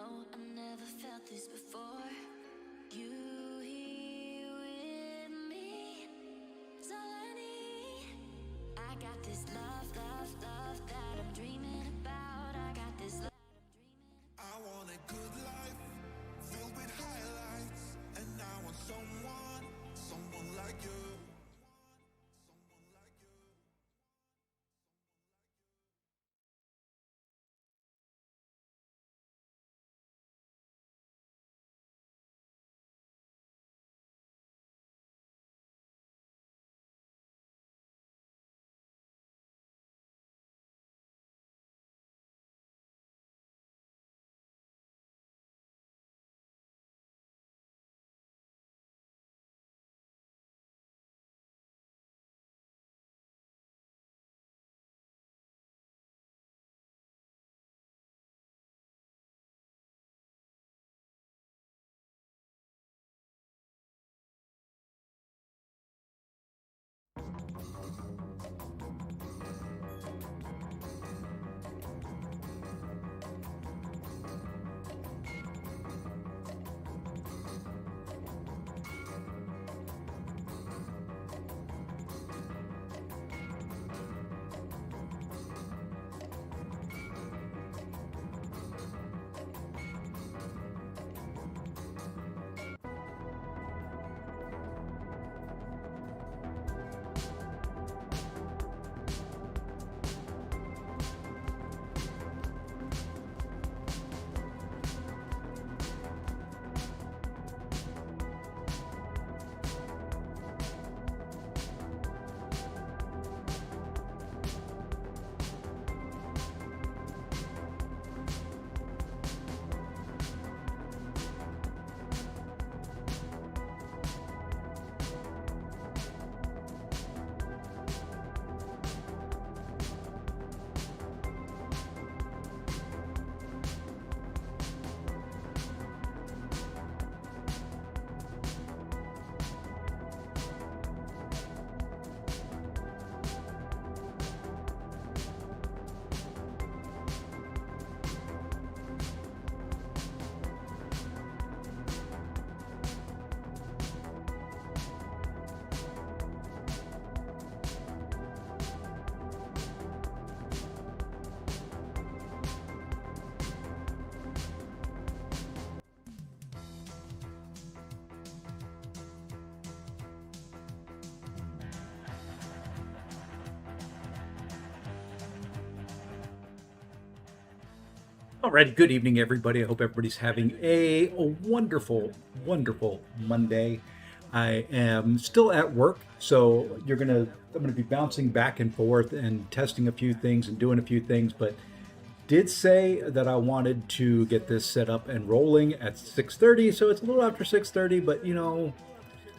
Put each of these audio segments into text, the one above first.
know I never felt this before. You here with me is all I need. I got this love, love, love that I'm dreaming about. I got this love. I want a good life, filled with highlights, and I want someone like you. Alrighty, good evening, everybody. I hope everybody's having a wonderful, wonderful Monday. I am still at work, so I'm gonna be bouncing back and forth and testing a few things and doing a few things, but did say that I wanted to get this set up and rolling at 6:30, so it's a little after 6:30, but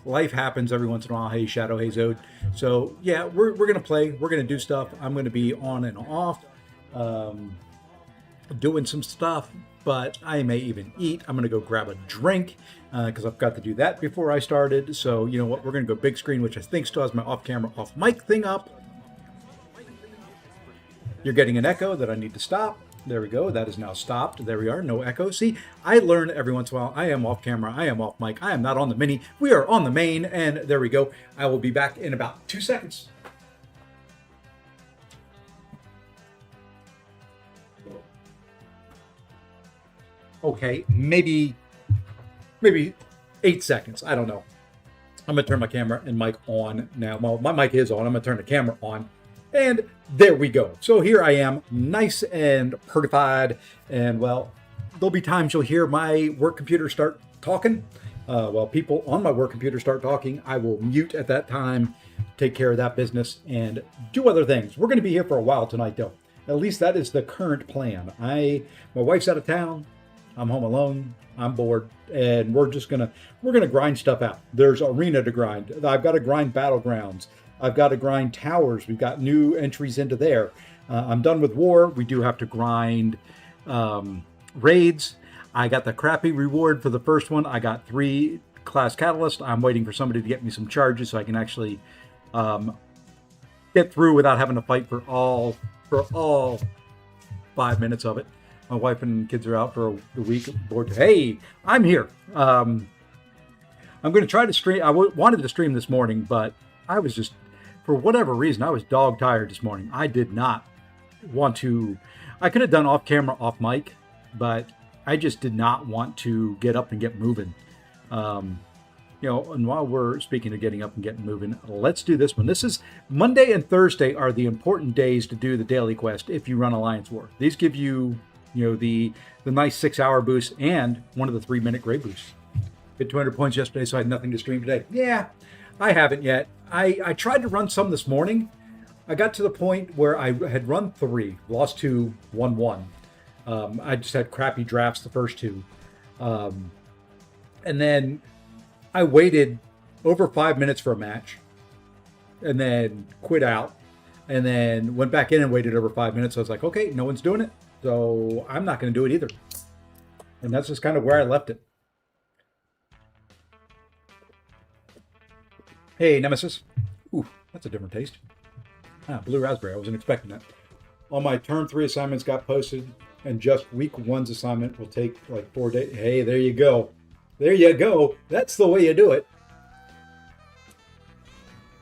life happens every once in a while. Hey, Shadow, hey, Zode. So yeah, we're gonna play, we're gonna do stuff. I'm gonna be on and off. Doing some stuff, but I may even eat. I'm gonna go grab a drink because I've got to do that before I started. So you know what, we're gonna go big screen, which I think still has my off-camera, off-mic thing up. You're getting an echo that I need to stop. There we go. That is now stopped. There we are. No echo. See, I learn every once in a while. I am off camera. I am off mic. I am not on the mini. We are on the main, and there we go. I will be back in about 2 seconds. Okay, maybe 8 seconds. I don't know. I'm gonna turn my camera and mic on now. Well, my mic is on. I'm gonna turn the camera on, and there we go. So here I am, nice and certified. And well, there'll be times you'll hear my work computer start talking. While people on my work computer start talking, I will mute at that time, take care of that business, and do other things. We're gonna be here for a while tonight, though. At least that is the current plan. My wife's out of town. I'm home alone. I'm bored, and we're gonna grind stuff out. There's arena to grind. I've got to grind Battlegrounds. I've got to grind towers. We've got new entries into there. I'm done with war. We do have to grind raids. I got the crappy reward for the first one. I got 3 class catalyst. I'm waiting for somebody to get me some charges so I can actually get through without having to fight for all 5 minutes of it. My wife and kids are out for the week. Bored. Hey, I'm here. I'm going to try to stream. Wanted to stream this morning, but I was just, for whatever reason, I was dog tired this morning. I did not want to. I could have done off camera, off mic, but I just did not want to get up and get moving. And while we're speaking of getting up and getting moving, let's do this one. This is Monday and Thursday are the important days to do the daily quest if you run Alliance War. These give you, the nice 6-hour boost and one of the 3-minute grade boosts. Hit 200 points yesterday, so I had nothing to stream today. Yeah, I haven't yet. I tried to run some this morning. I got to the point where I had run 3, lost 2, won 1. I just had crappy drafts the first 2. And then I waited over 5 minutes for a match and then quit out and then went back in and waited over 5 minutes. I was like, okay, no one's doing it, so I'm not going to do it either. And that's just kind of where I left it. Hey, Nemesis. Ooh, that's a different taste. Blue raspberry. I wasn't expecting that. All my turn 3 assignments got posted, and just week 1's assignment will take like 4 days. Hey, there you go. There you go. That's the way you do it.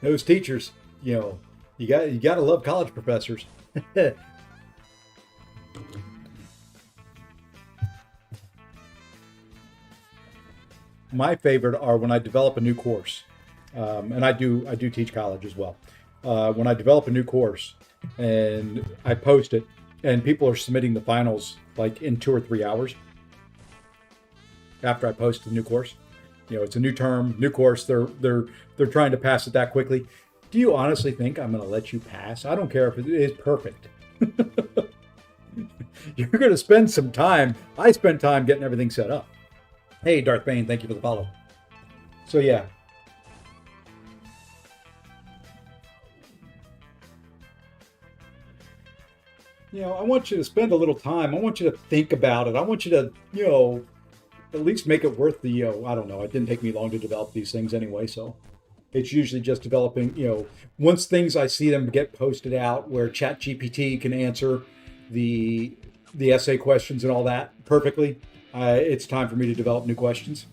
Those teachers, you got to love college professors. My favorite are when I develop a new course, and I do teach college as well. When I develop a new course and I post it, and people are submitting the finals like in 2 or 3 hours. After I post the new course, it's a new term, new course. They're trying to pass it that quickly. Do you honestly think I'm going to let you pass? I don't care if it is perfect. You're going to spend some time. I spent time getting everything set up. Hey, Darth Bane, thank you for the follow. So yeah. I want you to spend a little time. I want you to think about it. I want you to, at least make it worth the, I don't know. It didn't take me long to develop these things anyway, so it's usually just developing, once things I see them get posted out where ChatGPT can answer the essay questions and all that perfectly, it's time for me to develop new questions.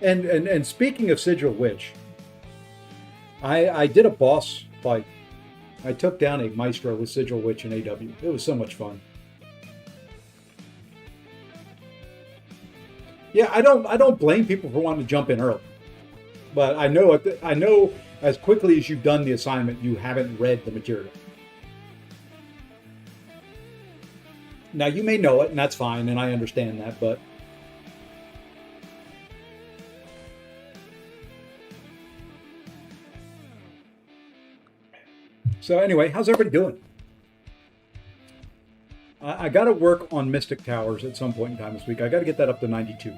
And speaking of Sigil Witch, I did a boss fight. I took down a Maestro with Sigil Witch and AW. It was so much fun. Yeah, I don't blame people for wanting to jump in early, but I know as quickly as you've done the assignment, you haven't read the material. Now you may know it, and that's fine, and I understand that, but. So anyway, how's everybody doing? I got to work on Mystic Towers at some point in time this week. I got to get that up to 92.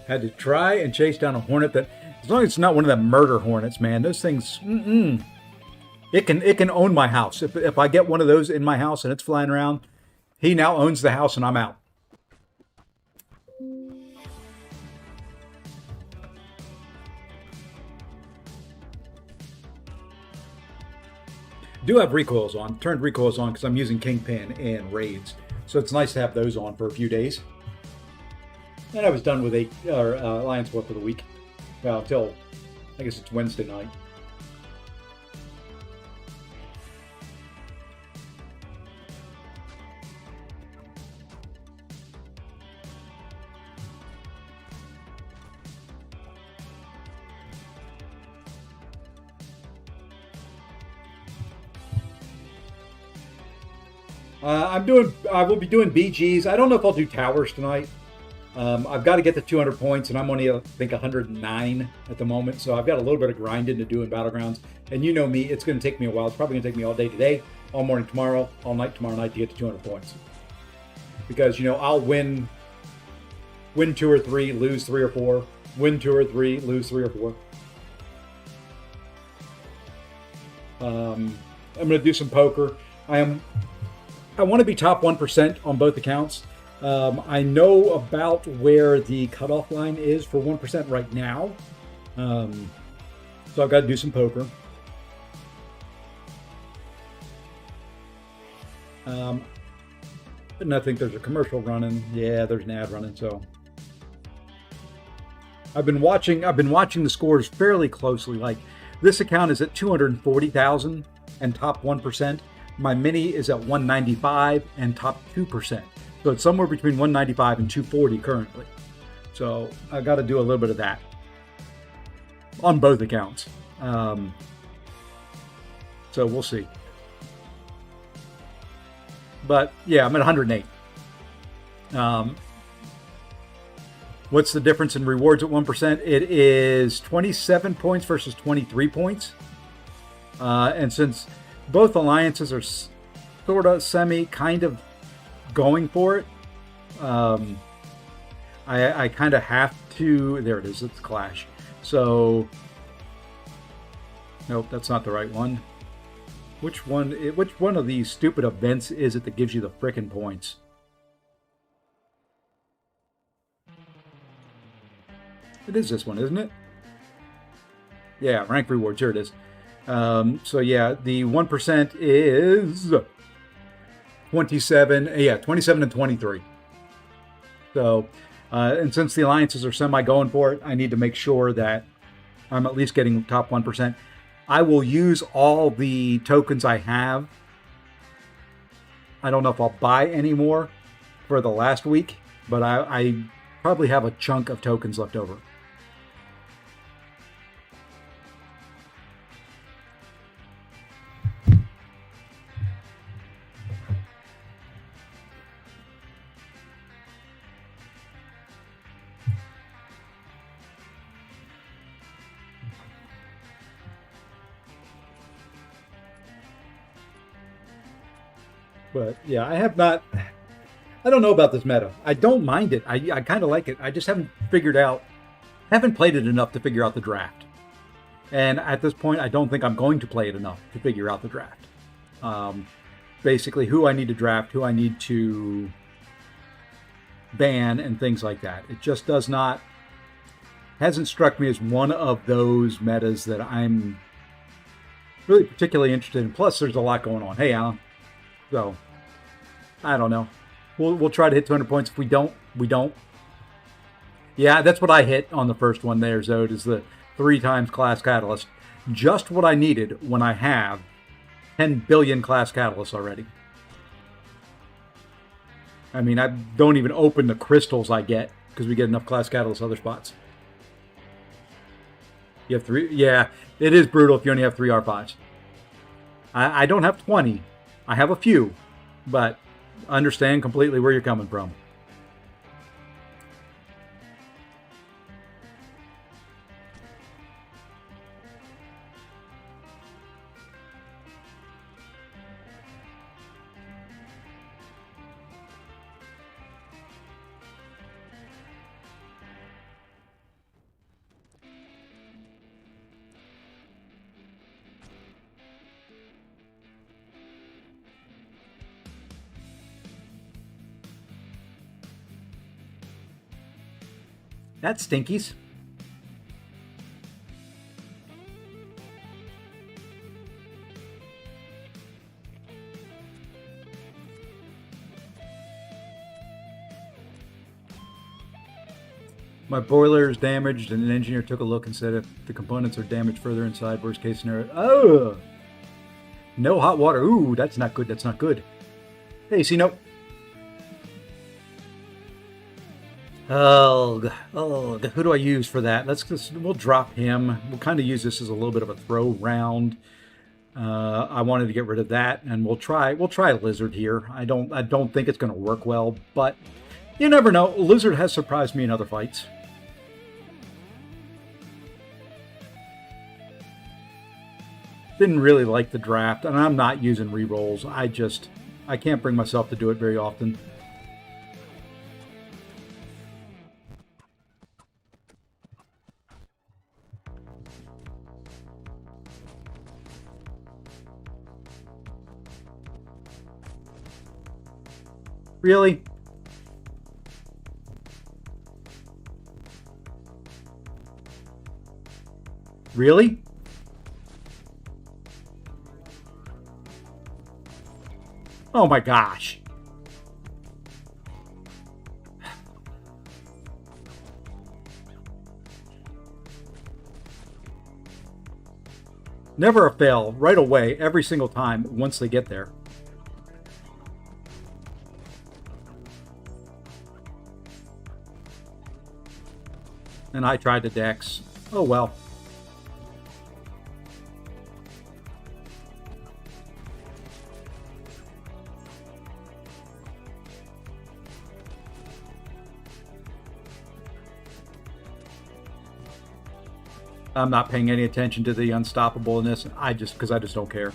Had to try and chase down a hornet that, as long as it's not one of them murder hornets, man, those things, it can own my house. If I get one of those in my house and it's flying around, he now owns the house and I'm out. Do have recoils on, turned recoils on because I'm using Kingpin and Raids. So it's nice to have those on for a few days. And I was done with Alliance War for the week. Well, until, I guess it's Wednesday night. I will be doing BGs. I don't know if I'll do towers tonight. I've got to get the 200 points, and I'm only, I think, 109 at the moment. So I've got a little bit of grinding to do in Battlegrounds. And you know me, it's going to take me a while. It's probably going to take me all day today, all morning tomorrow, all night tomorrow night to get to 200 points. Because, I'll win 2 or 3, lose 3 or 4. Win 2 or 3, lose 3 or 4. I'm going to do some poker. I want to be top 1% on both accounts. I know about where the cutoff line is for 1% right now. So I've got to do some poker. And I think there's a commercial running. Yeah, there's an ad running. So I've been watching the scores fairly closely. Like this account is at 240,000 and top 1%. My mini is at 195 and top 2%. So it's somewhere between 195 and 240 currently. So I got to do a little bit of that on both accounts. So we'll see. But yeah, I'm at 108. What's the difference in rewards at 1%? It is 27 points versus 23 points. And since both alliances are sort of kind of going for it, I kind of have to. There it is. It's Clash. So, nope, that's not the right one. Which one of these stupid events is it that gives you the frickin' points? It is this one, isn't it? Yeah, rank rewards. Here it is. So yeah, the 1% is 27. Yeah, 27 and 23. So, and since the alliances are semi going for it, I need to make sure that I'm at least getting top 1%. I will use all the tokens I have. I don't know if I'll buy any more for the last week, but I probably have a chunk of tokens left over. But yeah, I don't know about this meta. I don't mind it. I kind of like it. I just haven't played it enough to figure out the draft. And at this point, I don't think I'm going to play it enough to figure out the draft. Basically, who I need to draft, who I need to ban, and things like that. It just hasn't struck me as one of those metas that I'm really particularly interested in. Plus, there's a lot going on. Hey, Alan. So, I don't know. We'll try to hit 200 points. If we don't, we don't. Yeah, that's what I hit on the first one there, Zode, is the 3 times class catalyst. Just what I needed when I have 10 billion class catalysts already. I mean, I don't even open the crystals I get because we get enough class catalysts other spots. You have 3? Yeah, it is brutal if you only have 3 R5s. I don't have 20. I have a few, but understand completely where you're coming from. That's stinkies. My boiler is damaged, and an engineer took a look and said if the components are damaged further inside, worst case scenario. Oh! No hot water. Ooh, that's not good. That's not good. Hey, see, nope. Oh, who do I use for that? We'll drop him. We'll kind of use this as a little bit of a throw round. I wanted to get rid of that, and we'll try a lizard here. I don't think it's going to work well, but you never know. Lizard has surprised me in other fights. Didn't really like the draft, and I'm not using rerolls. I can't bring myself to do it very often. Really? Really? Oh my gosh. Never a fail, right away, every single time once they get there. And I tried to dex. Oh well. I'm not paying any attention to the unstoppable in this. Because I just don't care.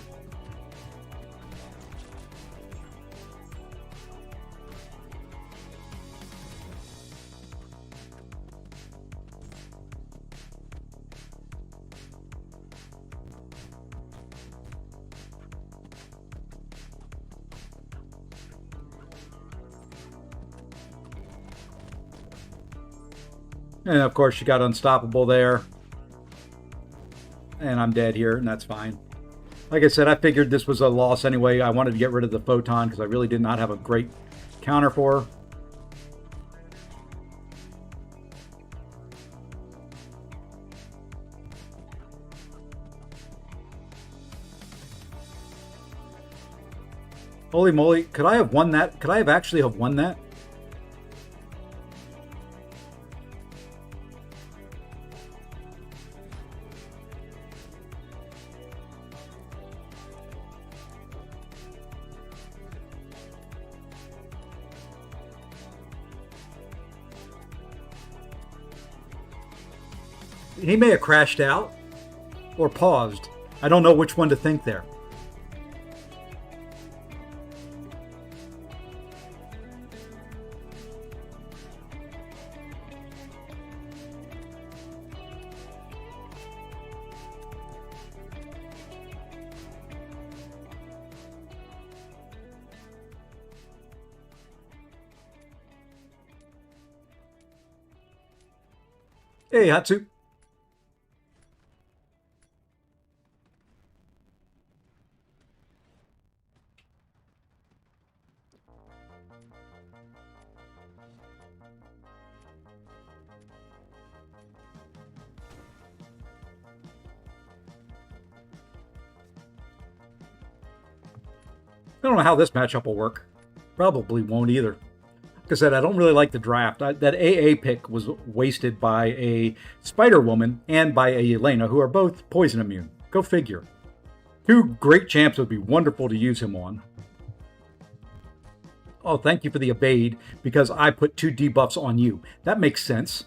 And of course, you got unstoppable there. And I'm dead here, and that's fine. Like I said, I figured this was a loss anyway. I wanted to get rid of the photon because I really did not have a great counter for her. Holy moly, could I have won that? Could I have actually have won that? He may have crashed out or paused. I don't know which one to think there. Hey, Hatsu. I don't know how this matchup will work. Probably won't either. Like I said, I don't really like the draft. That AA pick was wasted by a Spider Woman and by a Elena, who are both poison immune. Go figure. Two great champs would be wonderful to use him on. Oh, thank you for the evade, because I put 2 debuffs on you. That makes sense.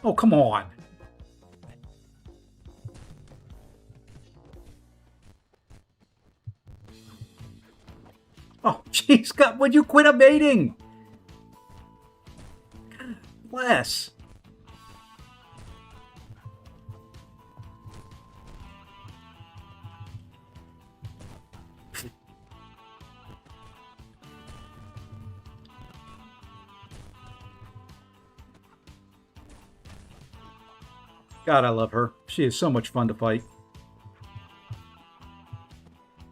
Oh, come on. Oh, jeez, God, would you quit evading? God bless. God, I love her. She is so much fun to fight.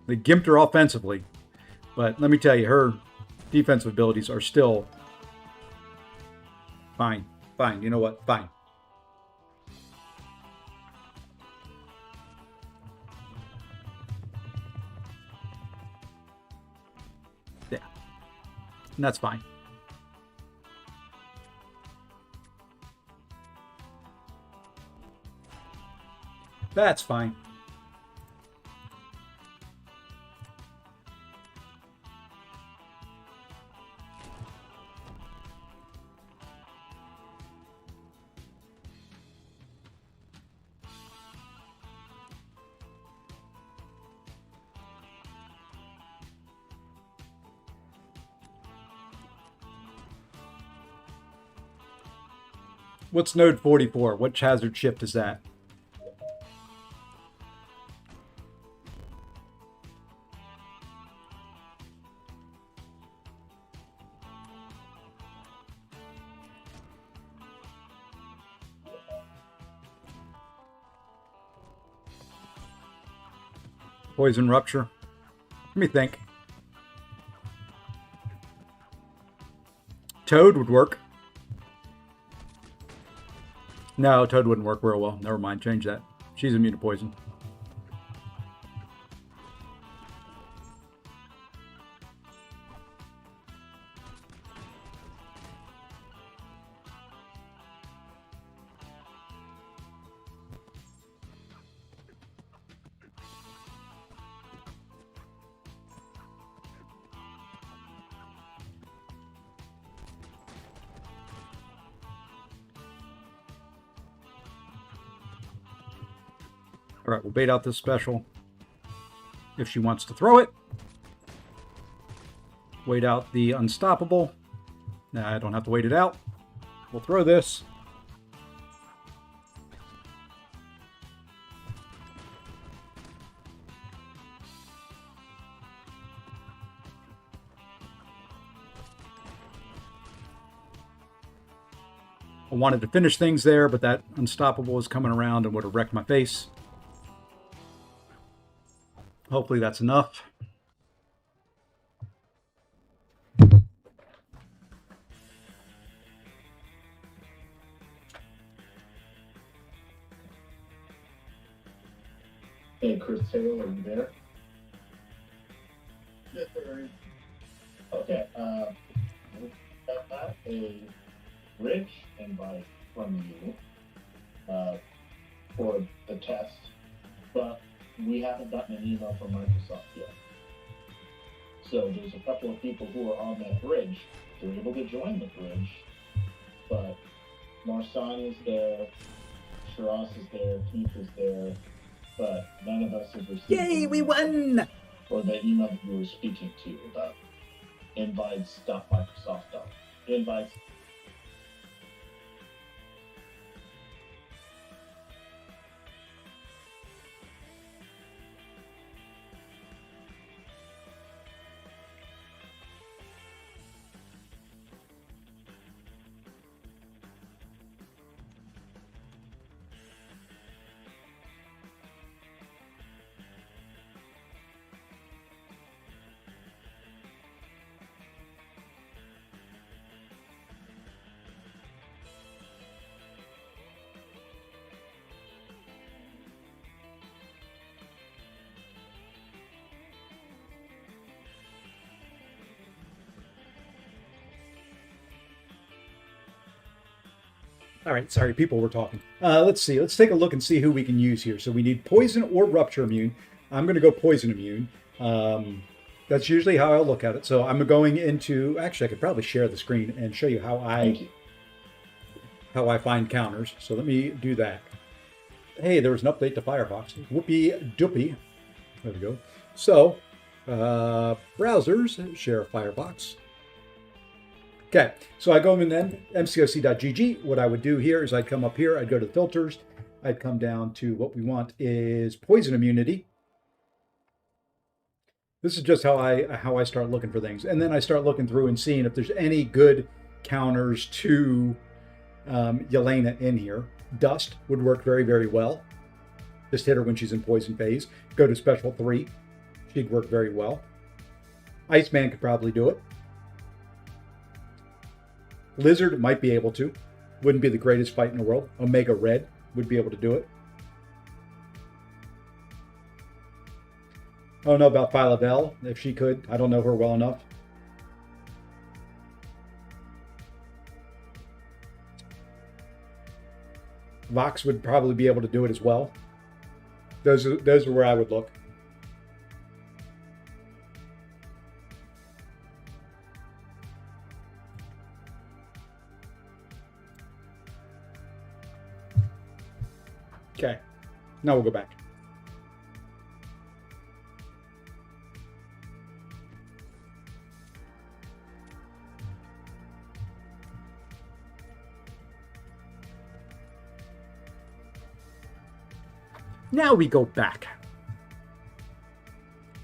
They gimped her offensively, but let me tell you, her defensive abilities are still fine. Fine. You know what? Fine. Yeah. And that's fine. That's fine. What's node 44? Which hazard shift is that? Poison rupture. Let me think. Toad would work. No, Toad wouldn't work real well. Never mind. Change that. She's immune to poison. All right, we'll bait out this special if she wants to throw it. Wait out the unstoppable. Nah, I don't have to wait it out. We'll throw this. I wanted to finish things there, but that unstoppable was coming around and would have wrecked my face. Hopefully that's enough. Hey, Crystal, are you there? Yes, sir. Okay, we got a bridge invite from you for the test, but we haven't gotten an email from Microsoft yet. So there's a couple of people who are on that bridge. They're able to join the bridge, but Marsan is there, Shiraz is there, Keith is there, but none of us have received. Yay, we won! Or the email that you were speaking to about invites.microsoft. Invites. All right, sorry, people were talking. Let's see. Let's take a look and see who we can use here. So we need poison or rupture immune. I'm going to go poison immune. That's usually how I'll look at it. So I'm going into. Actually, I could probably share the screen and show you how I find counters. So let me do that. Hey, there was an update to Firefox. Whoopee doopie. There we go. So browsers share Firefox. Okay, so I go in then, MCOC.gg. What I would do here is I'd come up here, I'd go to the filters, I'd come down to what we want is poison immunity. This is just how I start looking for things. And then I start looking through and seeing if there's any good counters to Yelena in here. Dust would work very, very well. Just hit her when she's in poison phase. Go to special 3. She'd work very well. Iceman could probably do it. Lizard might be able to. Wouldn't be the greatest fight in the world. Omega Red would be able to do it. I don't know about Phyla-Vell, if she could. I don't know her well enough. Vox would probably be able to do it as well. Those are where I would look. Okay, now we'll go back. Now we go back.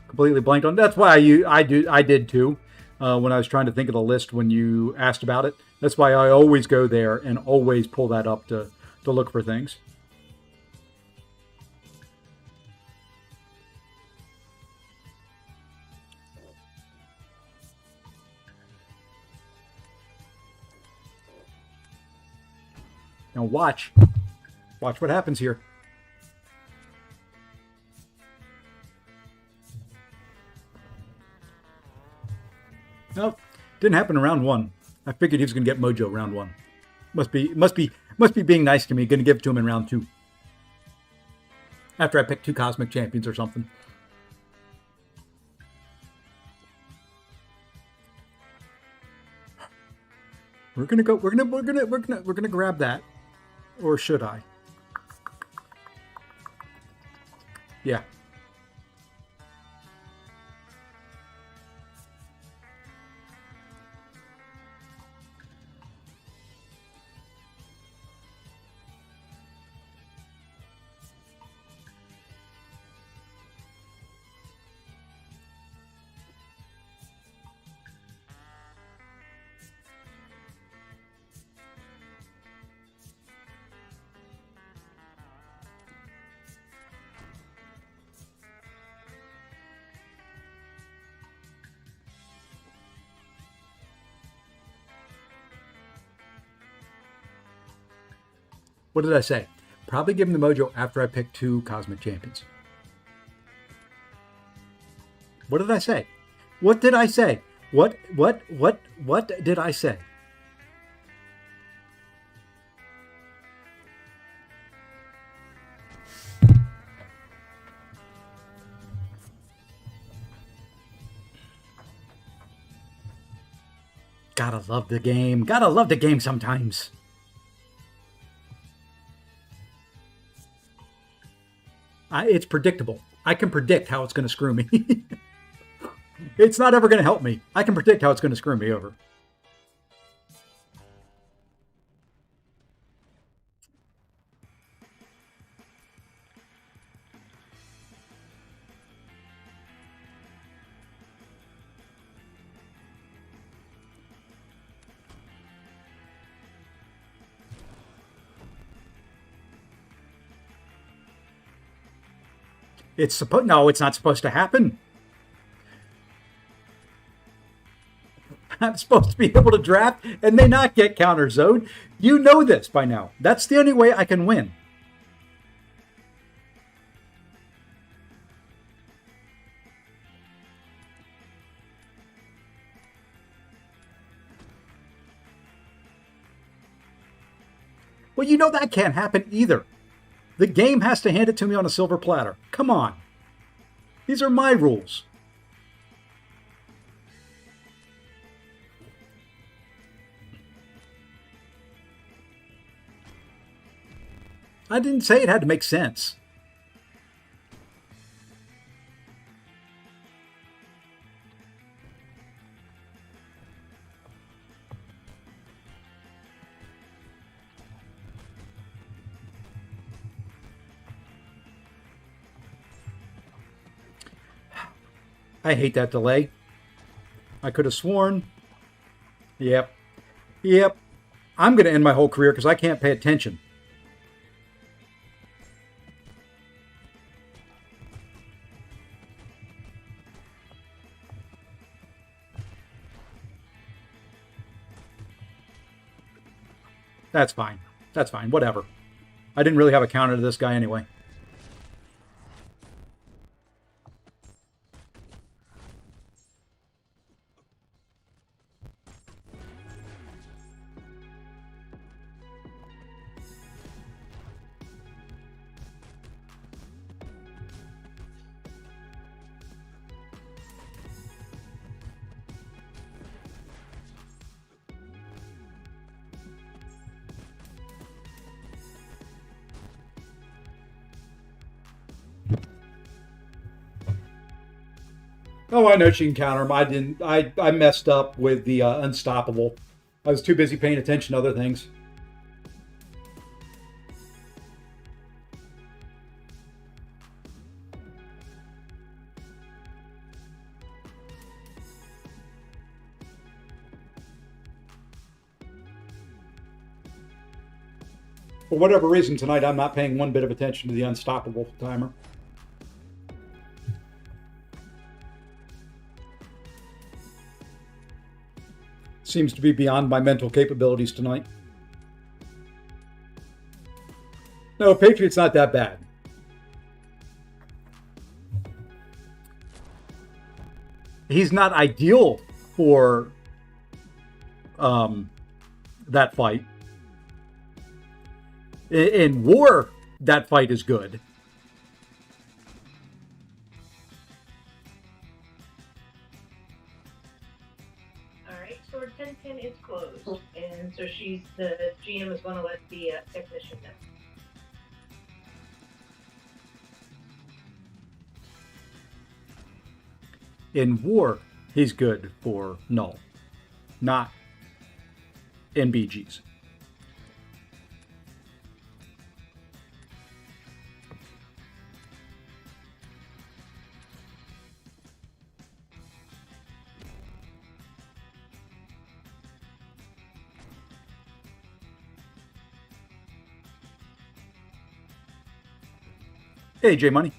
Completely blanked on. That's why I did too. When I was trying to think of the list when you asked about it. That's why I always go there and always pull that up to look for things. Now watch what happens here. Nope, didn't happen in round 1. I figured he was going to get Mojo round 1. Must be being nice to me. Going to give it to him in round 2. After I pick 2 Cosmic Champions or something. We're gonna grab that, or should I? Yeah. What did I say? Probably give him the Mojo after I pick 2 Cosmic Champions. What did I say? What did I say? What did I say? Gotta love the game. Gotta love the game sometimes. It's predictable. I can predict how it's going to screw me. It's not ever going to help me. I can predict how it's going to screw me over. No, it's not supposed to happen. I'm supposed to be able to draft and they not get counter zoned. You know this by now. That's the only way I can win. Well, you know that can't happen either. The game has to hand it to me on a silver platter. Come on. These are my rules. I didn't say it had to make sense. I hate that delay. I could have sworn. Yep. I'm going to end my whole career because I can't pay attention. That's fine. That's fine. Whatever. I didn't really have a counter to this guy anyway. Oh, I know she can counter him. I didn't. I messed up with the unstoppable. I was too busy paying attention to other things. For whatever reason tonight, I'm not paying one bit of attention to the unstoppable timer. Seems to be beyond my mental capabilities tonight. No, Patriot's not that bad. He's not ideal for that fight. In war, that fight is good. Alright, Sword 1010 is closed. And so the GM is going to let the technician know. In war, he's good for null, not in BGs. Hey, J Money.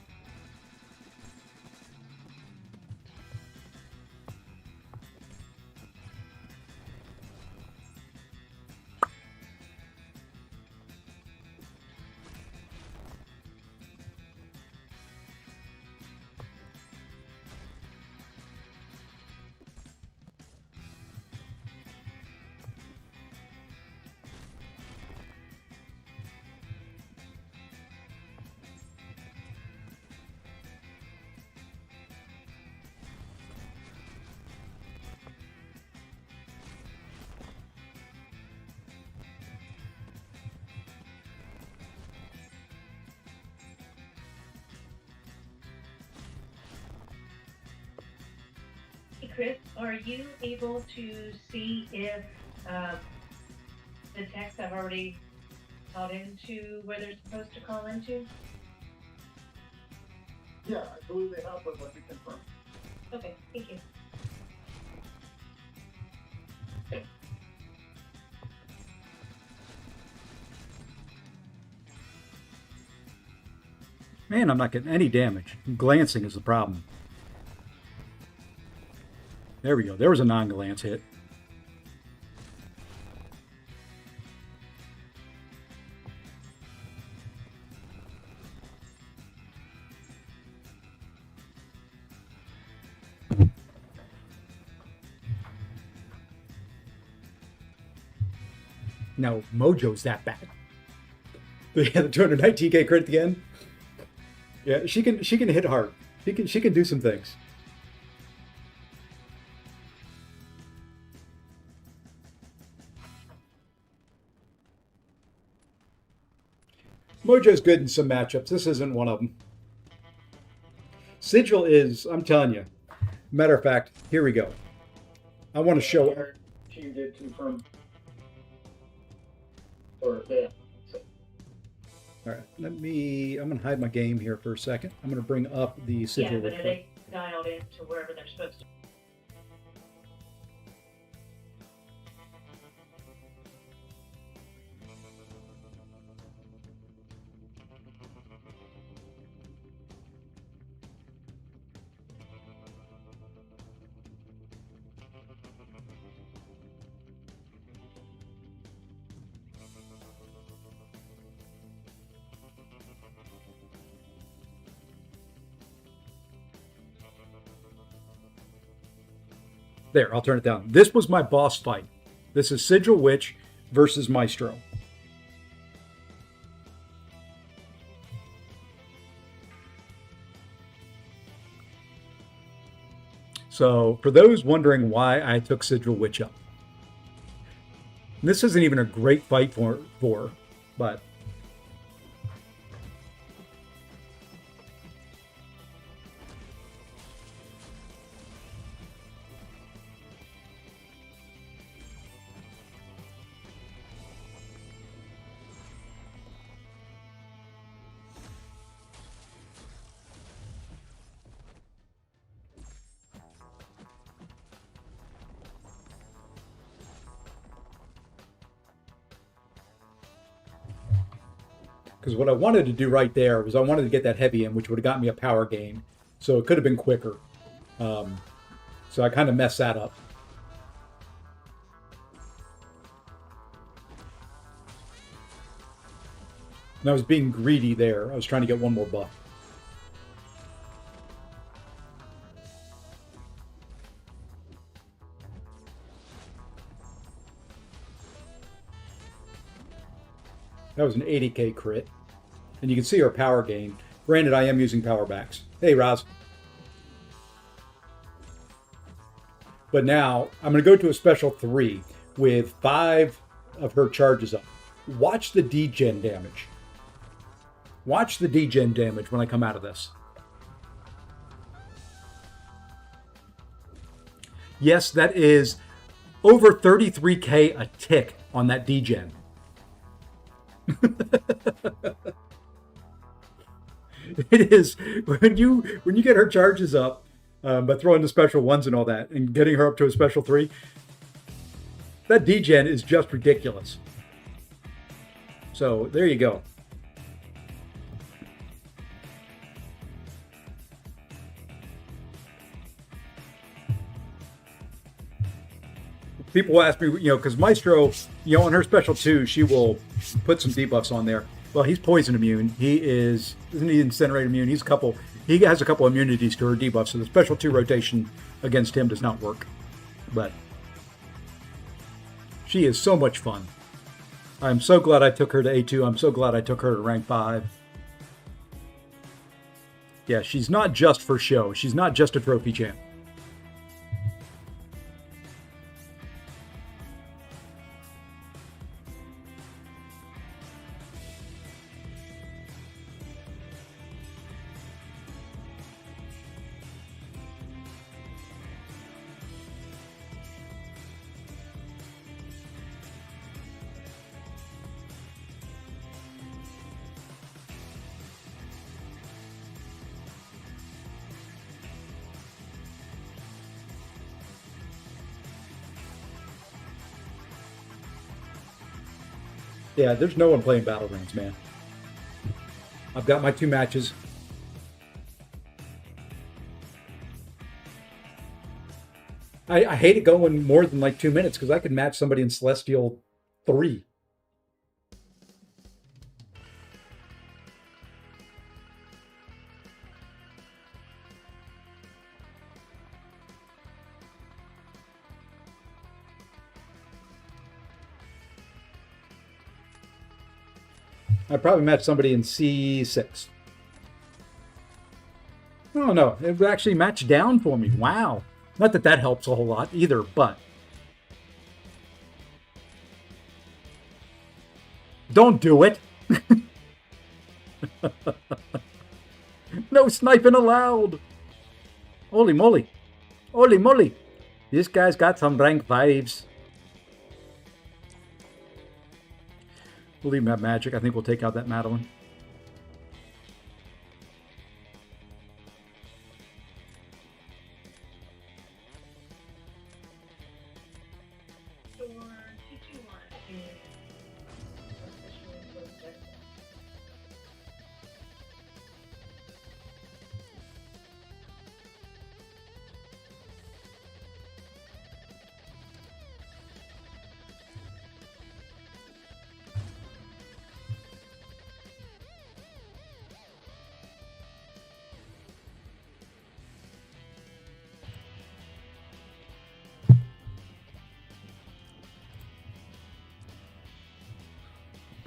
Hey, Chris, are you able to see if the techs have already called into where they're supposed to call into? Yeah, I believe they have, but let me confirm. Okay, thank you. Man, I'm not getting any damage. Glancing is the problem. There we go. There was a non-glance hit. No, Mojo's that bad. The 219k crit at the end. Yeah, she can hit hard. She can do some things. Mojo's good in some matchups. This isn't one of them. Sigil is, I'm telling you. Matter of fact, here we go. I want to show her. She did confirm. Or, yeah. All right, I'm going to hide my game here for a second. I'm going to bring up the Sigil. Yeah, but are they dialed in to wherever they're supposed to? There, I'll turn it down. This was my boss fight. This is Sigil Witch versus Maestro. So, for those wondering why I took Sigil Witch up, this isn't even a great fight for but Because what I wanted to do right there was I wanted to get that heavy in, which would have got me a power gain. So it could have been quicker. So I kind of messed that up. And I was being greedy there. I was trying to get one more buff. That was an 80k crit. And you can see her power gain. Granted, I am using power backs. Hey, Raz. But now, I'm going to go to a special 3 with 5 of her charges up. Watch the degen damage. Watch the degen damage when I come out of this. Yes, that is over 33k a tick on that degen. It is when you get her charges up by throwing the special 1s and all that and getting her up to a special 3, that degen is just ridiculous. So there you go. People ask me, because Maestro, on her special 2, she will put some debuffs on there. Well, he's poison immune. Isn't he incinerate immune? He has a couple immunities to her debuffs, so the special 2 rotation against him does not work. But she is so much fun. I'm so glad I took her to A2. I'm so glad I took her to rank 5. Yeah, she's not just for show. She's not just a trophy champ. Yeah, there's no one playing Battlegrounds, man. I've got my 2 matches. I hate it going more than like 2 minutes because I could match somebody in Celestial 3. I'd probably match somebody in C6. Oh no, it would actually match down for me. Wow. Not that that helps a whole lot either, but... Don't do it! No sniping allowed! Holy moly. Holy moly. This guy's got some rank 5s. We'll leave him at magic. I think we'll take out that Madeline.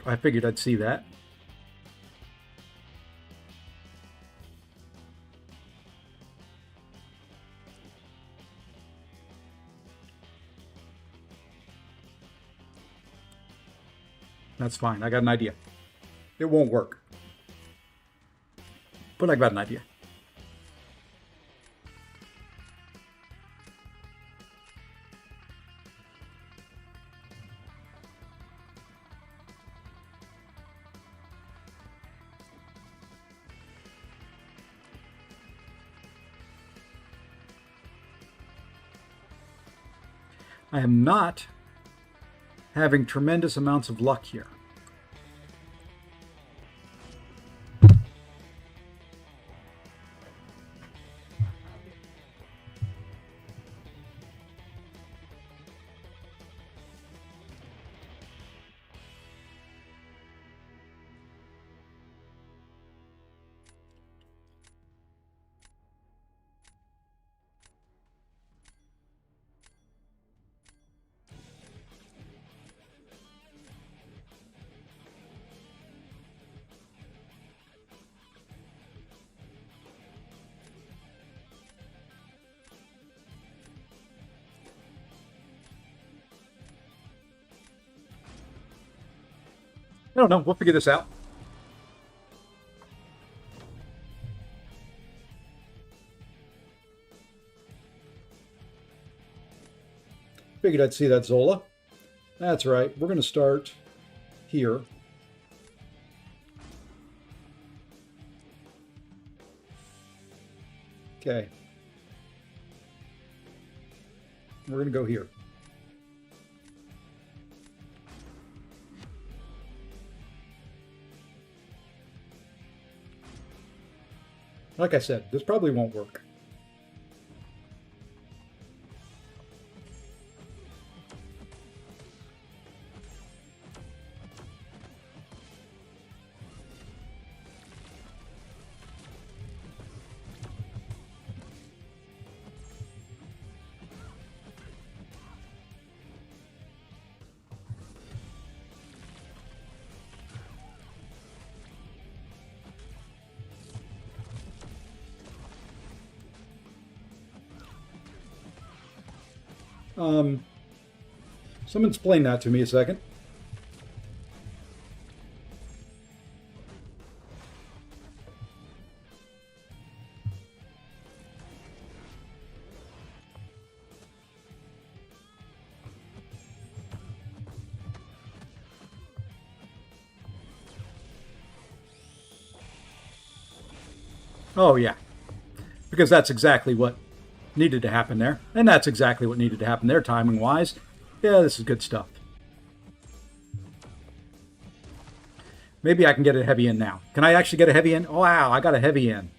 I figured I'd see that. That's fine. I got an idea. It won't work. But I got an idea. I am not having tremendous amounts of luck here. don't know. We'll figure this out. Figured I'd see that Zola. That's right. We're going to start here. Okay. We're going to go here. Like I said, this probably won't work. Someone explain that to me a second. Oh, yeah. Because that's exactly what needed to happen there. And that's exactly what needed to happen there, timing-wise. Yeah, this is good stuff. Maybe I can get a heavy in now. Can I actually get a heavy in? Oh, wow, I got a heavy in.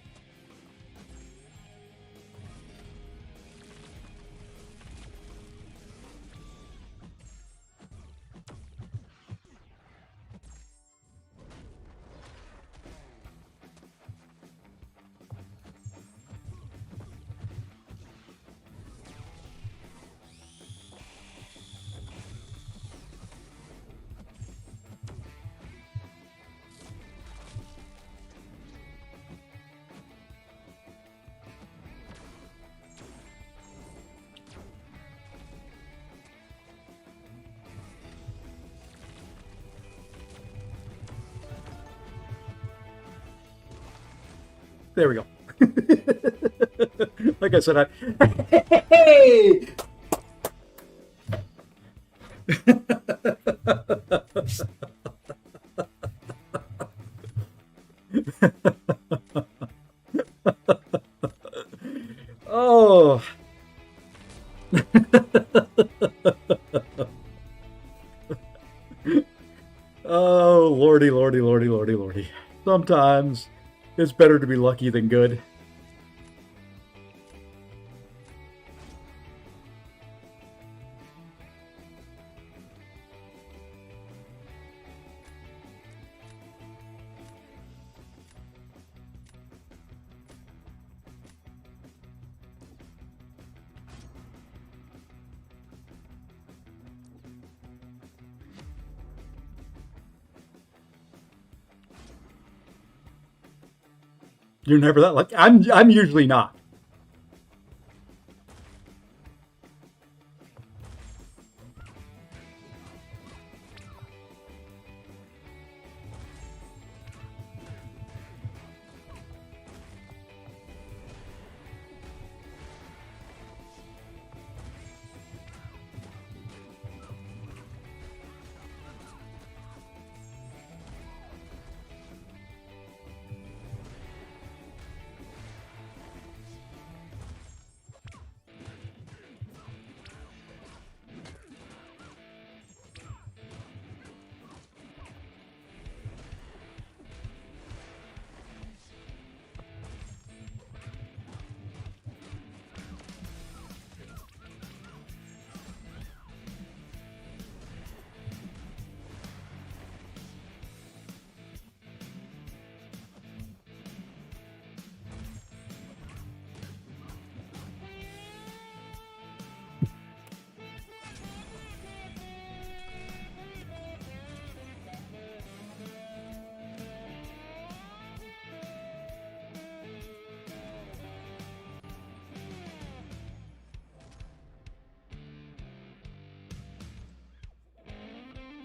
There we go. Like I said, hey! Oh. Oh, lordy, lordy, lordy, lordy, lordy. Sometimes it's better to be lucky than good. You're never that lucky. I'm usually not.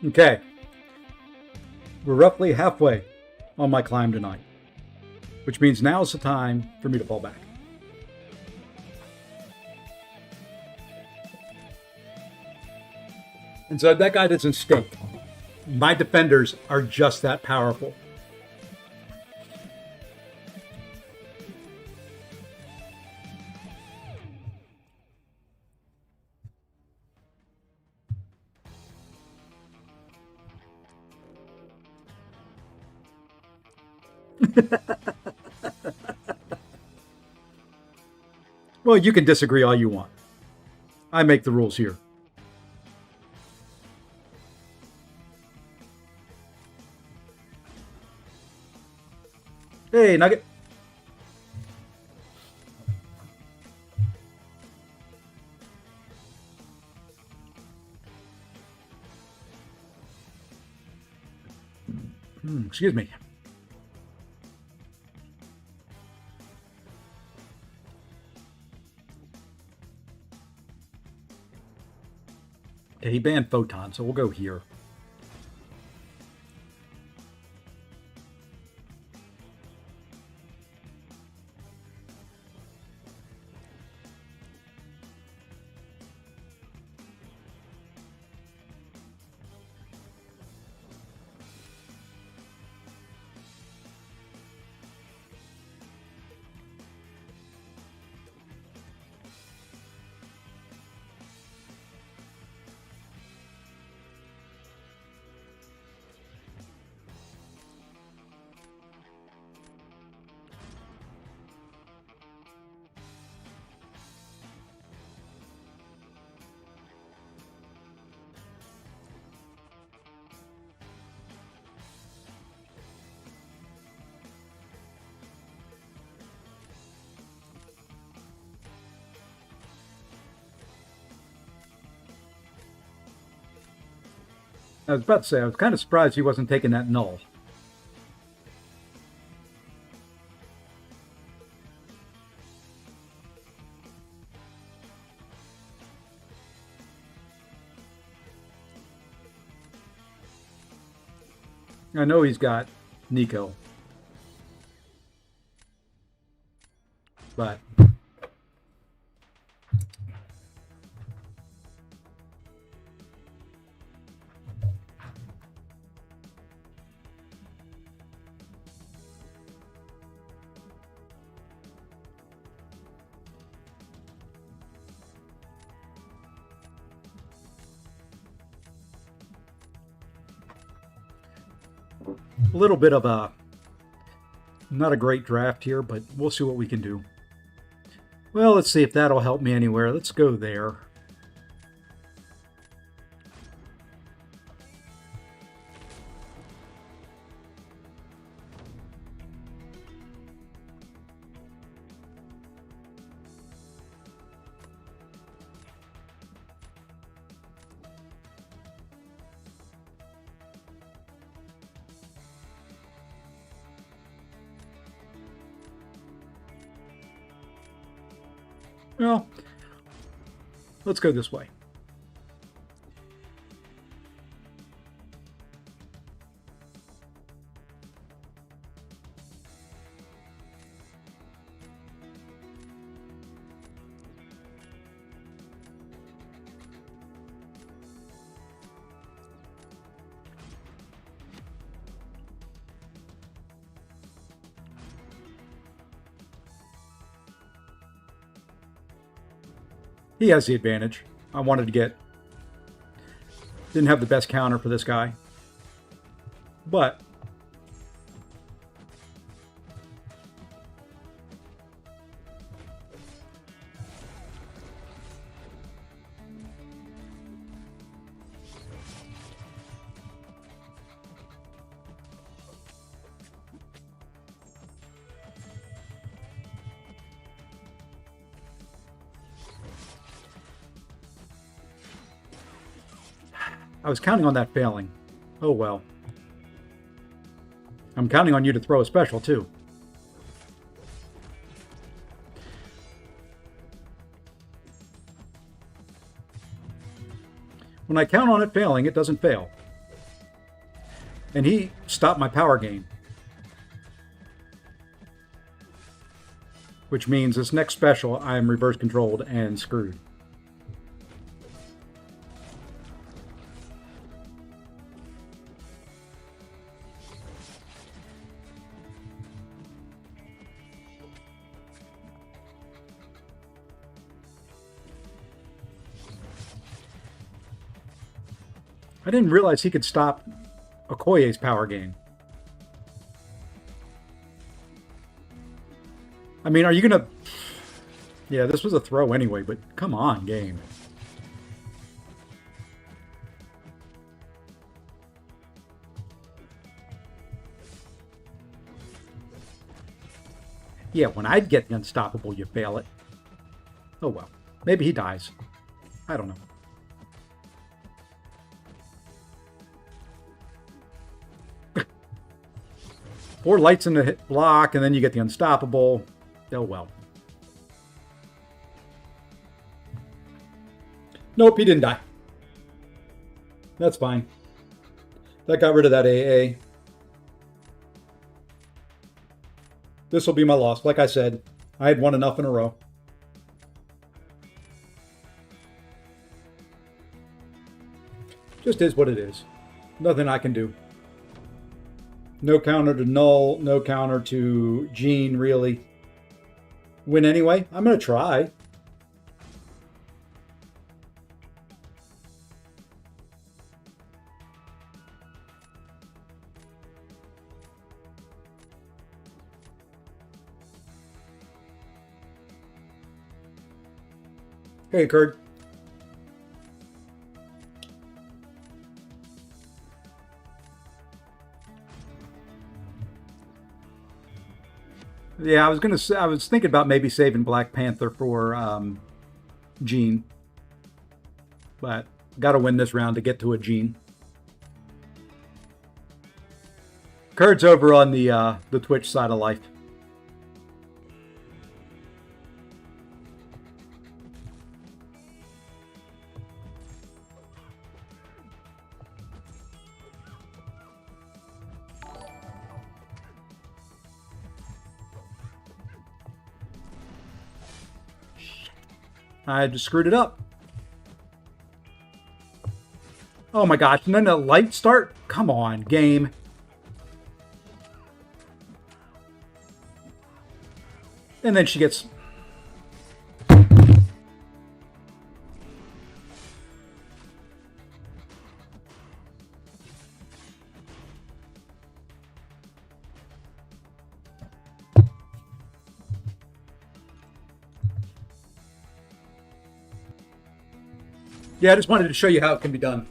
Okay. we're roughly halfway on my climb tonight, which means now's the time for me to fall back. And so that guy doesn't stink. My defenders are just that powerful. Well, you can disagree all you want. I make the rules here. Hey, Nugget. Excuse me. Okay, he banned Photon, so we'll go here. I was about to say, I was kind of surprised he wasn't taking that null. I know he's got Nico. But a little bit of a, not a great draft here, but we'll see what we can do. Well, let's see if that'll help me anywhere. Let's go there. Well, let's go this way. He has the advantage. I wanted to get... Didn't have the best counter for this guy. But... I was counting on that failing. Oh well. I'm counting on you to throw a special, too. When I count on it failing, it doesn't fail. And he stopped my power gain. Which means this next special, I am reverse controlled and screwed. I didn't realize he could stop Okoye's power gain. I mean, are you going to... Yeah, this was a throw anyway, but come on, game. Yeah, when I'd get the unstoppable, you fail it. Oh well. Maybe he dies. I don't know. Four lights in the hit block, and then you get the unstoppable. Oh well. Nope, he didn't die. That's fine. That got rid of that AA. This will be my loss. Like I said, I had won enough in a row. Just is what it is. Nothing I can do. No counter to Null, no counter to Gene, really. Win anyway? I'm going to try. Hey, Kurt. Yeah, I was gonna say, I was thinking about maybe saving Black Panther for Gene, but got to win this round to get to a Gene. Kurt's over on the Twitch side of life. I just screwed it up. Oh my gosh, and then the light start? Come on, game. And then she gets... Yeah, I just wanted to show you how it can be done.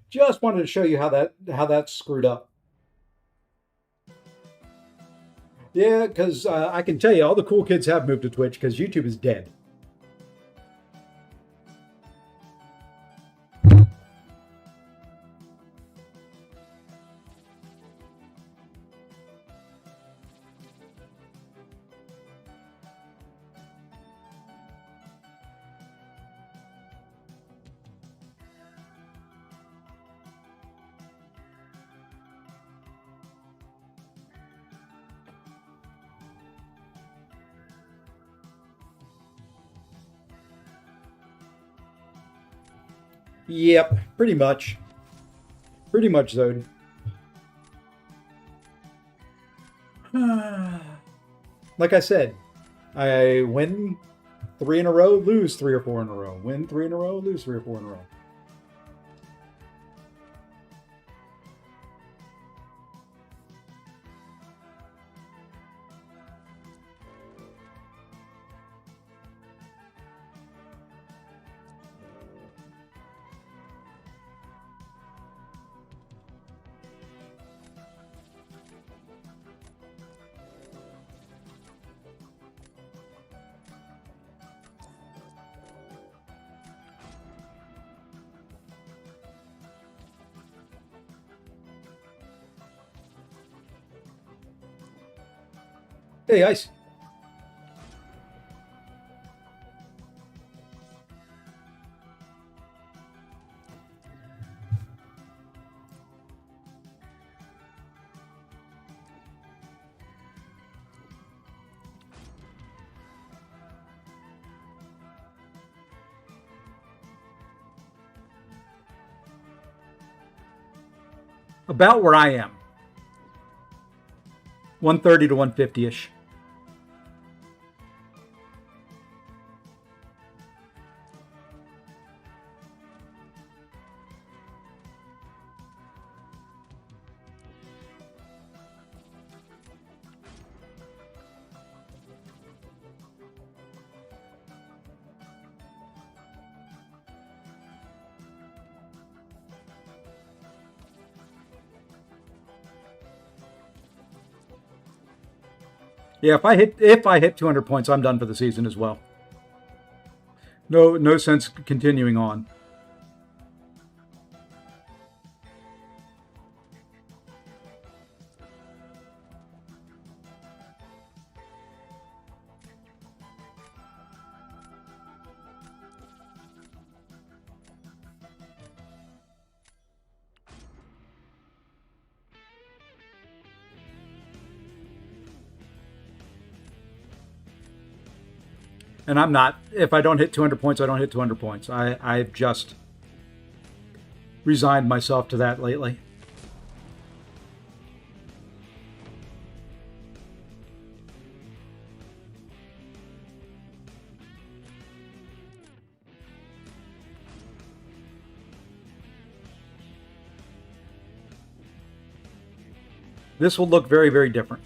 Just wanted to show you how that's screwed up. Yeah, because I can tell you all the cool kids have moved to Twitch because YouTube is dead. Yep, pretty much. Pretty much, Zode. Like I said, I win 3 in a row, lose 3 or 4 in a row. Win 3 in a row, lose 3 or 4 in a row. Hey, Ice. About where I am. 130 to 150-ish. Yeah, if I hit 200 points, I'm done for the season as well. No sense continuing on. And I'm not. If I don't hit 200 points, I don't hit 200 points. I've just resigned myself to that lately. This will look very, very different.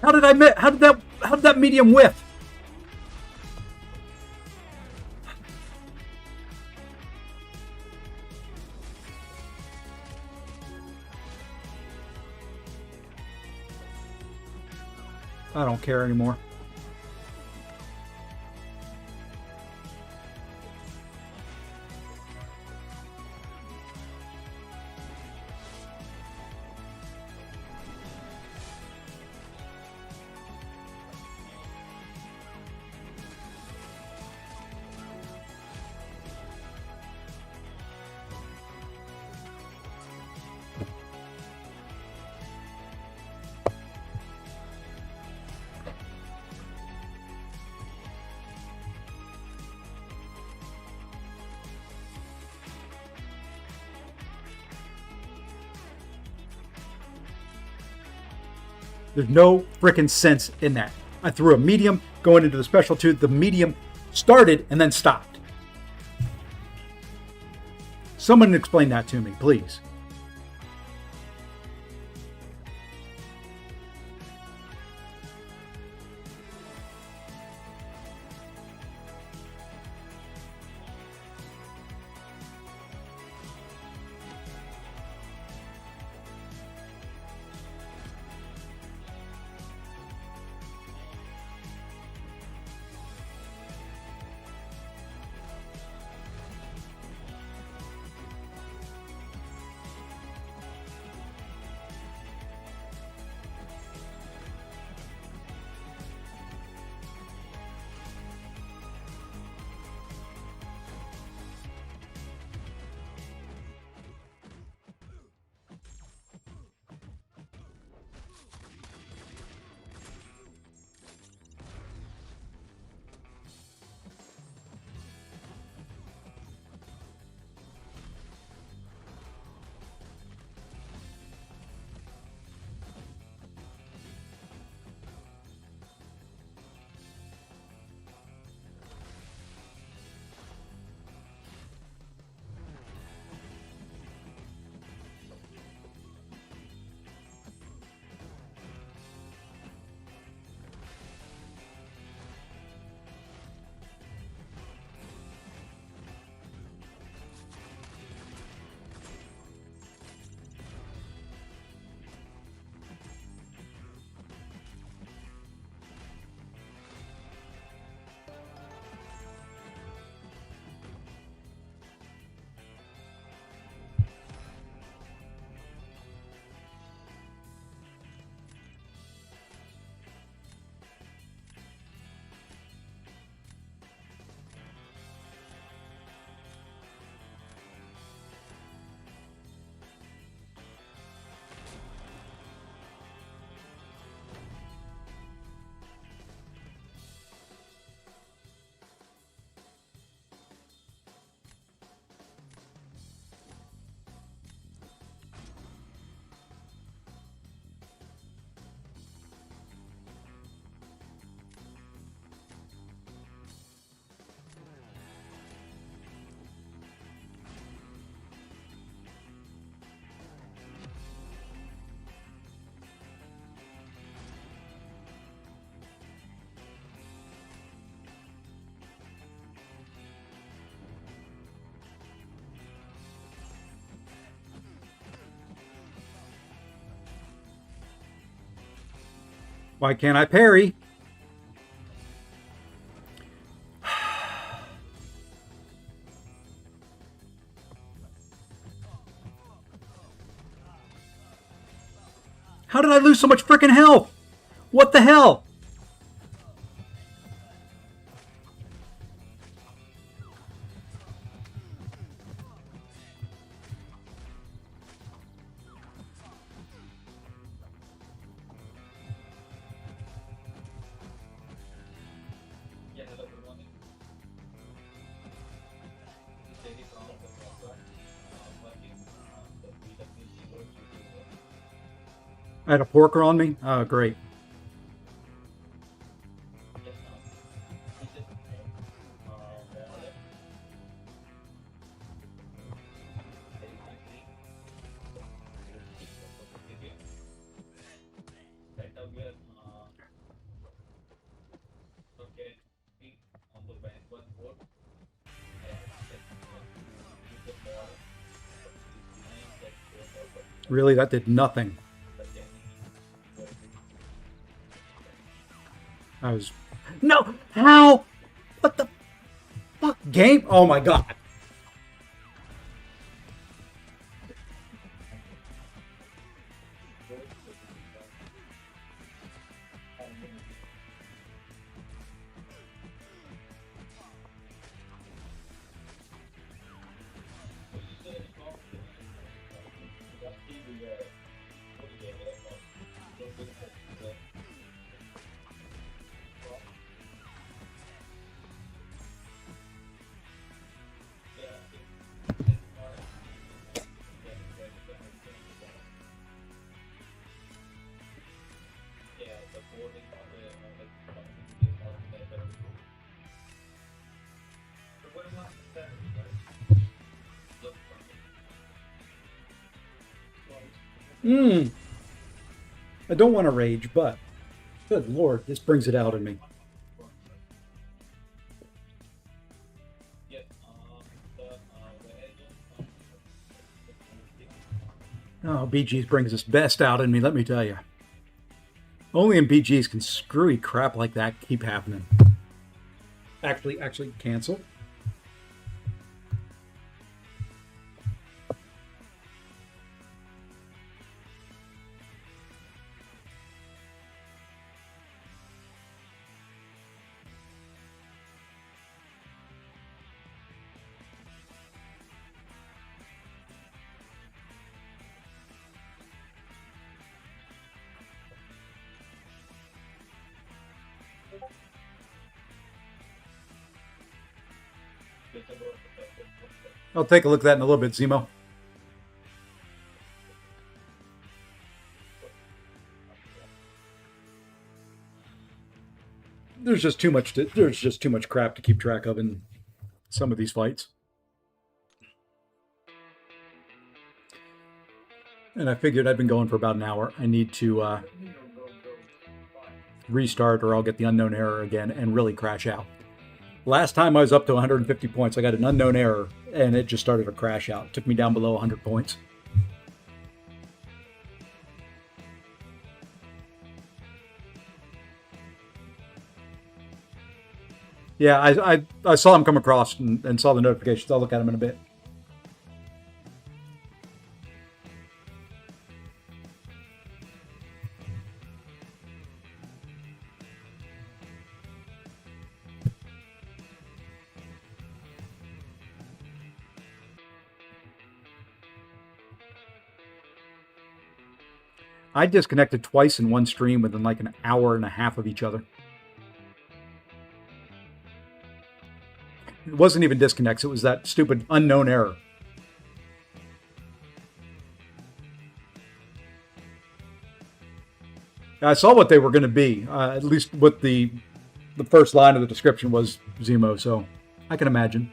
How did that medium whiff? I don't care anymore. There's no freaking sense in that. I threw a medium going into the special two. The medium started and then stopped. Someone explain that to me, please. Why can't I parry? How did I lose so much freaking health? What the hell? I had a porker on me? Oh, great. Really? That did nothing. I was... No! How? What the fuck? Game? Oh my god. I don't want to rage, but good lord, this brings it out in me. Oh, BGs brings its best out in me, let me tell you. Only in BGs can screwy crap like that keep happening. Actually, cancel. I'll take a look at that in a little bit, Zemo. There's just too much crap to keep track of in some of these fights. And I figured I'd been going for about an hour. I need to restart or I'll get the unknown error again and really crash out. Last time I was up to 150 points, I got an unknown error and it just started to crash out. It took me down below 100 points. Yeah, I saw him come across and saw the notifications. I'll look at him in a bit. I disconnected twice in one stream within like an hour and a half of each other. It wasn't even disconnects. It was that stupid unknown error. I saw what they were going to be. At least what the first line of the description was Zemo, so I can imagine.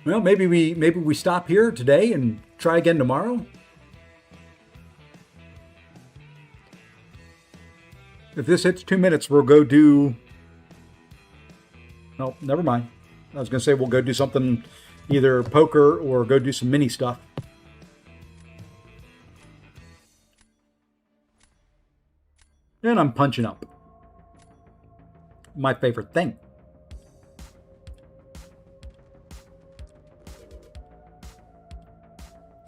Well, maybe we stop here today and try again tomorrow. If this hits 2 minutes, we'll go do... No, never mind. I was going to say we'll go do something, either poker or go do some mini stuff. And I'm punching up. My favorite thing.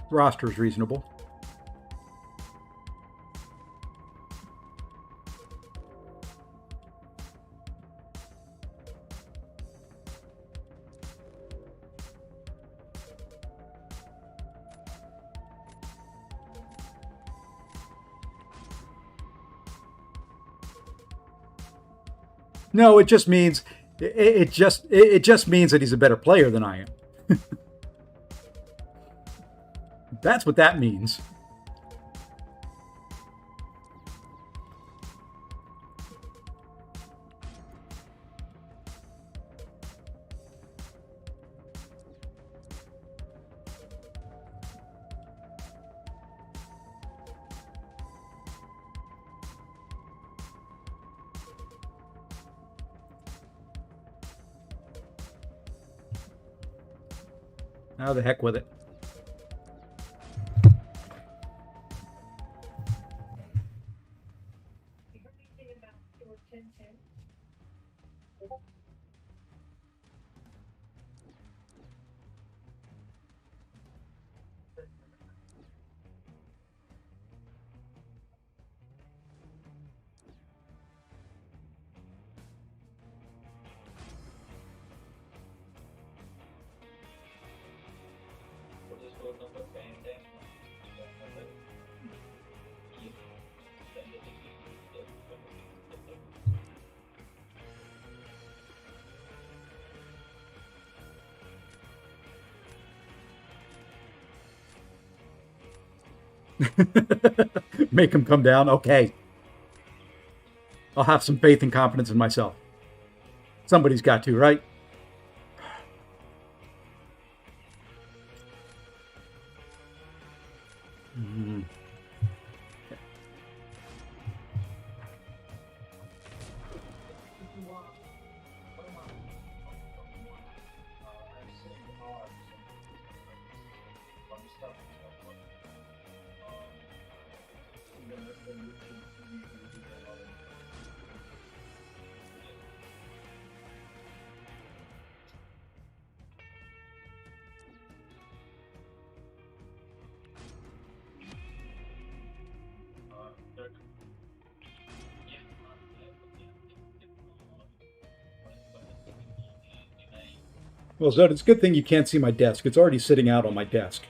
Roster is reasonable. No, it just means it just means that he's a better player than I am. That's what that means. How the heck with it? You heard anything about door 1010? What is door number 1010? Make him come down. Okay. I'll have some faith and confidence in myself. Somebody's got to, right? Mm. Well, Zod, it's a good thing you can't see my desk. It's already sitting out on my desk.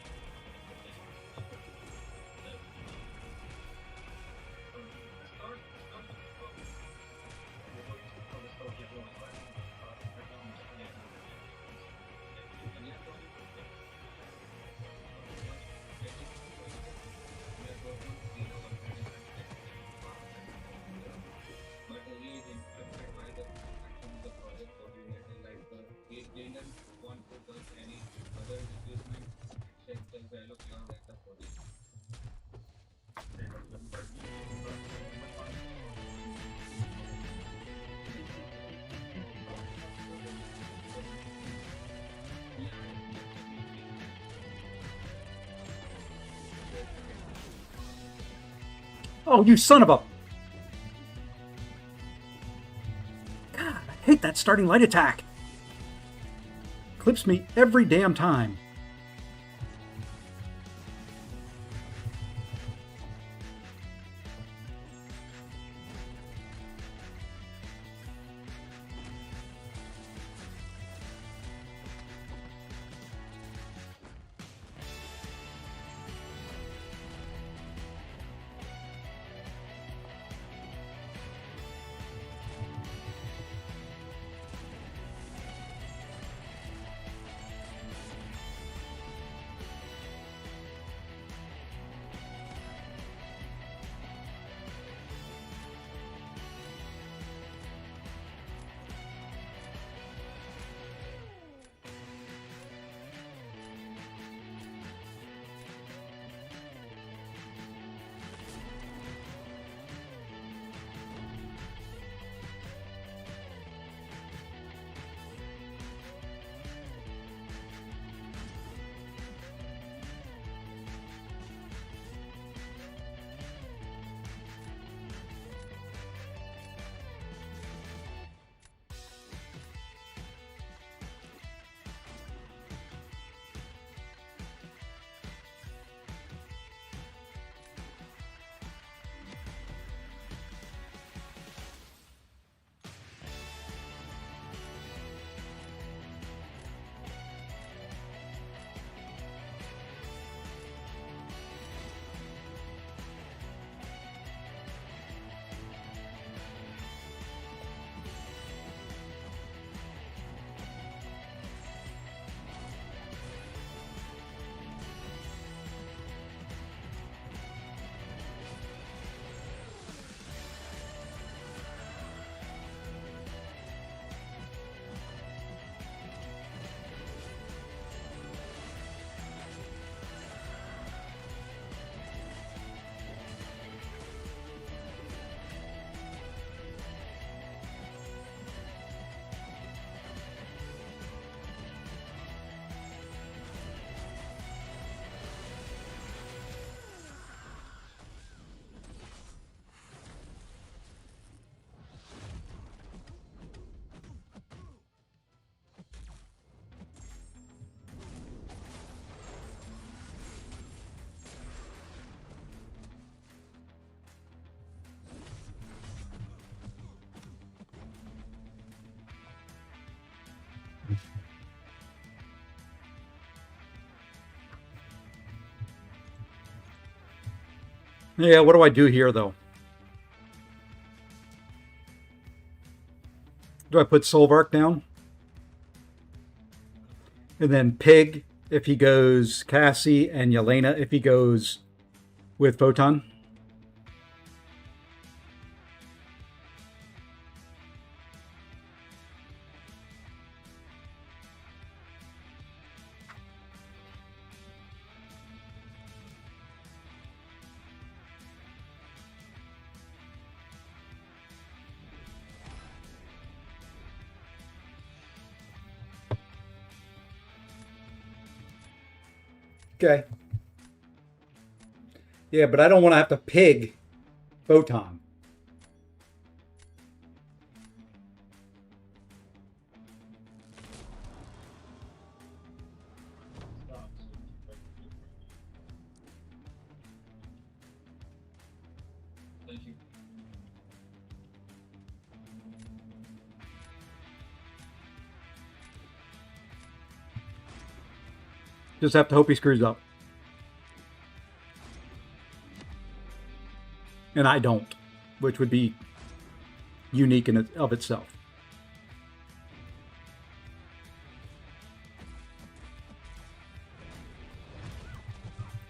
Oh, you son of a... God, I hate that starting light attack. Clips me every damn time. Yeah, what do I do here, though? Do I put Solvark down? And then Pig if he goes Cassie, and Yelena if he goes with Photon? Okay. Yeah, but I don't want to have to pig Photon. Thank you. Just have to hope he screws up. And I don't, which would be unique in of itself.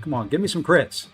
Come on, give me some crits.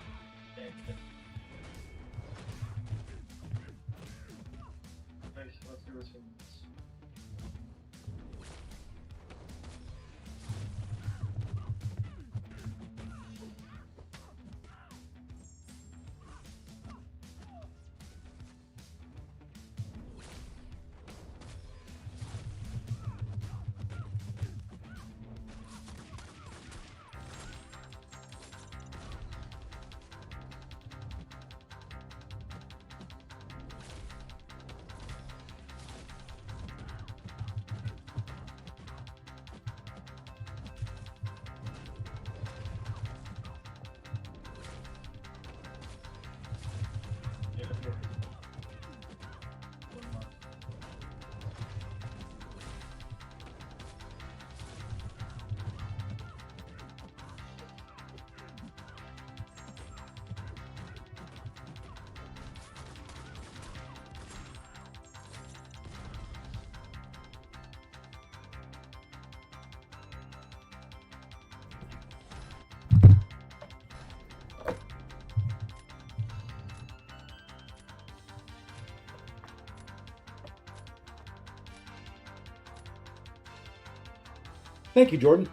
Thank you, Jordan.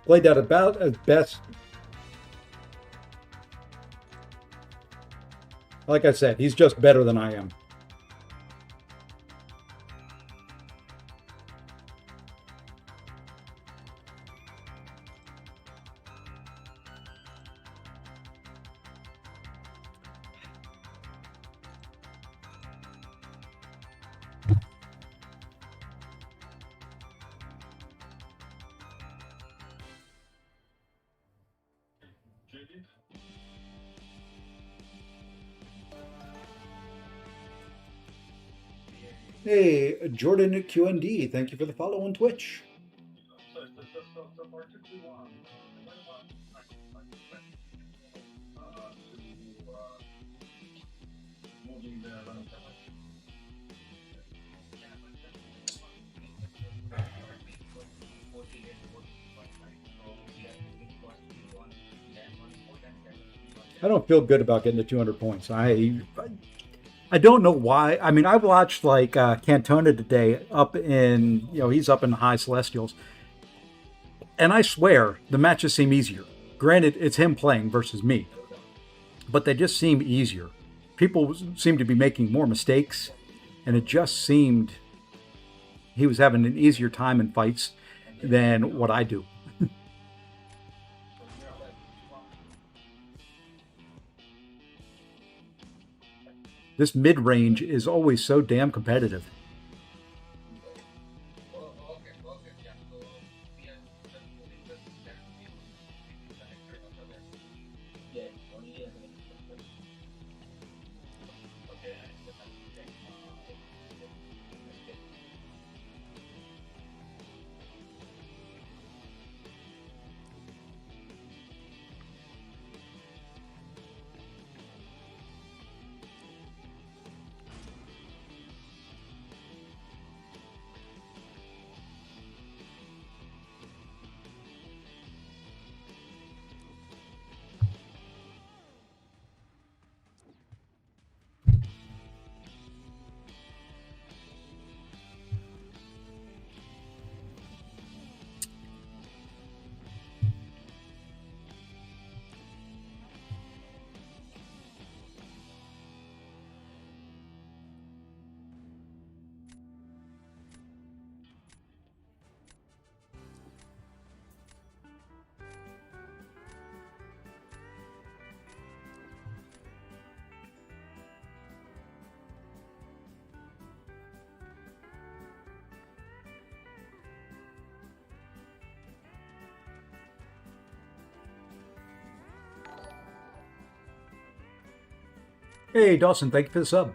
Played that about as best. Like I said, he's just better than I am. Hey, Jordan QND, thank you for the follow on Twitch. I don't feel good about getting to 200 points. I don't know why. I mean, I watched like Cantona today up in, he's up in the high Celestials. And I swear the matches seem easier. Granted, it's him playing versus me, but they just seem easier. People seem to be making more mistakes, and it just seemed he was having an easier time in fights than what I do. This mid-range is always so damn competitive. Hey, Dawson, thank you for the sub.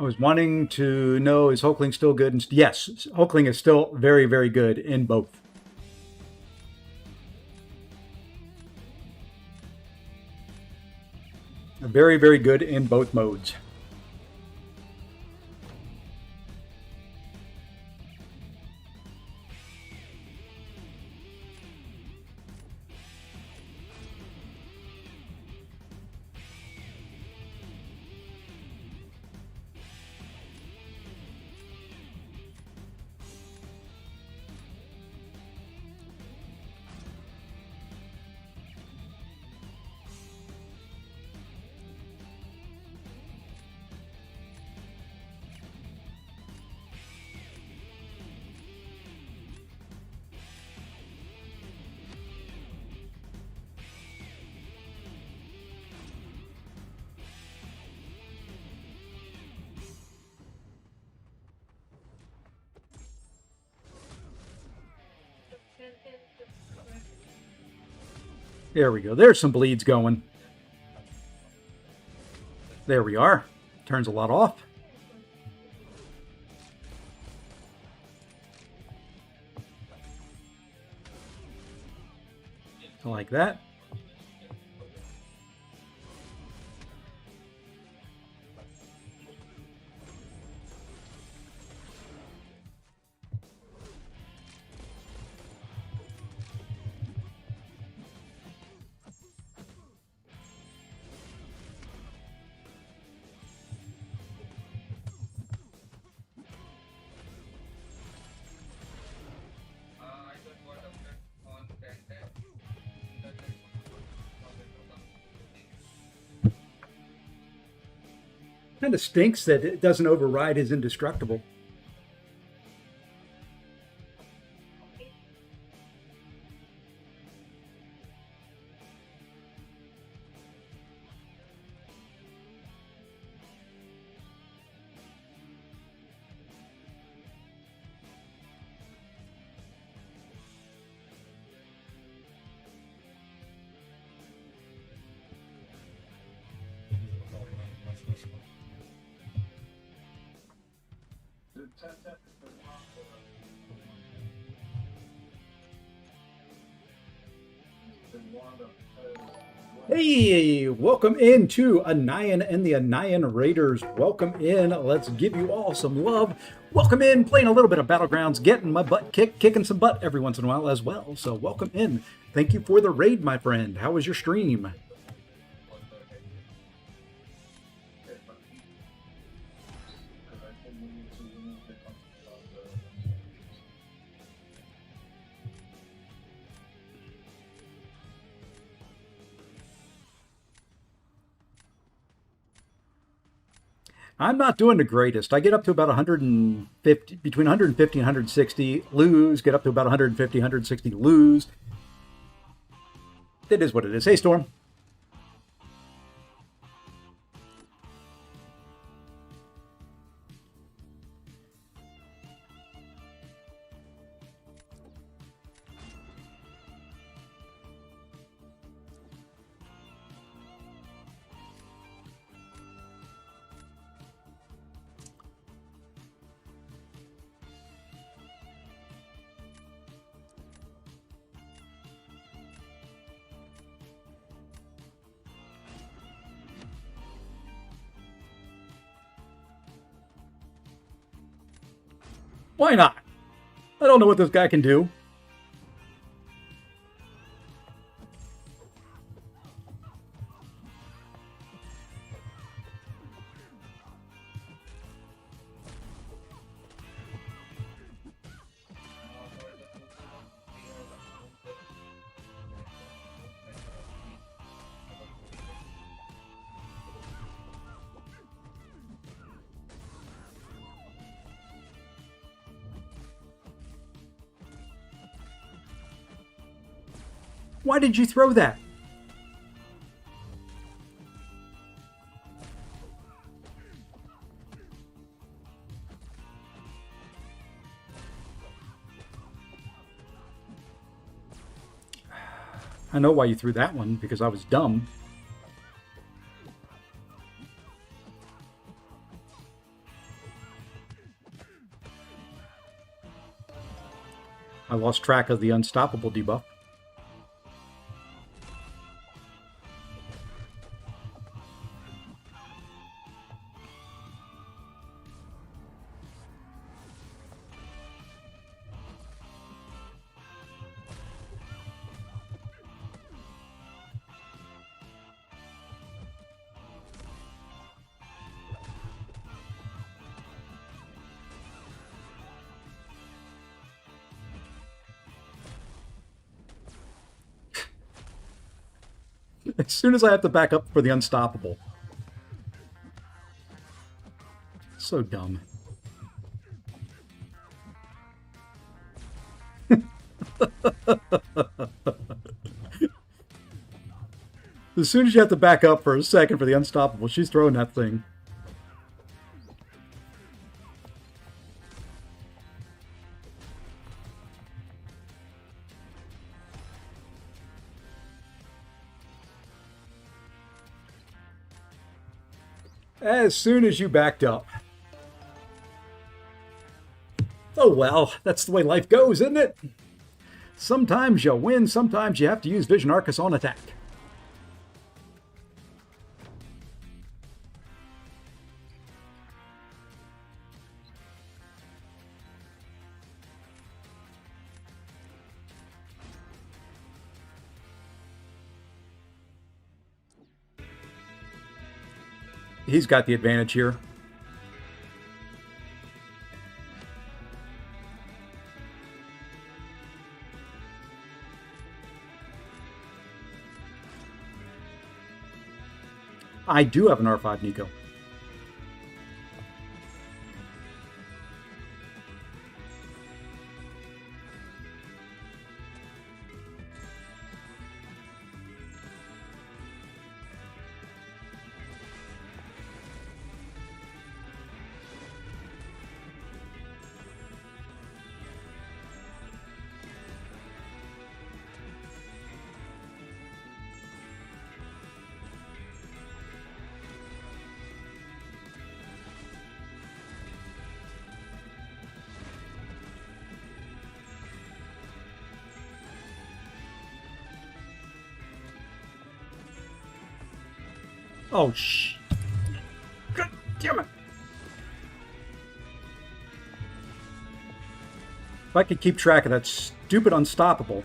I was wanting to know, is Hulkling still good? And yes, Hulkling is still very, very good in both. Very, very good in both modes. There we go. There's some bleeds going. There we are. Turns a lot off. Like that. Kind of stinks that it doesn't override his indestructible. Hey, welcome into Anian and the Anian Raiders. Welcome in. Let's give you all some love. Welcome in, playing a little bit of Battlegrounds, getting my butt kicked, kicking some butt every once in a while as well. So welcome in. Thank you for the raid, my friend. How was your stream? I'm not doing the greatest. I get up to about 150, between 150 and 160, lose, get up to about 150, 160, lose. It is what it is. Hey, Storm. Why not? I don't know what this guy can do. Why did you throw that? I know why you threw that one, because I was dumb. I lost track of the unstoppable debuff. As soon as I have to back up for the unstoppable. So dumb. As soon as you have to back up for a second for the unstoppable, she's throwing that thing. As soon as you backed up. Oh well, that's the way life goes, isn't it? Sometimes you win, sometimes you have to use Vision Arcus on attack. He's got the advantage here. I do have an R5 Nico. Oh, shh. God damn it. If I could keep track of that stupid unstoppable.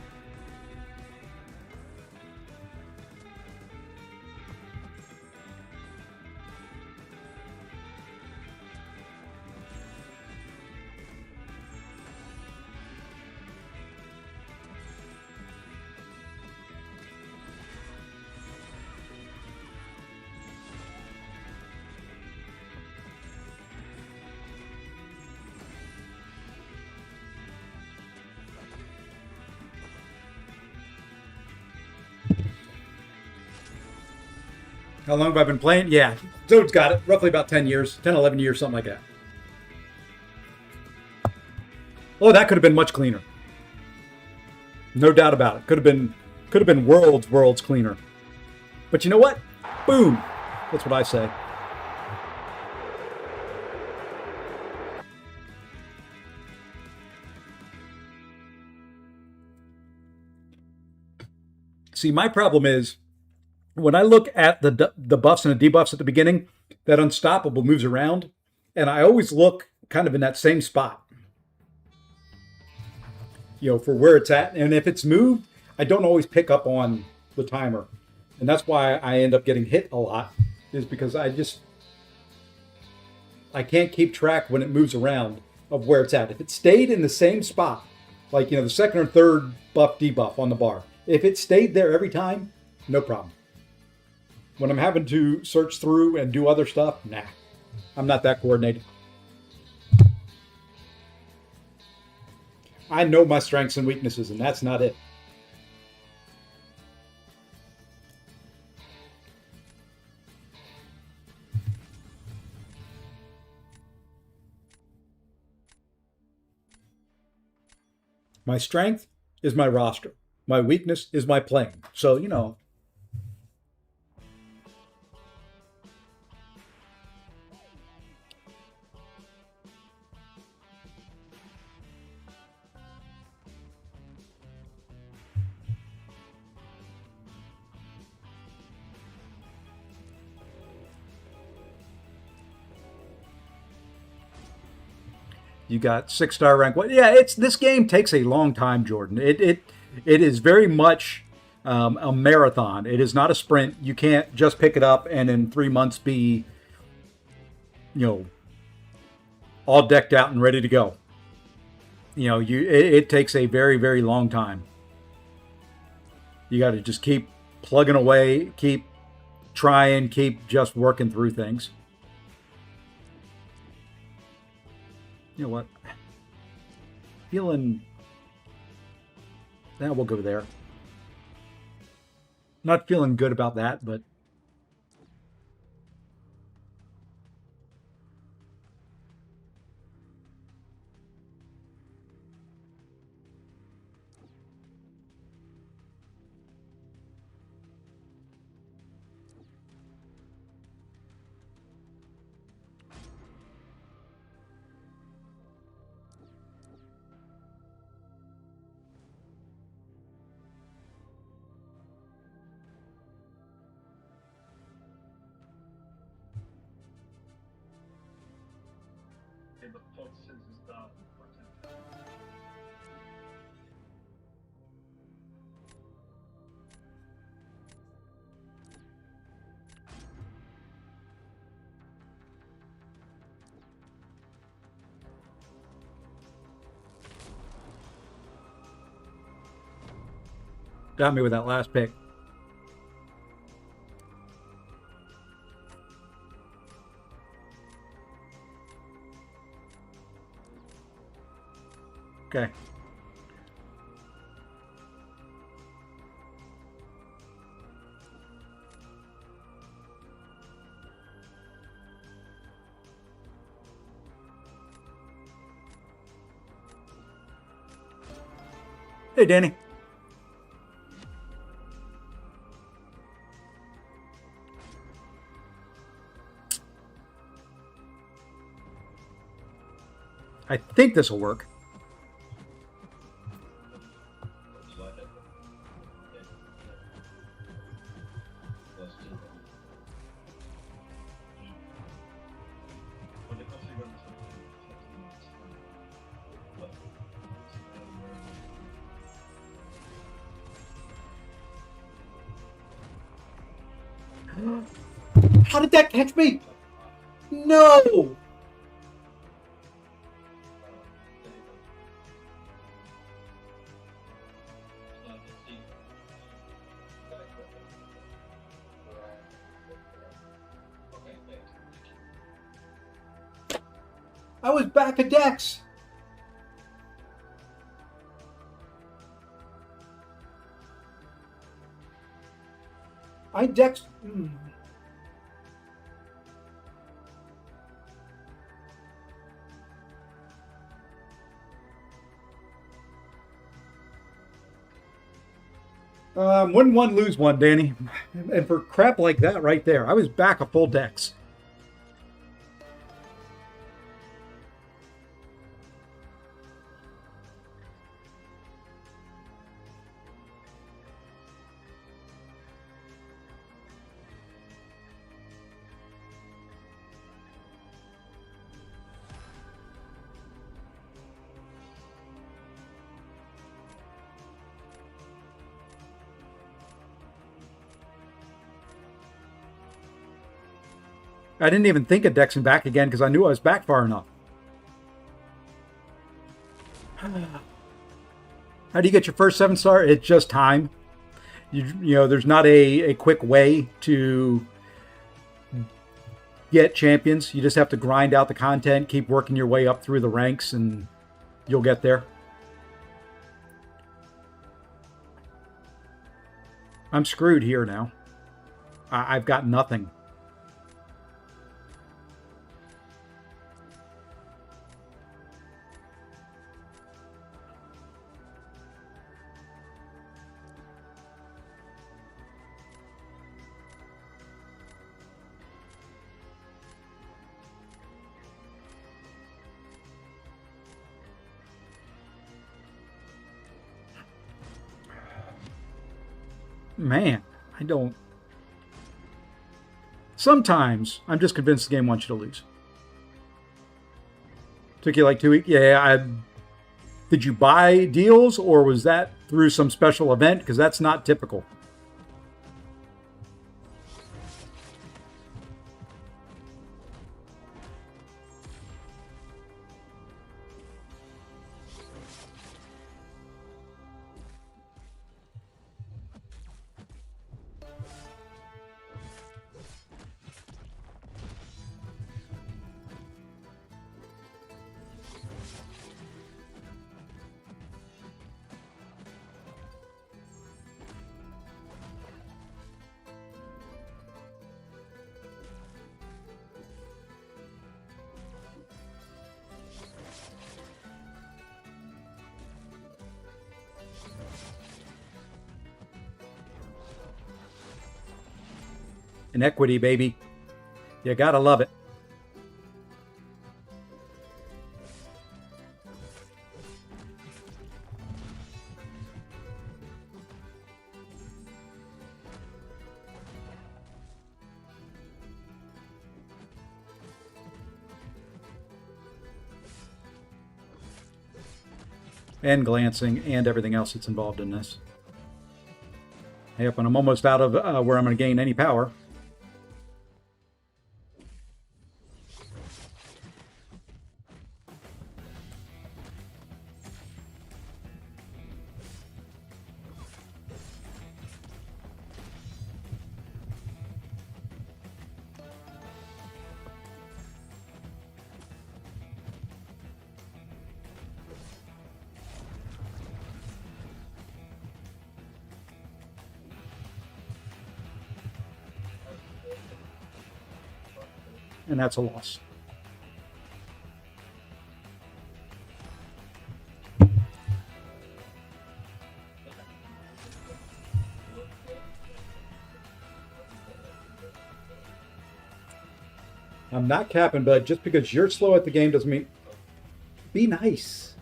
How long have I been playing? Yeah, Zode's got it. Roughly about 10 years, 10, 11 years, something like that. Oh, that could have been much cleaner. No doubt about it. Could have been worlds cleaner. But you know what? Boom. That's what I say. See, my problem is, when I look at the buffs and the debuffs at the beginning, that unstoppable moves around, and I always look kind of in that same spot, you know, for where it's at. And if it's moved, I don't always pick up on the timer, and that's why I end up getting hit a lot, is because I can't keep track when it moves around of where it's at. If it stayed in the same spot, like, you know, the second or third buff debuff on the bar, if it stayed there every time, no problem. When I'm having to search through and do other stuff, nah, I'm not that coordinated. I know my strengths and weaknesses, and that's not it. My strength is my roster. My weakness is my playing. So, you know, you got 6-star rank. Well, yeah, it's this game takes a long time, Jordan. It is very much a marathon. It is not a sprint. You can't just pick it up and in 3 months be, you know, all decked out and ready to go. You know, it takes a very, very long time. You got to just keep plugging away, keep trying, keep just working through things. You know what? Feeling. Now we'll go there. Not feeling good about that, but. Got me with that last pick. Okay. Hey, Danny. I think this will work. How did that catch me? No! I was back at Dex. I Dex. Win one, lose one, Danny. And for crap like that right there, I was back a full Dex. I didn't even think of Dexing back again because I knew I was back far enough. How do you get your first 7-star? It's just time. You know, there's not a quick way to get champions. You just have to grind out the content, keep working your way up through the ranks, and you'll get there. I'm screwed here now. I've got nothing. Man, I don't. Sometimes I'm just convinced the game wants you to lose. Took you like 2 weeks? Yeah, did you buy deals or was that through some special event? Because that's not typical. Inequity, baby. You gotta love it. And glancing and everything else that's involved in this. Yep, and I'm almost out of where I'm going to gain any power. And that's a loss. I'm not capping, but just because you're slow at the game doesn't mean... Be nice.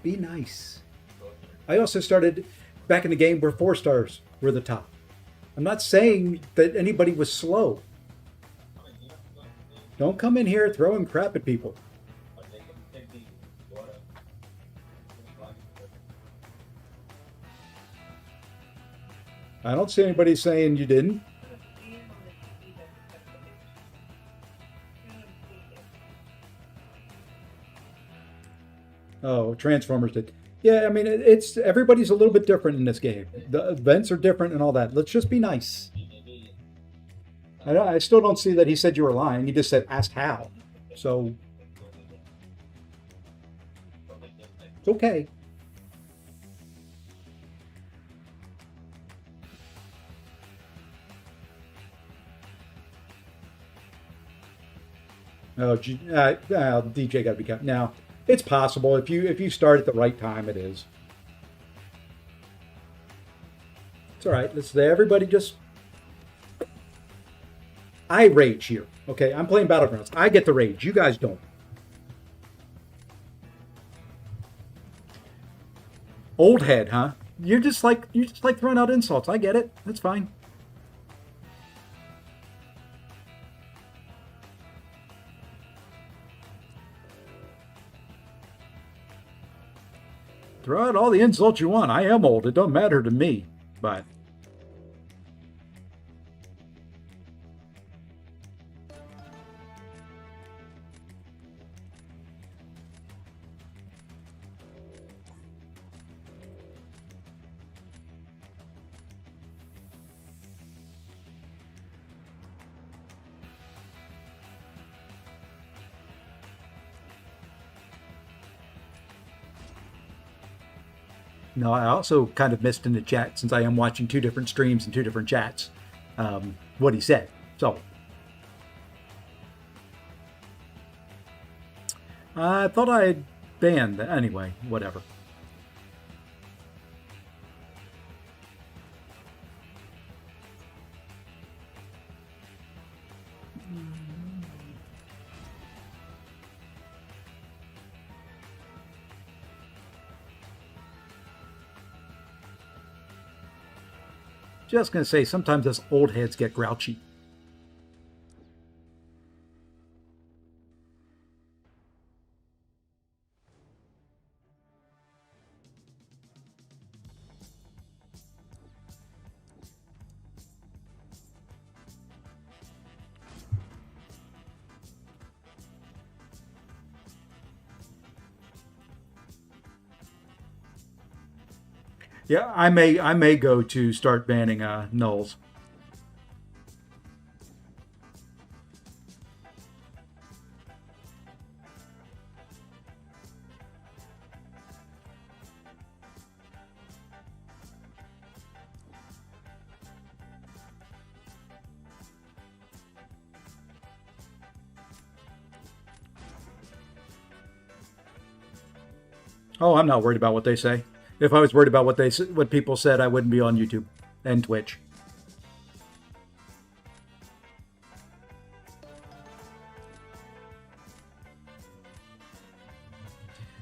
Be nice. I also started back in the game where 4-stars were the top. I'm not saying that anybody was slow. Don't come in here throwing crap at people. I don't see anybody saying you didn't. Oh, Transformers did. Yeah, I mean, it's everybody's a little bit different in this game. The events are different and all that. Let's just be nice. I still don't see that he said you were lying. He just said, asked how. So, it's okay. Oh, DJ got to be cut. Now, it's possible. If you start at the right time, it is. It's all right. Let's everybody just... I rage here. Okay, I'm playing Battlegrounds. I get the rage. You guys don't. Old head, huh? You're just like throwing out insults. I get it. That's fine. Throw out all the insults you want. I am old. It don't matter to me. But no, I also kind of missed in the chat, since I am watching 2 different streams and 2 different chats, what he said. So I thought I'd banned that. Anyway, whatever. Just gonna say, sometimes us old heads get grouchy. Yeah, I may go to start banning nulls. Oh, I'm not worried about what they say. If I was worried about what people said, I wouldn't be on YouTube and Twitch.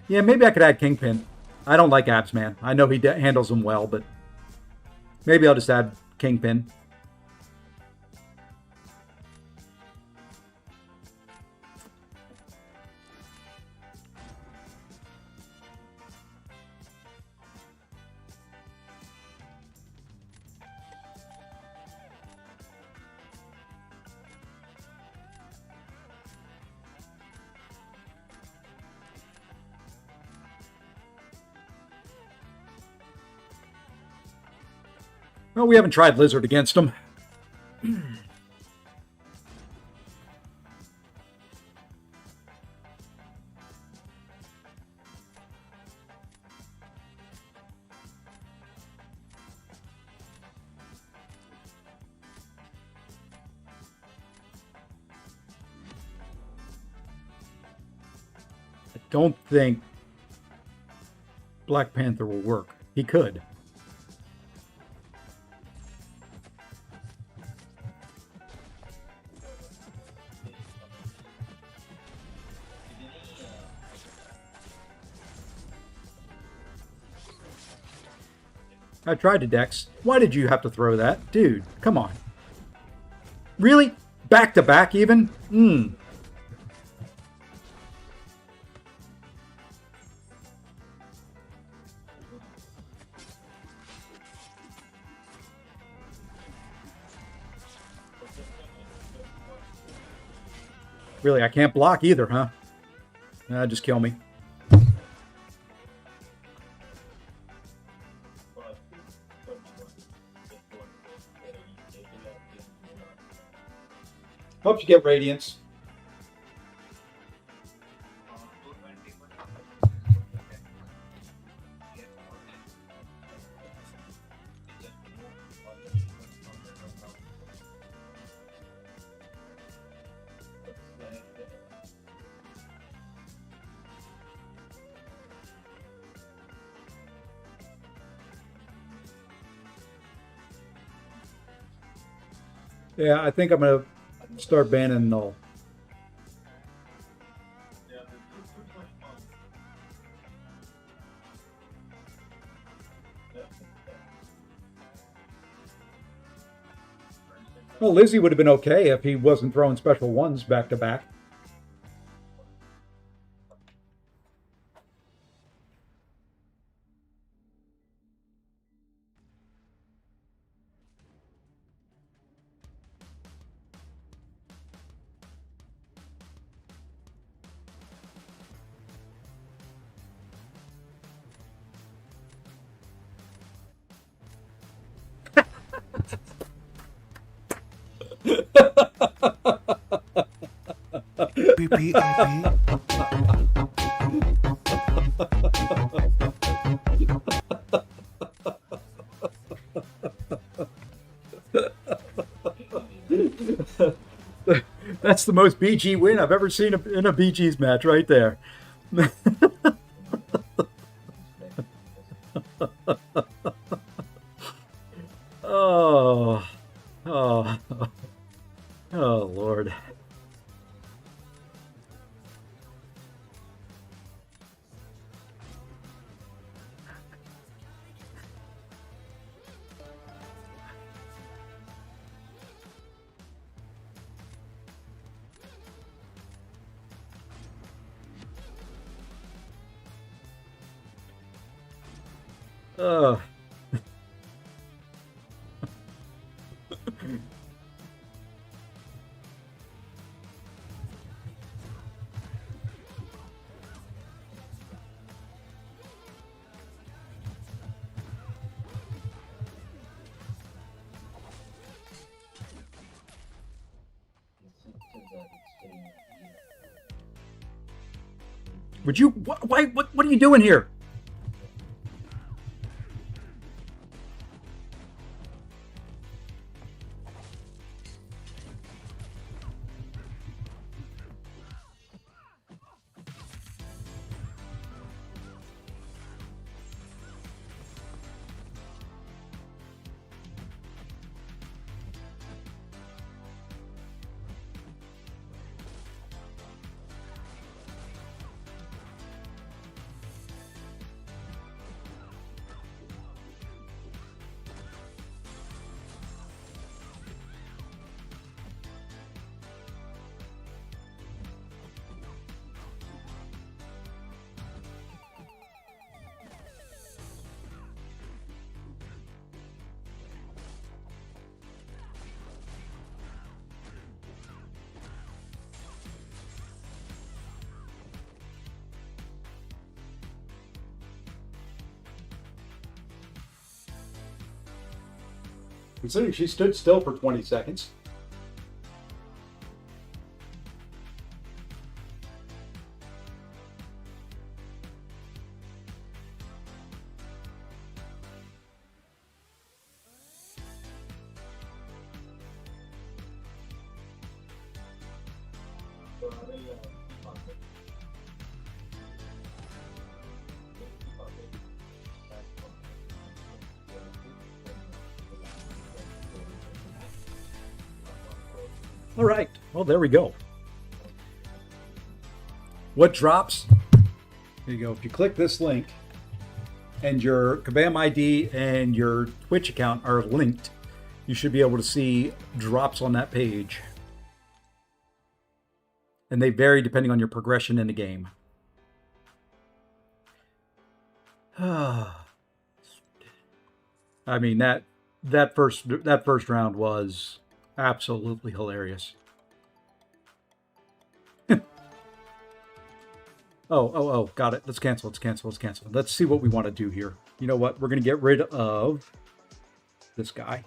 Yeah, maybe I could add Kingpin. I don't like Abs Man. I know he handles them well, but maybe I'll just add Kingpin. Well, we haven't tried Lizard against him. I don't think Black Panther will work. He could. I tried to Dex. Why did you have to throw that? Dude, come on. Really? Back to back even? Really, I can't block either, huh? Just kill me. Hope you get Radiance. Yeah, I think I'm going to start banning Null. Well, Lizzie would have been okay if he wasn't throwing special ones back to back. That's the most BG win I've ever seen in a BG's match right there. Oh, Lord. Uh. It says that it's sitting at Would you? Why? What are you doing here? Considering she stood still for 20 seconds. All right. Well, there we go. What drops? There you go. If you click this link and your Kabam ID and your Twitch account are linked, you should be able to see drops on that page. And they vary depending on your progression in the game. I mean, that first round was absolutely hilarious. Oh, got it. Let's cancel. Let's see what we want to do here. You know what? We're going to get rid of this guy.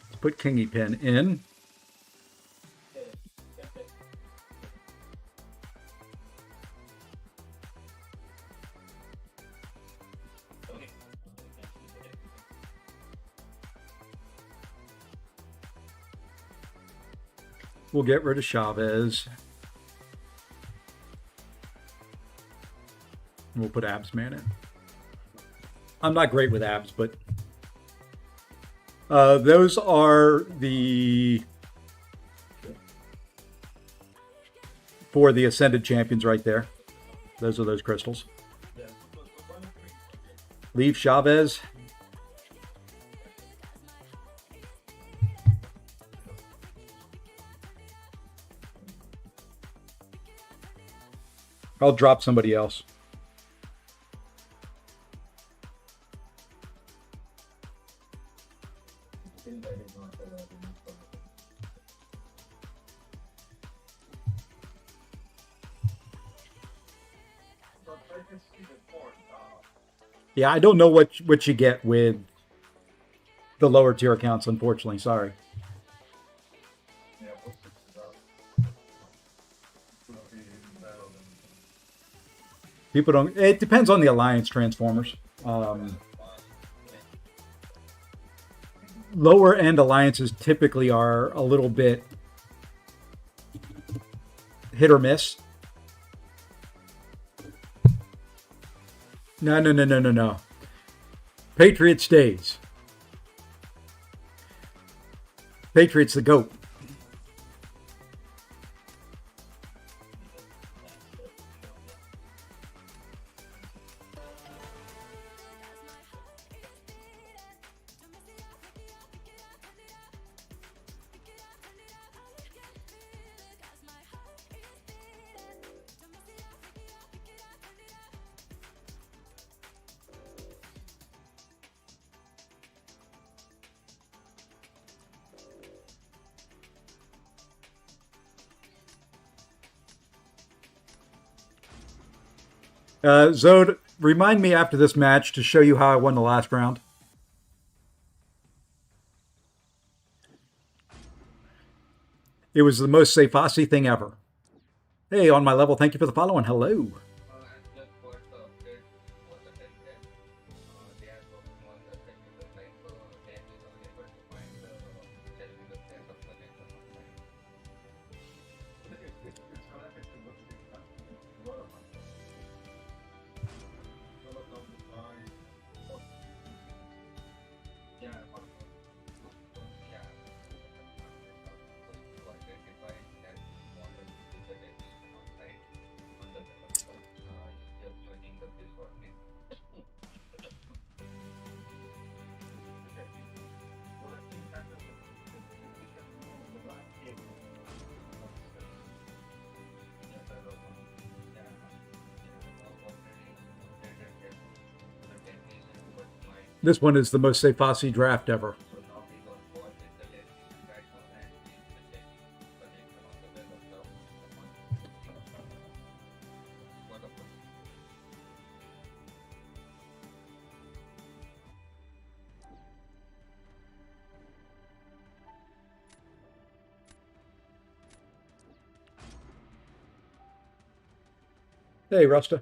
Let's put Kingy Pin in. We'll get rid of Chavez. And we'll put Abs Man in. I'm not great with abs, but those are for the Ascended Champions right there. Those are those crystals. Leave Chavez. I'll drop somebody else. Yeah, I don't know what you get with the lower tier accounts, unfortunately. Sorry. People don't. It depends on the alliance transformers. Lower end alliances typically are a little bit hit or miss. No. Patriot stays. Patriot's the GOAT. Zode, remind me after this match to show you how I won the last round. It was the most Safasi thing ever. Hey, on my level, thank you for the follow and hello. And just for the update for the 1010, they are working on the technical side, so Dan is unable to find the technical side of the network online. Yeah, yeah. To identify that model with the technician on site on the developer, just joining the Discord link. Yes, I don't know. Yeah, already updated it to the technician, but my This one is the most Safasi draft ever. so now we got call with the technician right now and he's the checking connection on the web of the one. What a person. Hey, Rusta.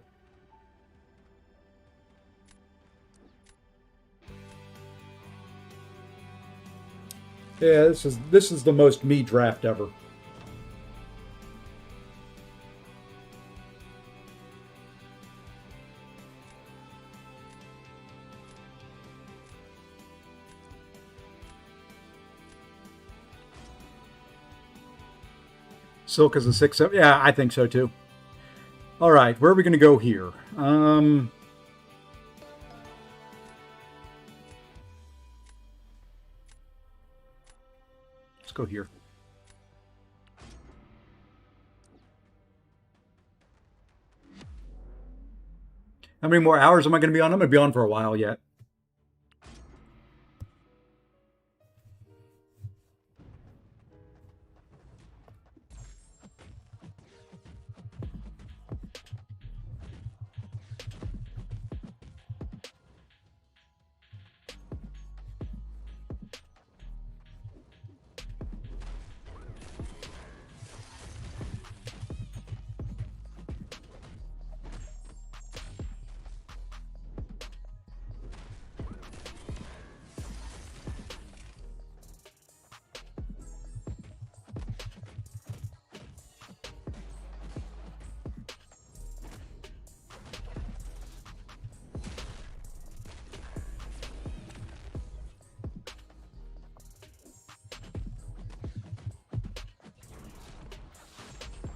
Yeah, this is the most me draft ever. Silk is a 6-7. Yeah, I think so too. All right, where are we going to go here? Let's go here. How many more hours am I going to be on? I'm going to be on for a while yet.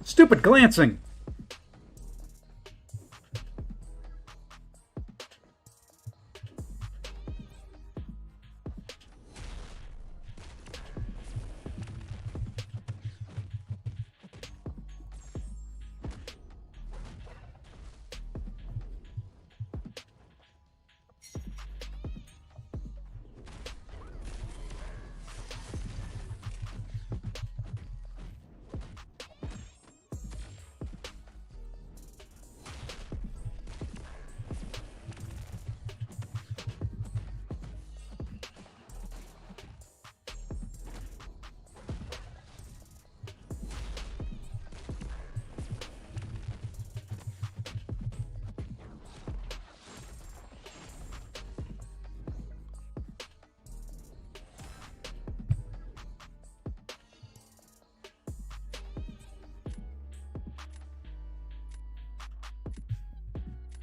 Stupid glancing.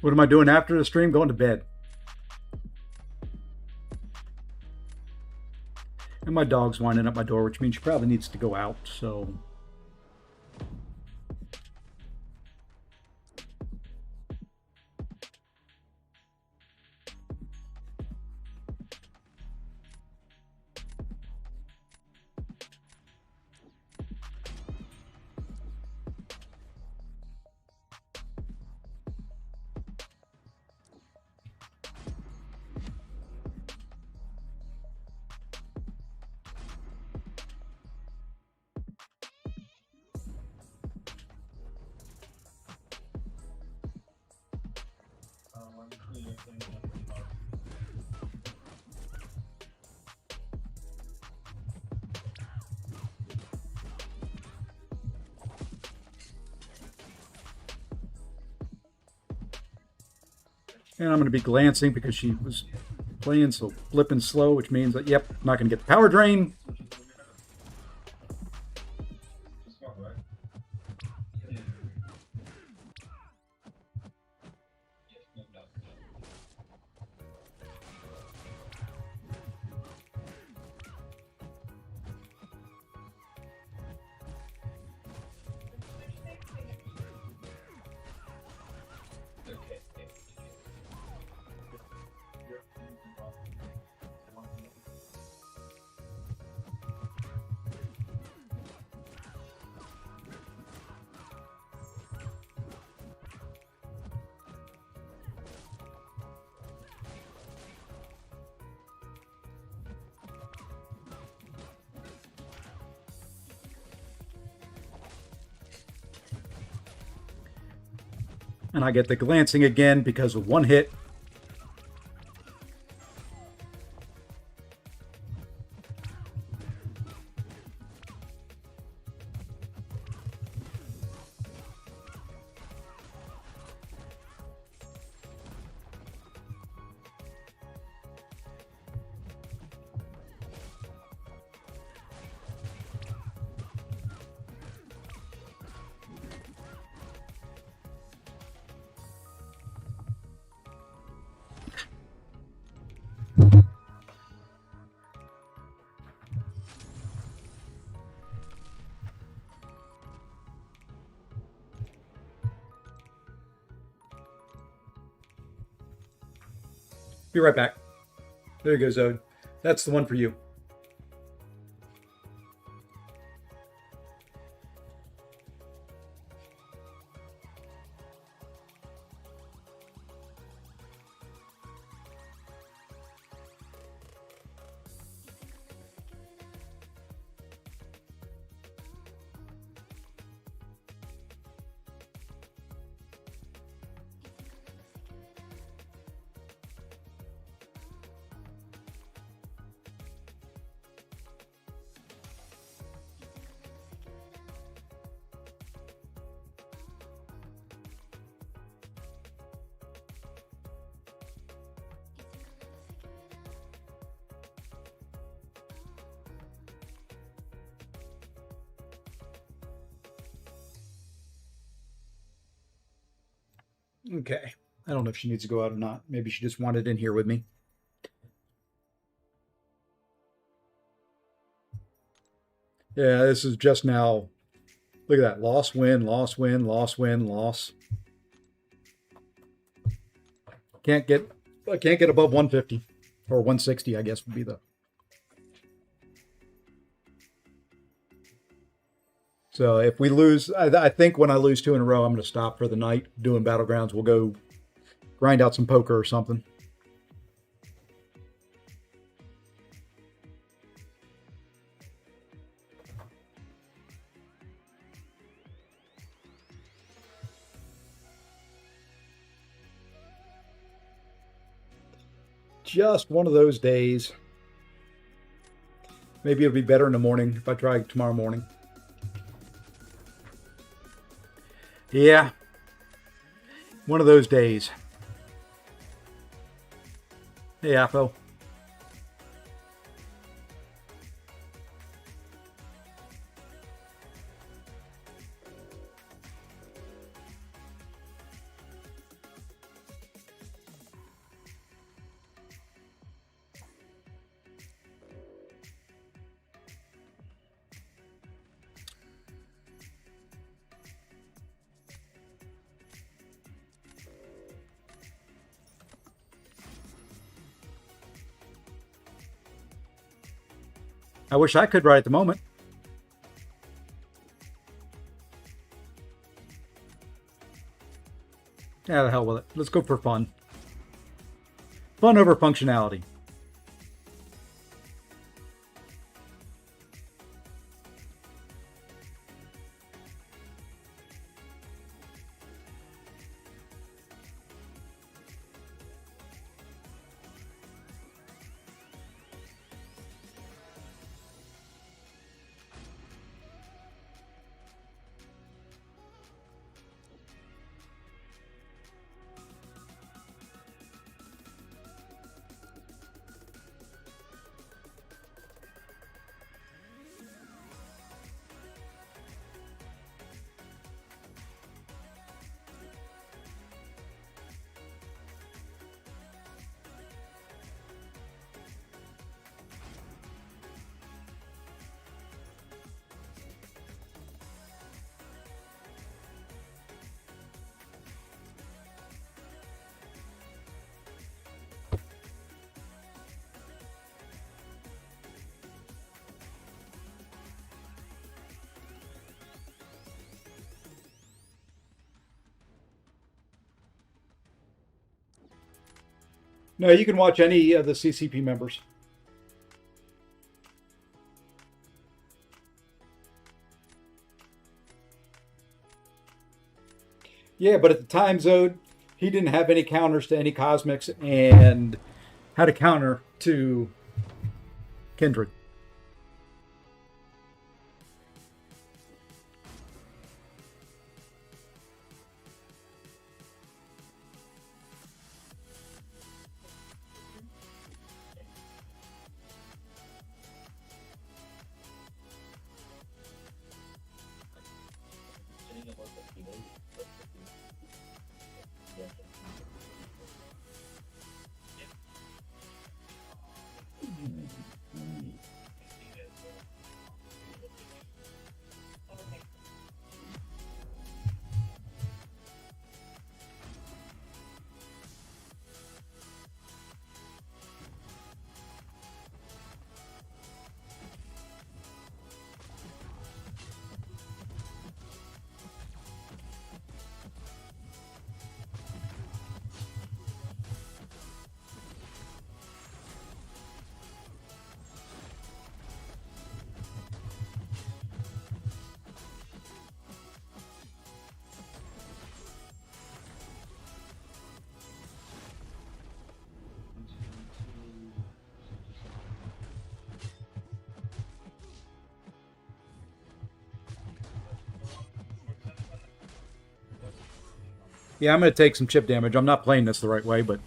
What am I doing after the stream? Going to bed. And my dog's winding up my door, which means she probably needs to go out, so... And I'm going to be glancing because she was playing so flipping slow, which means that, yep, not going to get the power drain. And I get the glancing again because of one hit. Be right back. There you go, Zode. That's the one for you. Okay. I don't know if she needs to go out or not. Maybe she just wanted in here with me. Yeah, this is just now. Look at that. Loss, win, loss, win, loss, win, loss. I can't get above 150 or 160, I guess would be the. So if we lose, I think when I lose 2 in a row, I'm going to stop for the night doing Battlegrounds. We'll go grind out some poker or something. Just one of those days. Maybe it'll be better in the morning if I try tomorrow morning. Yeah. One of those days. Hey, Appo. I wish I could right at the moment. Yeah, the hell with it. Let's go for fun. Fun over functionality. No, you can watch any of the CCP members. Yeah, but at the time zone, he didn't have any counters to any cosmics and had a counter to Kindred. Saying about the delay, but yeah. Okay. Yeah, I'm going to take some chip damage. I'm not playing this the right way, but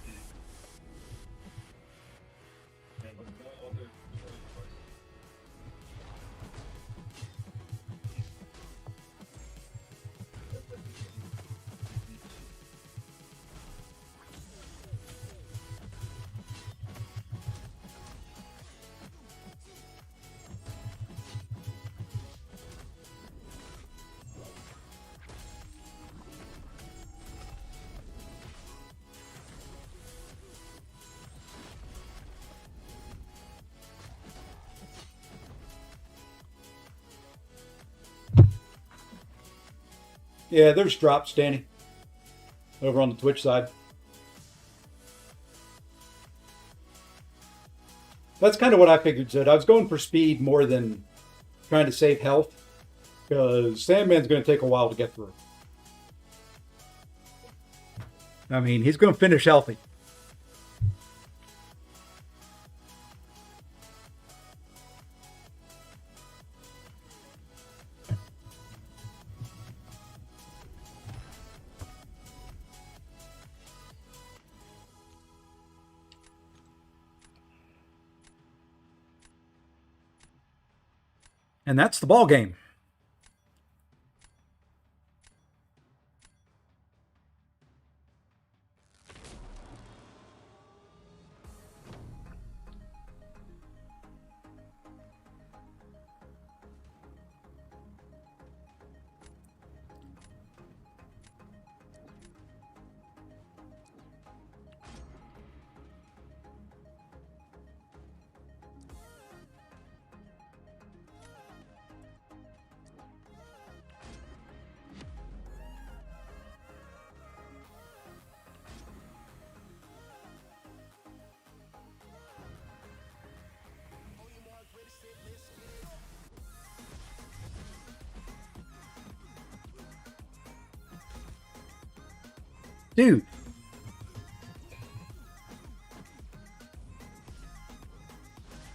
yeah, there's drops, Danny, over on the Twitch side. That's kind of what I figured, Sid. I was going for speed more than trying to save health, because Sandman's going to take a while to get through. I mean, he's going to finish healthy. And that's the ball game. Dude.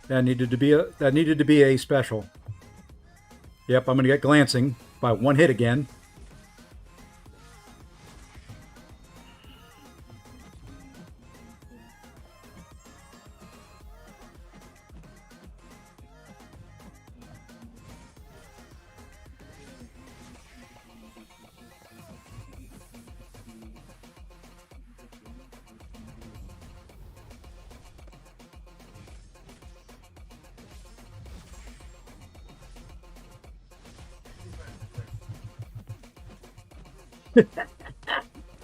That needed to be a special. Yep, I'm gonna get glancing by one hit again.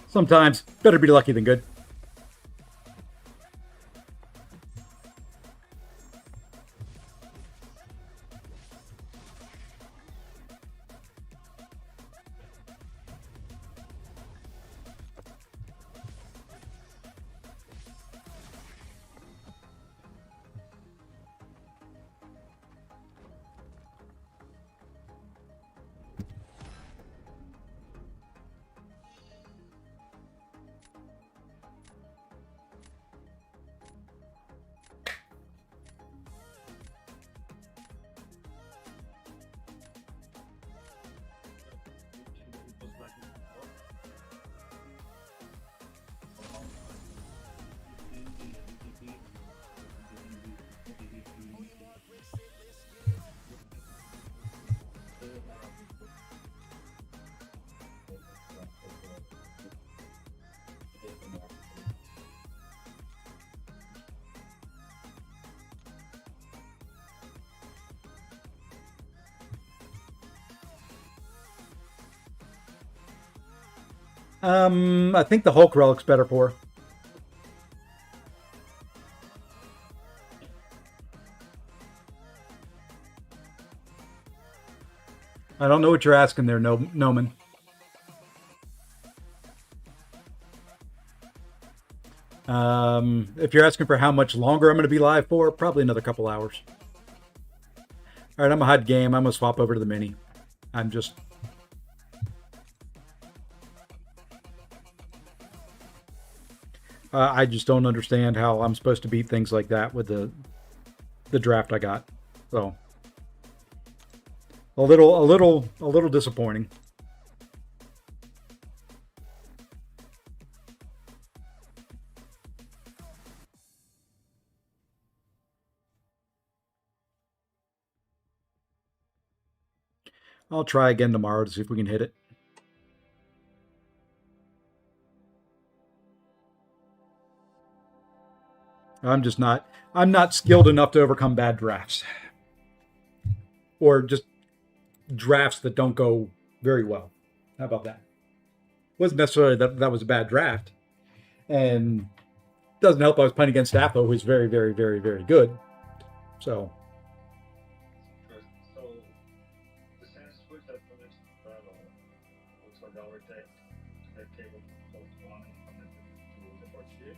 Sometimes better be lucky than good. I think the Hulk relic's better for her. I don't know what you're asking there, Noman. If you're asking for how much longer I'm going to be live for, probably another couple hours. All right, I'm a hot game. I'm going to swap over to the mini. I'm just... I just don't understand how I'm supposed to beat things like that with the draft I got. So a little disappointing. I'll try again tomorrow to see if we can hit it. I'm not skilled enough to overcome bad drafts. Or just drafts that don't go very well. How about that? It wasn't necessarily that was a bad draft. And doesn't help I was playing against Appo, who's very, very, very, very good. So the sense with that finished battle looks like our deck table close to one and to the board game.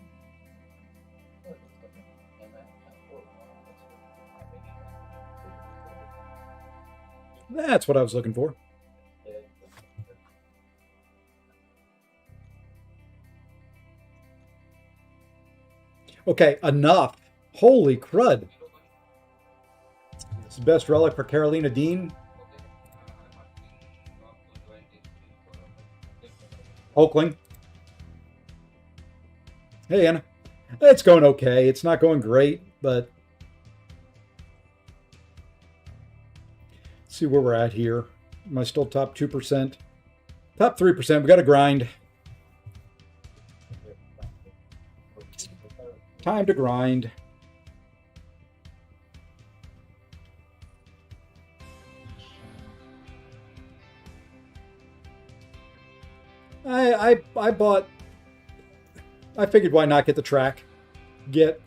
that's what I was looking for. Okay, enough. Holy crud. It's the best relic for Carolina Dean. Hulkling. Hey, Anna. It's going okay. It's not going great, but let's see where we're at here. Am I still top 2%? Top 3%. We got to grind. Time to grind. I bought. I figured why not get the track, get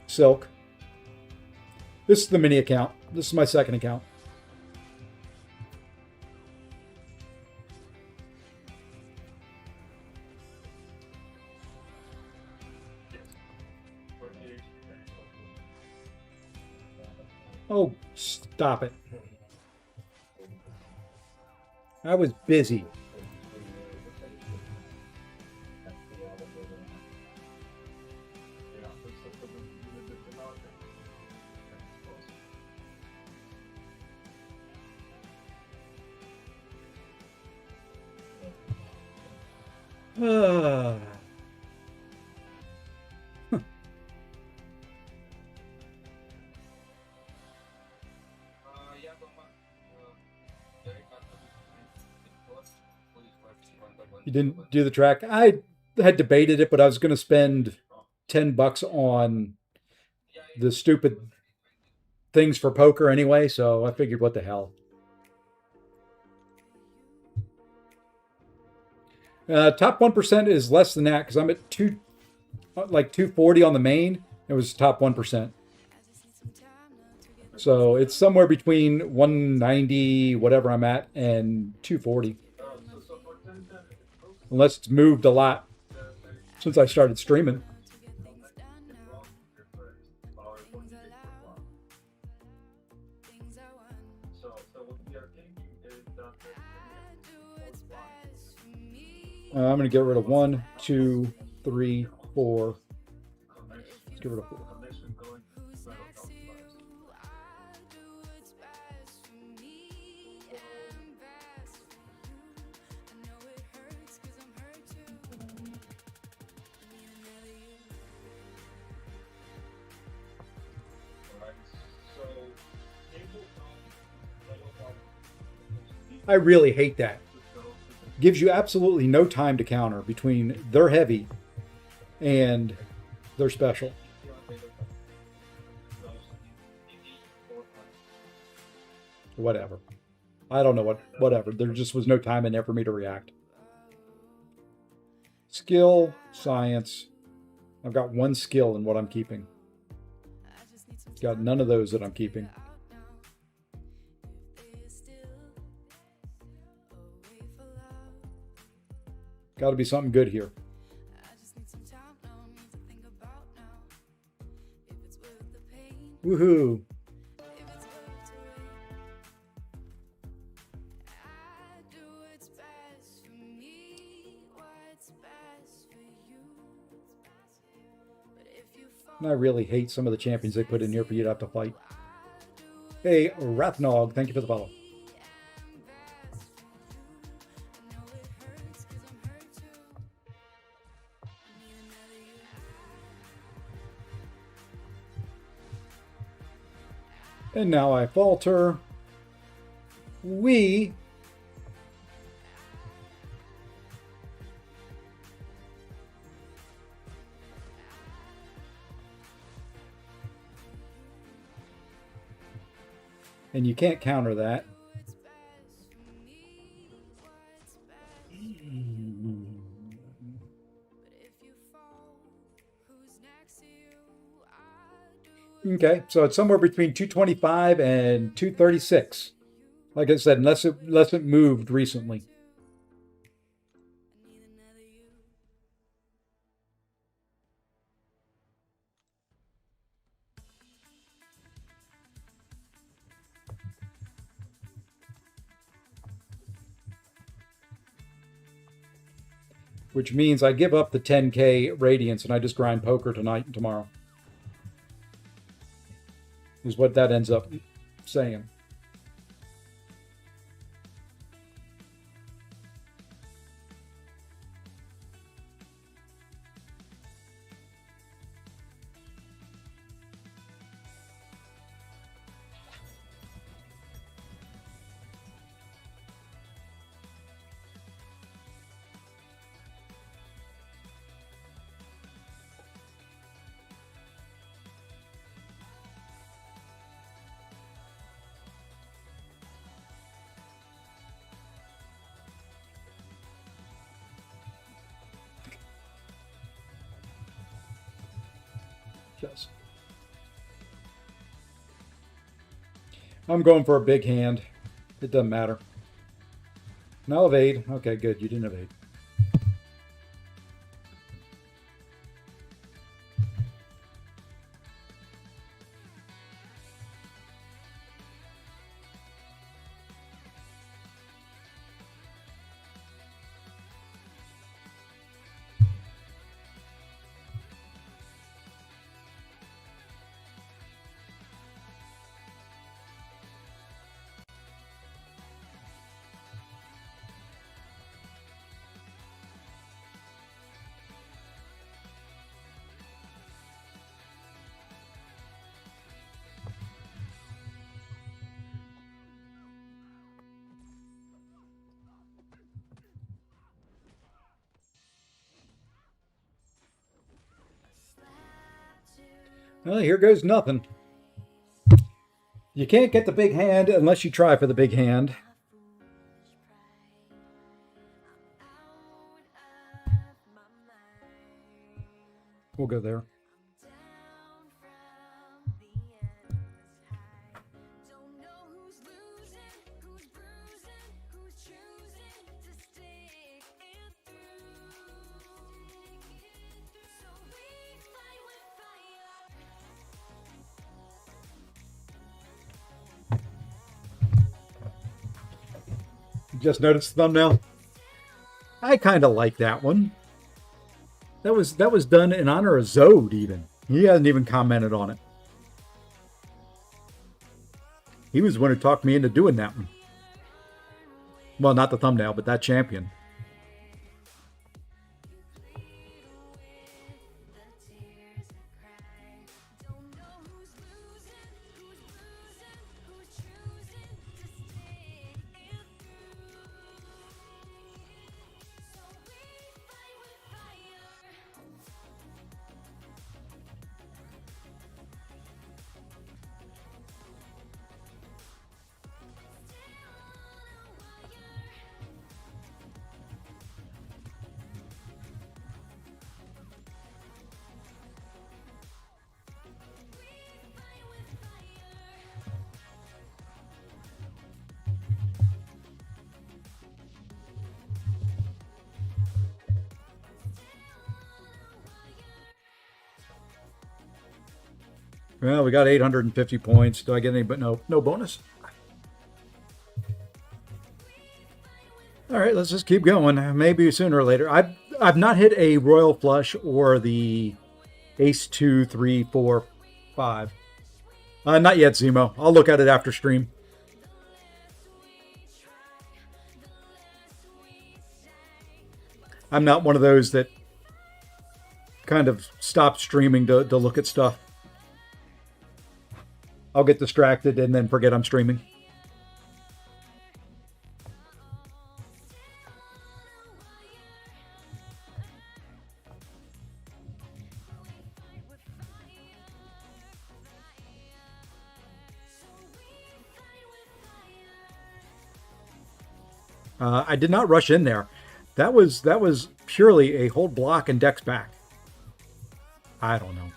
Silk. This is the mini account. This is my second account. Oh, stop it. I was busy. You didn't do the track. I had debated it, but I was going to spend $10 on the stupid things for poker anyway, so I figured what the hell. Top 1% is less than that because I'm at 240 on the main. It was top 1%. So it's somewhere between 190, whatever I'm at, and 240. Unless it's moved a lot since I started streaming. I'm going to get rid of 1, 2, 3, 4. Let's get rid of 4. I really hate that. Gives you absolutely no time to counter between their heavy and their special. Whatever. I don't know what. Whatever. There just was no time in there for me to react. Skill, science. I've got one skill in what I'm keeping. Got none of those that I'm keeping. Got to be something good here. Woohoo! And I really hate some of the champions they put in here for you to have to fight. Hey, Rathnog, thank you for the follow. And now I falter. We and you can't counter that. Okay, so it's somewhere between 225 and 236. Like I said, unless it moved recently. Which means I give up the 10K radiance and I just grind poker tonight and tomorrow. Is what that ends up saying. Yes. I'm going for a big hand. It doesn't matter. No evade. Okay, good. You didn't evade. Well, here goes nothing. You can't get the big hand unless you try for the big hand. We'll go there. Just noticed the thumbnail. I kind of like that one. That was done in honor of Zode even. He hasn't even commented on it. He was the one who talked me into doing that one. Well, not the thumbnail, but that champion. Well, we got 850 points. Do I get any? But no bonus. All right, let's just keep going. Maybe sooner or later. I've not hit a royal flush or the ace 2, 3, 4, 5. Not yet, Zemo. I'll look at it after stream. I'm not one of those that kind of stop streaming to look at stuff. I'll get distracted and then forget I'm streaming. I did not rush in there. That was purely a hold block and dex back. I don't know.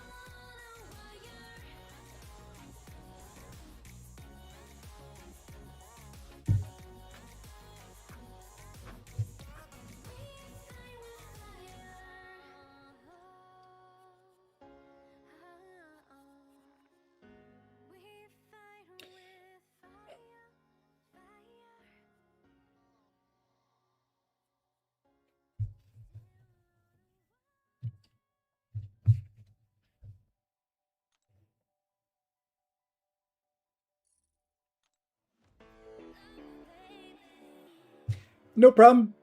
No problem.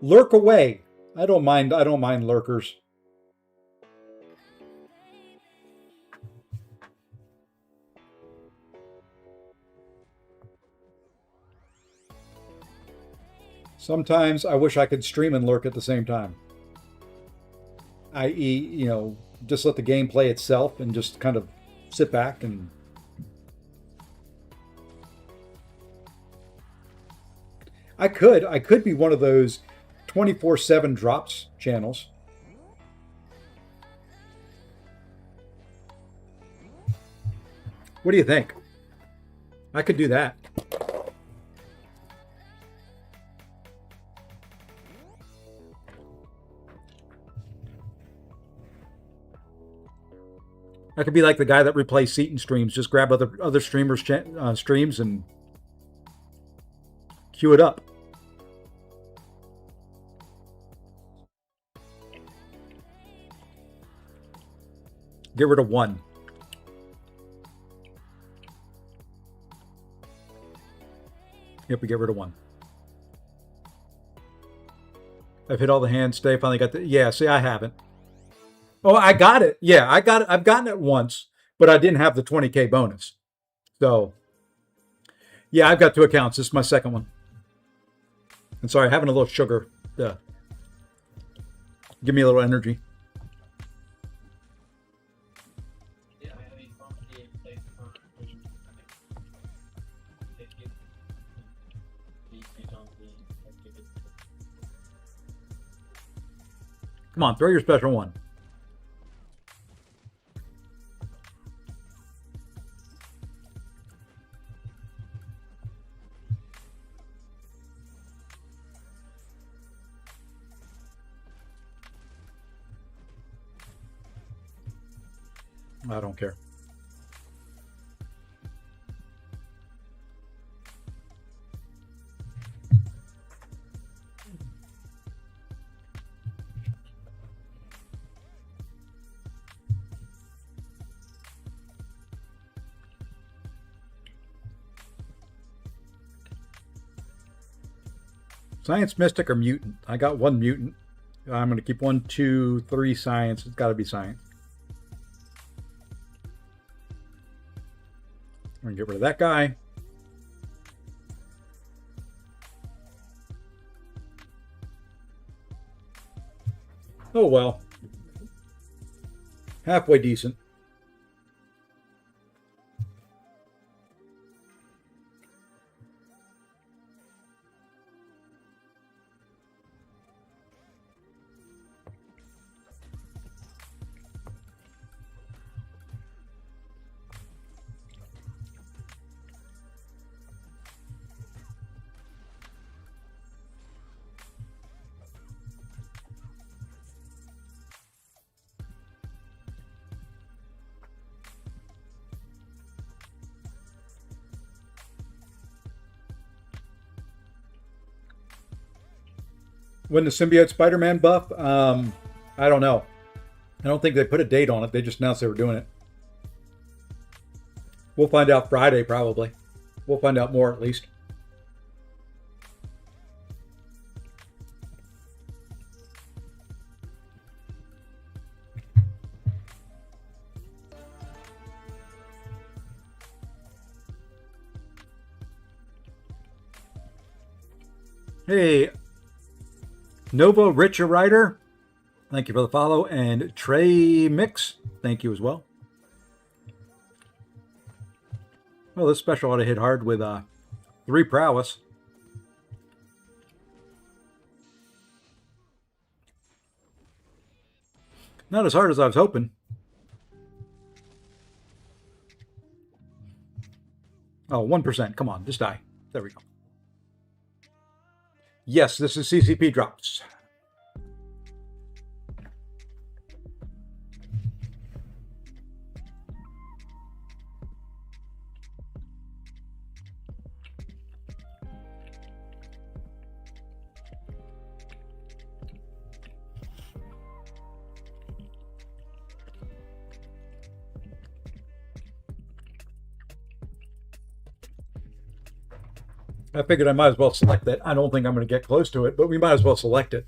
Lurk away. I don't mind lurkers. Sometimes I wish I could stream and lurk at the same time. I.e., just let the game play itself and just kind of sit back and I could be one of those 24/7 drops channels. What do you think? I could do that. I could be like the guy that replays Seaton streams. Just grab other streamers' streams and queue it up. Get rid of 1. Yep, we get rid of 1. I've hit all the hands. Stay. Finally got the. Yeah, see, I haven't. Oh, I got it. Yeah, I got it. I've gotten it once, but I didn't have the 20K bonus. So, yeah, I've got 2 accounts. This is my second one. And sorry, having a little sugar. Give me a little energy. Come on, throw your special one. I don't care. Science, Mystic, or Mutant? I got 1 Mutant. I'm going to keep 1, 2, 3 Science. It's got to be Science. I'm going to get rid of that guy. Oh, well. Halfway decent. When the symbiote Spider-Man buff, I don't know. I don't think they put a date on it. They just announced they were doing it. We'll find out Friday, probably. We'll find out more, at least. Hey, Nova Richer Rider, thank you for the follow. And Trey Mix, thank you as well. Well, this special ought to hit hard with 3 prowess. Not as hard as I was hoping. Oh, 1%. Come on, just die. There we go. Yes, this is CCP drops. I figured I might as well select that. I don't think I'm going to get close to it, but we might as well select it.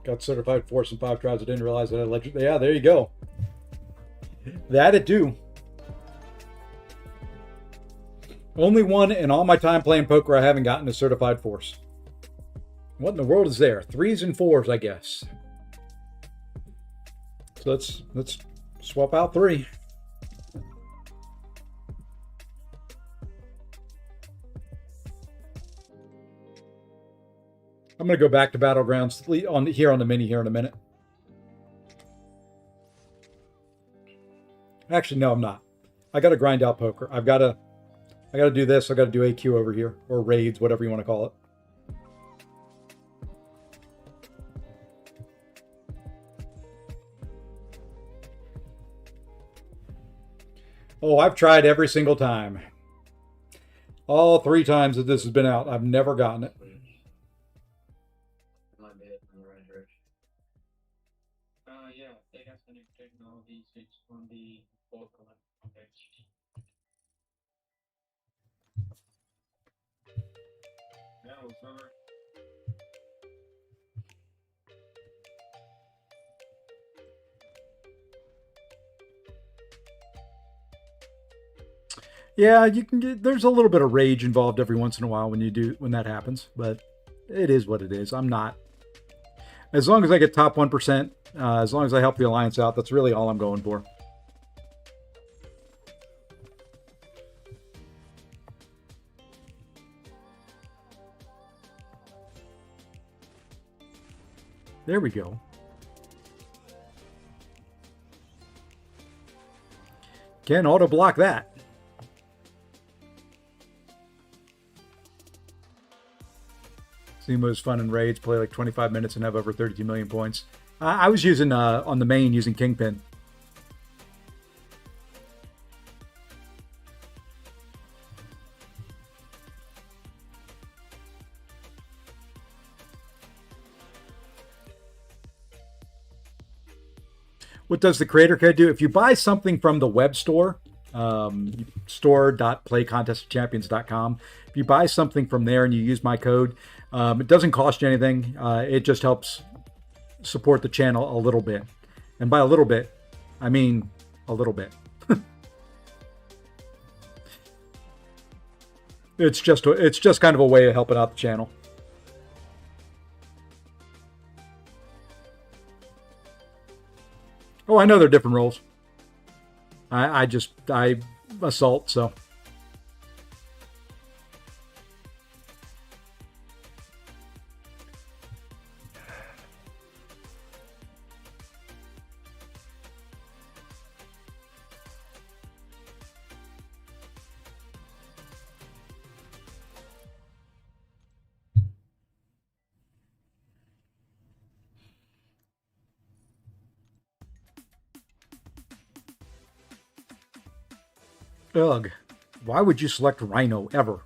Got certified force in 5 tries. I didn't realize that I let you. Yeah, there you go. That it do. Only one in all my time playing poker I haven't gotten a certified force. What in the world is there? 3s and 4s, I guess. So let's swap out 3. I'm going to go back to Battlegrounds on the mini here in a minute. Actually, no, I'm not. I got to grind out poker. I got to do this. I got to do AQ over here, or raids, whatever you want to call it. Oh, I've tried every single time. All 3 times that this has been out, I've never gotten it. Yeah, they have connected now the switch on the 4th one. Okay. Yeah, whatever. Yeah, you can get. There's a little bit of rage involved every once in a while when that happens, but it is what it is. I'm not. As long as I get top 1%, as long as I help the Alliance out, that's really all I'm going for. There we go. Can auto block that. Seems fun in raids, play like 25 minutes and have over 32 million points. I was using, on the main, using Kingpin. What does the creator code do? If you buy something from the web store, store.playcontestofchampions.com, if you buy something from there and you use my code, it doesn't cost you anything. It just helps support the channel a little bit. And by a little bit, I mean a little bit. It's just kind of a way of helping out the channel. Oh, I know they're different roles. I assault, so. Ugh. Why would you select Rhino ever?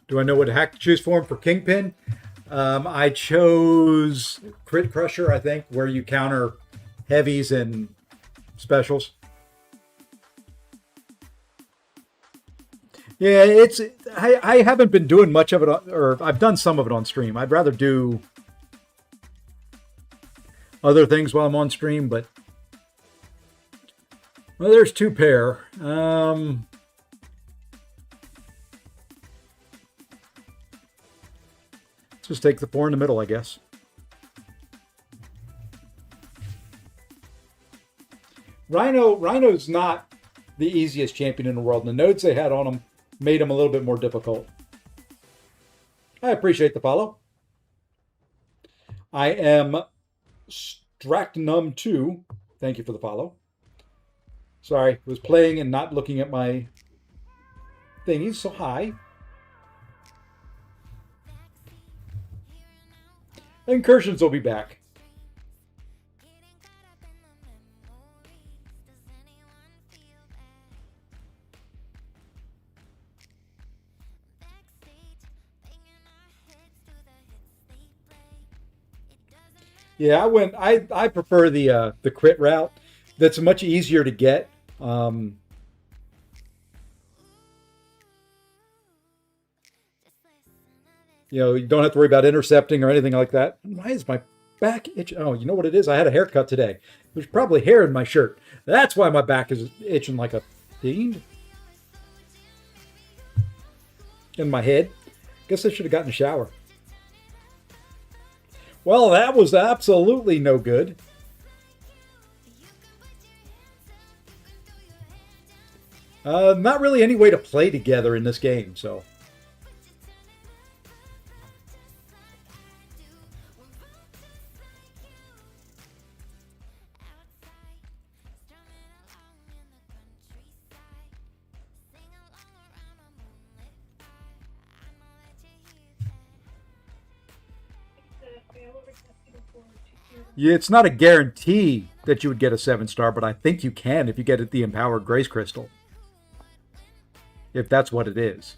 Do I know what hack to choose for Kingpin? I chose Crit Crusher, I think, where you counter heavies and specials. Yeah, it's I haven't been doing much of it, or I've done some of it on stream. I'd rather do other things while I'm on stream, but well, there's two pair. Just take the 4 in the middle, I guess. Rhino's not the easiest champion in the world. And the nodes they had on him made him a little bit more difficult. I appreciate the follow. I am Stractnum2. Thank you for the follow. Sorry, was playing and not looking at my thingies, so hi. Incursions will be back. Yeah, I prefer the crit route. That's much easier to get. You don't have to worry about intercepting or anything like that. Why is my back itching? Oh, you know what it is? I had a haircut today. There's probably hair in my shirt. That's why my back is itching like a fiend. In my head. Guess I should have gotten a shower. Well, that was absolutely no good. Not really any way to play together in this game, so. Yeah, it's not a guarantee that you would get a 7-star, but I think you can if you get the Empowered Grace Crystal. If that's what it is.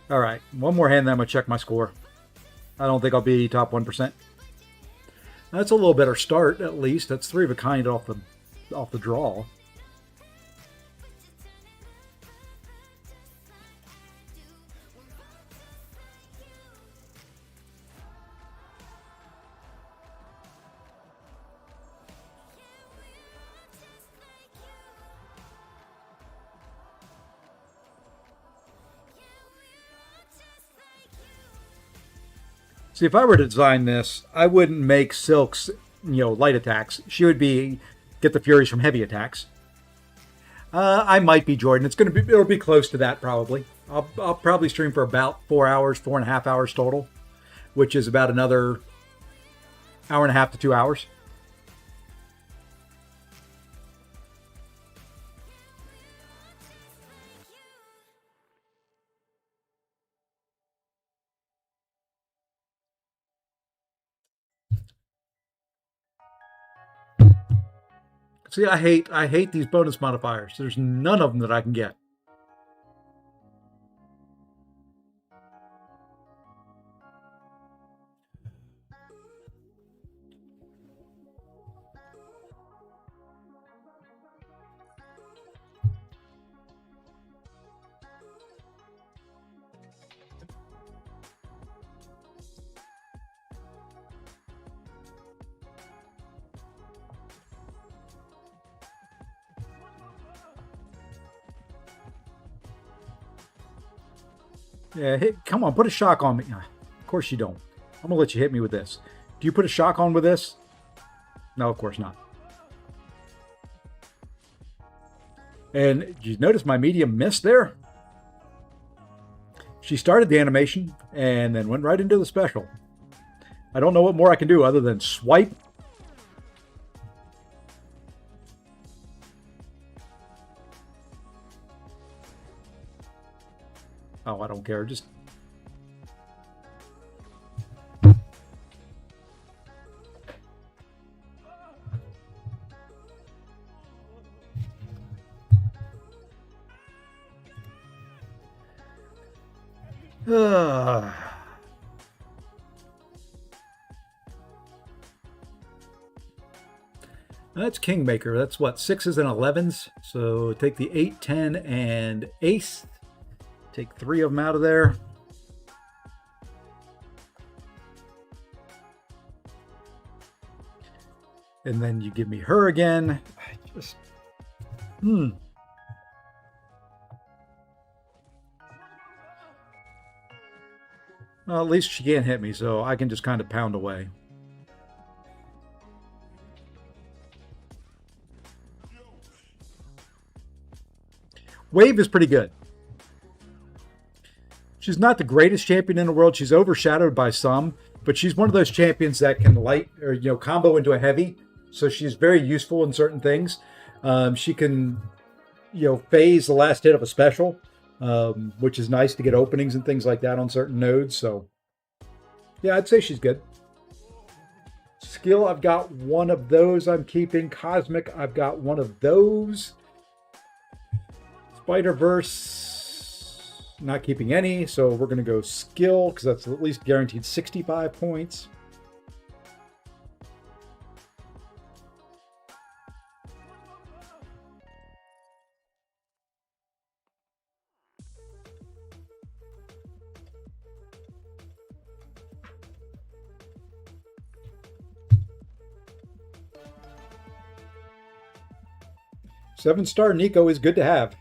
All right, one more hand, then I'm going to check my score. I don't think I'll be top 1%. That's a little better start, at least. That's 3 of a kind off the draw. See, if I were to design this, I wouldn't make Silk's, light attacks. She would get the Furies from heavy attacks. I might be Jordan. It'll be close to that probably. I'll probably stream for about 4 hours, 4.5 hours total, which is about another hour and a half to 2 hours. See, I hate these bonus modifiers. There's none of them that I can get. Yeah, hey, come on, put a shock on me. Of course you don't. I'm going to let you hit me with this. Do you put a shock on with this? No, of course not. And did you notice my medium missed there? She started the animation and then went right into the special. I don't know what more I can do other than swipe. Oh, I don't care. Just... That's Kingmaker. That's what, 6s and 11s. So take the 8, 10, and ace. Take 3 of them out of there. And then you give me her again. I just... Well, at least she can't hit me, so I can just kind of pound away. Wave is pretty good. She's not the greatest champion in the world. She's overshadowed by some, but she's one of those champions that can light or combo into a heavy. So she's very useful in certain things. She can phase the last hit of a special, which is nice to get openings and things like that on certain nodes. So yeah, I'd say she's good. Skill, I've got one of those I'm keeping. Cosmic, I've got one of those. Spider-Verse, not keeping any, so we're going to go skill because that's at least guaranteed 65 points. Seven-star Nico is good to have.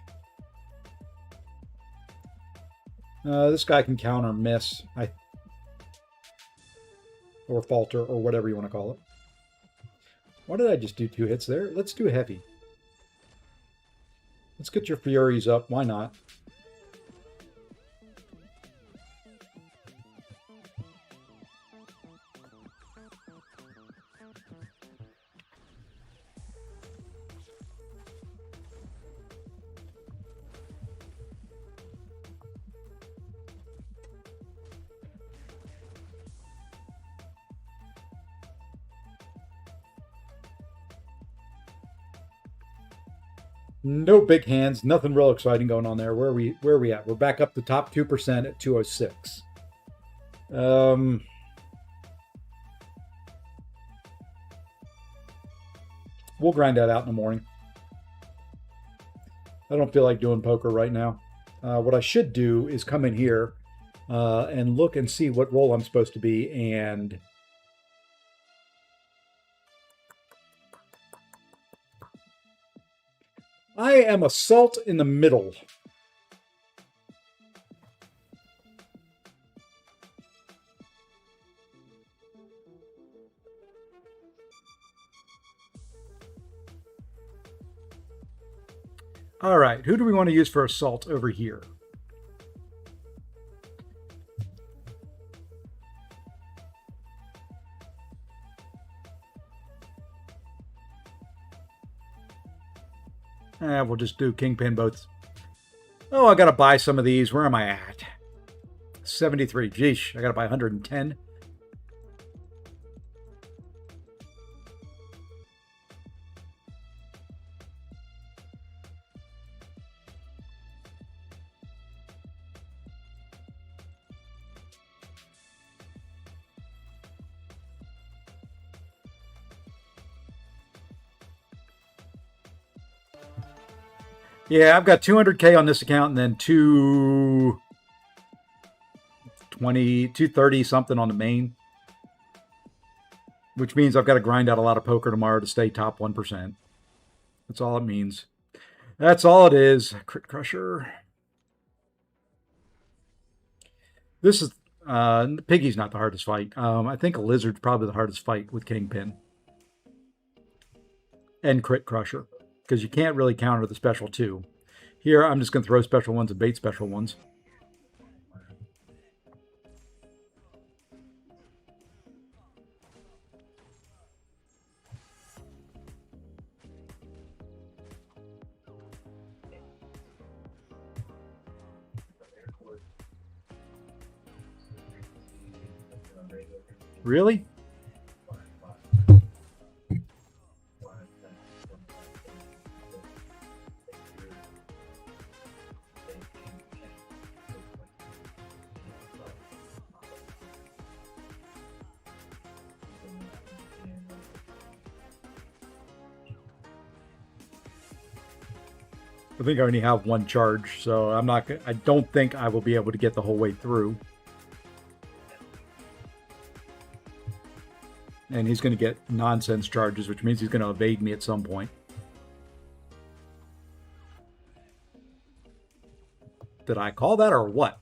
This guy can counter miss, or falter, or whatever you want to call it. Why did I just do 2 hits there? Let's do a heavy. Let's get your Furies up. Why not? No big hands, nothing real exciting going on there. Where are we at? We're back up the top 2% at 206. We'll grind that out in the morning. I don't feel like doing poker right now. What I should do is come in here and look and see what role I'm supposed to be, and I am assault in the middle. All right, who do we want to use for assault over here? We'll just do Kingpin both. Oh, I got to buy some of these. Where am I at? 73. Geesh, I got to buy 110. Yeah, I've got 200K on this account and then 220, 230 something on the main. Which means I've got to grind out a lot of poker tomorrow to stay top 1%. That's all it means. That's all it is. Crit Crusher. This is Piggy's not the hardest fight. I think a lizard's probably the hardest fight with Kingpin and Crit Crusher, because you can't really counter the special two. Here, I'm just going to throw special ones and bait special ones. Really? I think I only have one charge, so I don't think I will be able to get the whole way through. And he's going to get nonsense charges, which means he's going to evade me at some point. Did I call that or what?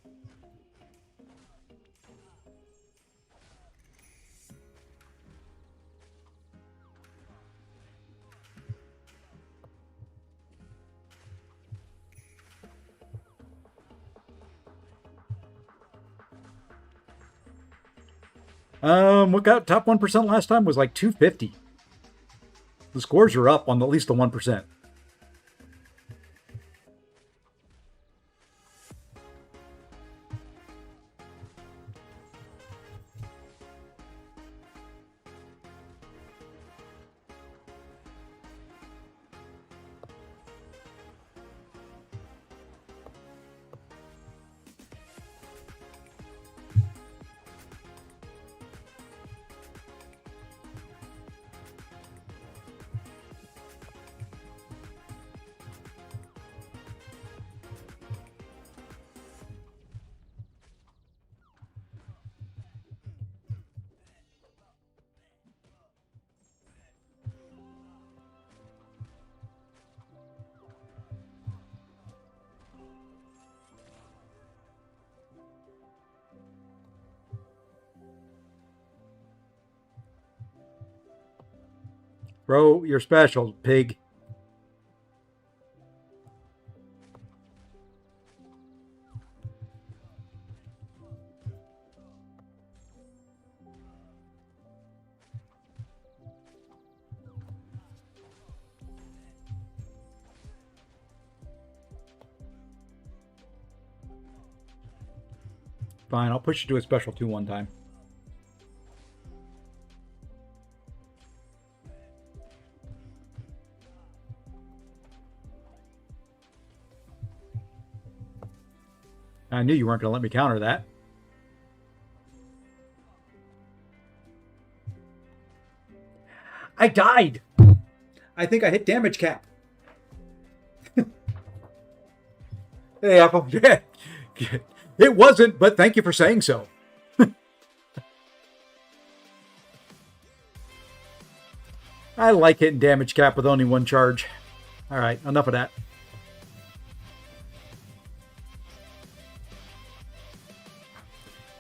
What got top 1% last time was like 250. The scores are up on at least the 1%. Bro, you're special, pig. Fine, I'll push you to a special 2 one time. I knew you weren't going to let me counter that. I died. I think I hit damage cap. Hey, Apple. Yeah. It wasn't, but thank you for saying so. I like hitting damage cap with only 1 charge. All right, enough of that.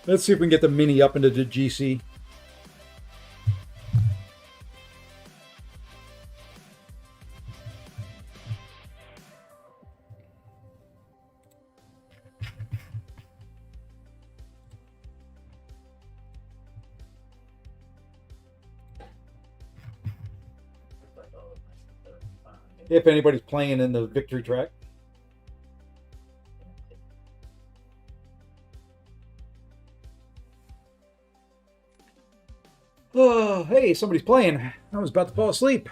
Let's see if we can get the mini up into the GC. If anybody's playing in the victory track. Oh, hey, somebody's playing. I was about to fall asleep.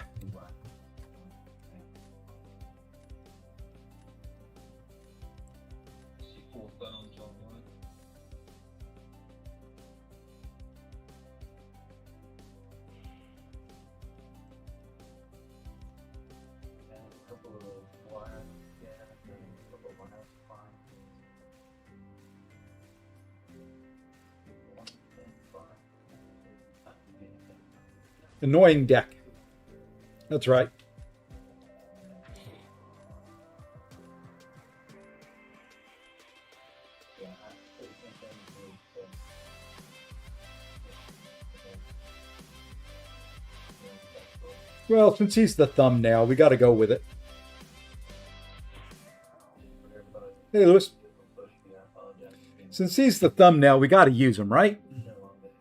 Annoying deck. That's right. Well, since he's the thumbnail, we got to go with it. Hey, Lewis. Since he's the thumbnail, we got to use him, right? I'm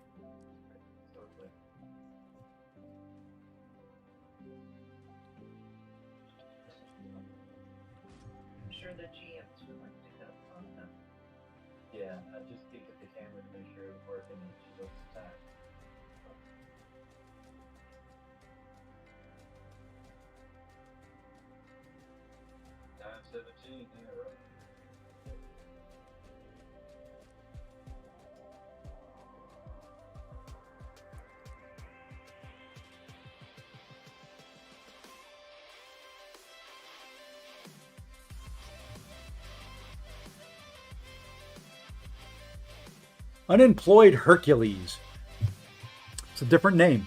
sure the GMs would like to go on them. Yeah, I just peek at the camera to make sure it's working and she looks attacked. 9:17, yeah, right. Unemployed Hercules. It's a different name.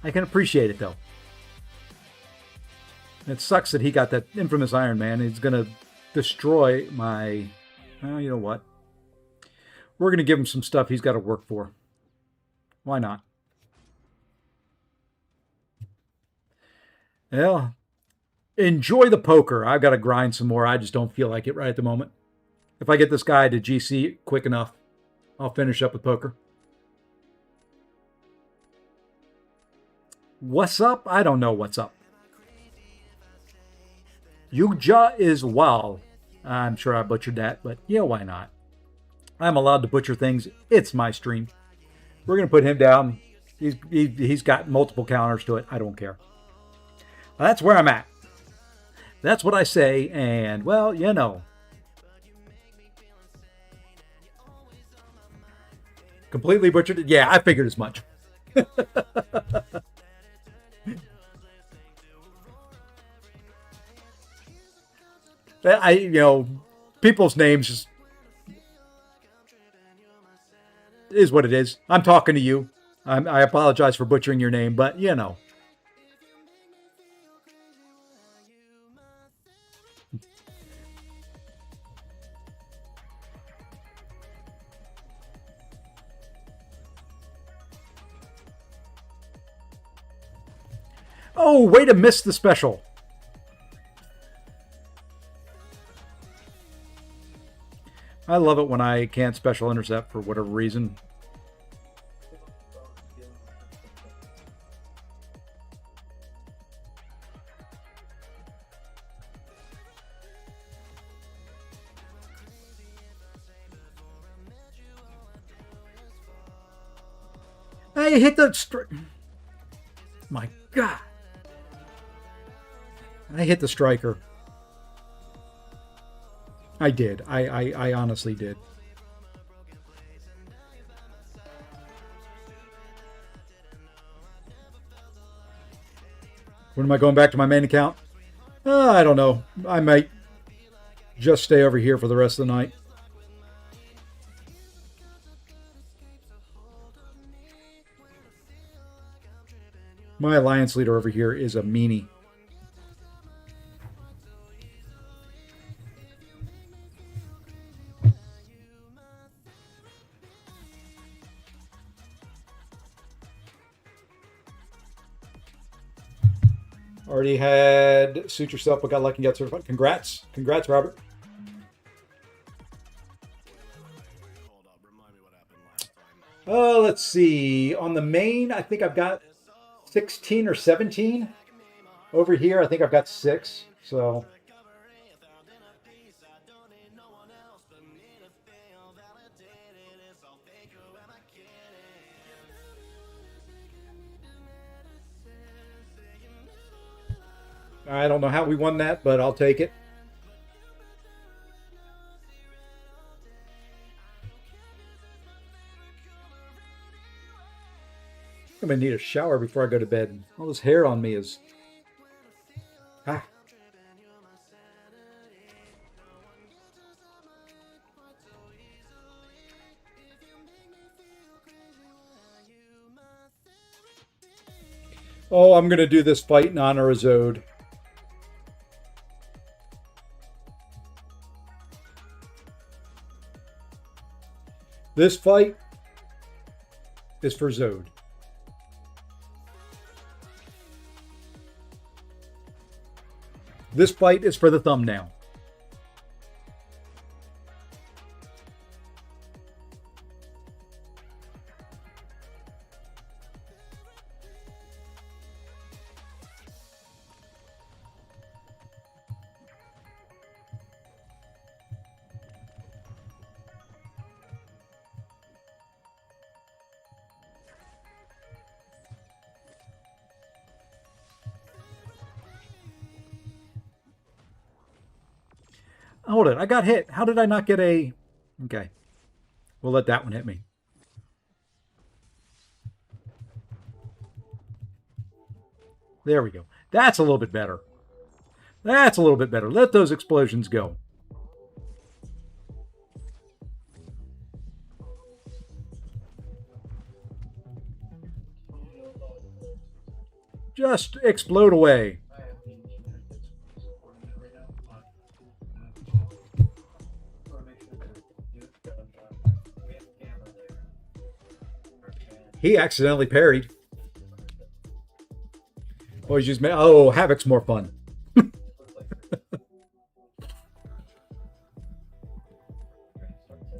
I can appreciate it, though. It sucks that he got that infamous Iron Man. He's going to destroy my... Well, you know what? We're going to give him some stuff he's got to work for. Why not? Well, enjoy the poker. I've got to grind some more. I just don't feel like it right at the moment. If I get this guy to GC quick enough, I'll finish up with poker. What's up? I don't know what's up. Yugja is well. I'm sure I butchered that, but yeah, why not? I'm allowed to butcher things. It's my stream. We're going to put him down. He's got multiple counters to it. I don't care. That's where I'm at. That's what I say, and, well, you know. Completely butchered it? Yeah, I figured as much. People's names just is what it is. I'm talking to you. I apologize for butchering your name, but you know. Oh, way to miss the special. I love it when I can't special intercept for whatever reason. I hit the... My God. I hit the striker. I did. I honestly did. When am I going back to my main account? I don't know. I might just stay over here for the rest of the night. My alliance leader over here is a meanie. Already had suit yourself, but got lucky and got certified. Congrats. Congrats, Robert. Let's see. On the main, I think I've got 16 or 17. Over here, I think I've got 6. So... I don't know how we won that, but I'll take it. I'm going to need a shower before I go to bed. All this hair on me is... Ah. Oh, I'm going to do this fight in honor of Zode. This fight is for Zode. This fight is for the thumbnail. Hold it. I got hit. How did I not get a... Okay. We'll let that one hit me. There we go. That's a little bit better. That's a little bit better. Let those explosions go. Just explode away. He accidentally parried. Oh, he's just oh, Havoc's more fun.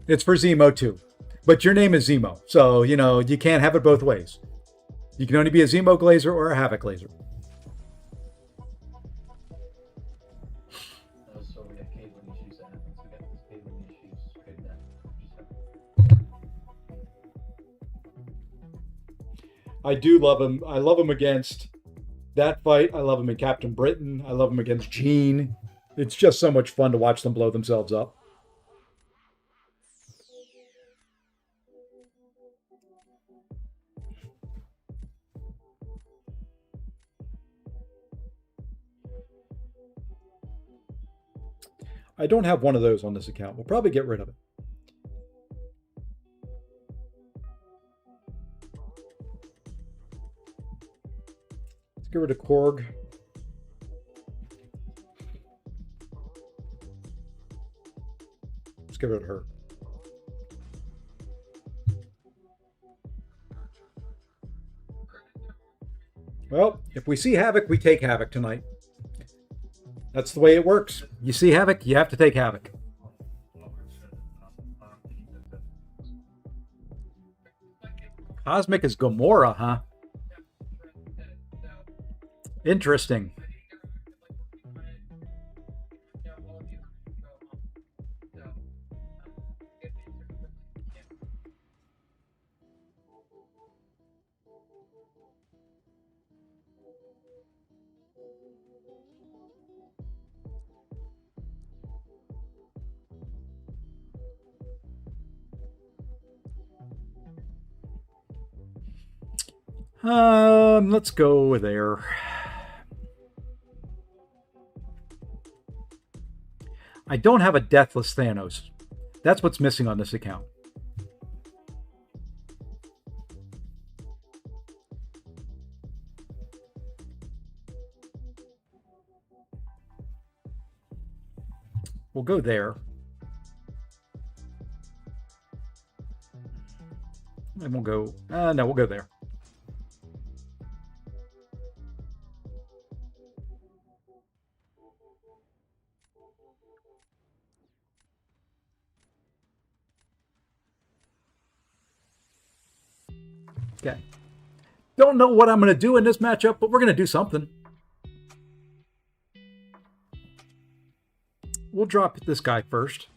It's for Zemo too, but your name is Zemo, so you know you can't have it both ways. You can only be a Zemo Glazer or a Havoc Glazer. I do love him. I love him against that fight. I love him in Captain Britain. I love him against Jean. It's just so much fun to watch them blow themselves up. I don't have one of those on this account. We'll probably get rid of it. Let's get rid of Korg. Let's get rid of her. Well, if we see Havoc, we take Havoc tonight. That's the way it works. You see Havoc, you have to take Havoc. Cosmic is Gamora, huh? Interesting. Let's go there. I don't have a Deathless Thanos. That's what's missing on this account. We'll go there. And we'll go... no, we'll go there. Okay. Don't know what I'm going to do in this matchup, but we're going to do something. We'll drop this guy first.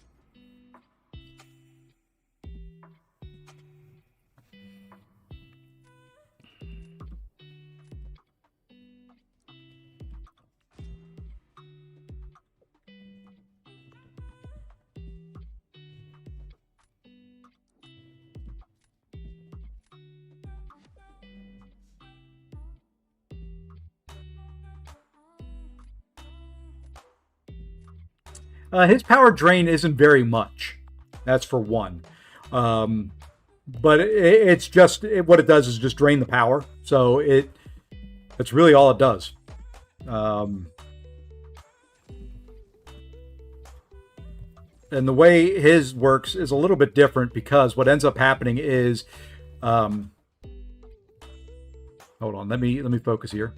His power drain isn't very much. That's for one. But it's just what it does is just drain the power. So that's really all it does. And the way his works is a little bit different because what ends up happening is, hold on, let me focus here.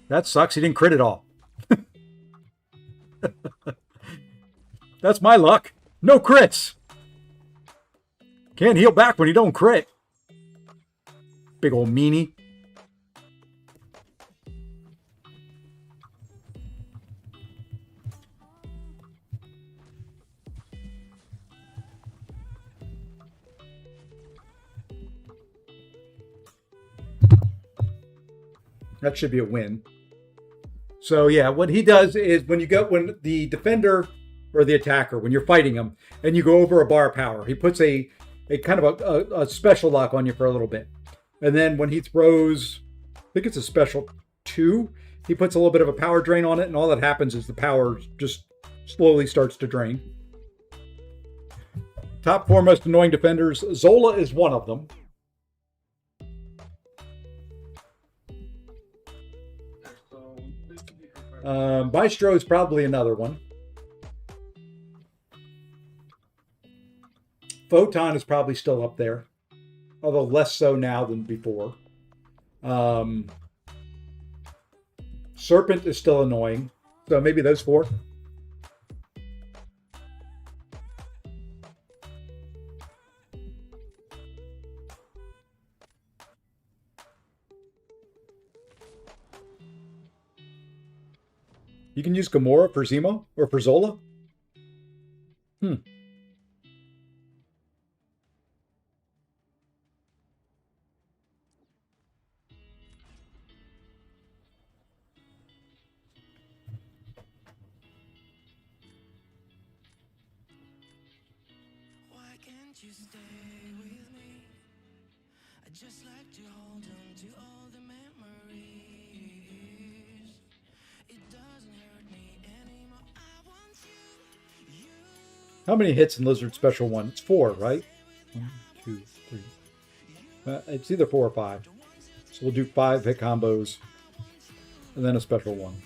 That sucks. He didn't crit at all. That's my luck. No crits. Can't heal back when you don't crit. Big old meanie. That should be a win. So yeah, what he does is when the defender or the attacker, when you're fighting him and you go over a bar of power, he puts a kind of a special lock on you for a little bit. And then when he throws, I think it's a special 2, he puts a little bit of a power drain on it, and all that happens is the power just slowly starts to drain. Top 4 most annoying defenders. Zola is one of them. Maestro is probably another one. Photon is probably still up there, although less so now than before. Serpent is still annoying, so maybe those 4. You can use Gamora for Zemo or for Zola? Why can't you stay with me? I just like to hold on to all the memories. It doesn't hurt me anymore. I want you. How many hits in Lizard Special 1? It's 4, right? 1, 2, 3. It's either 4 or 5. So we'll do 5 hit combos and then a special 1.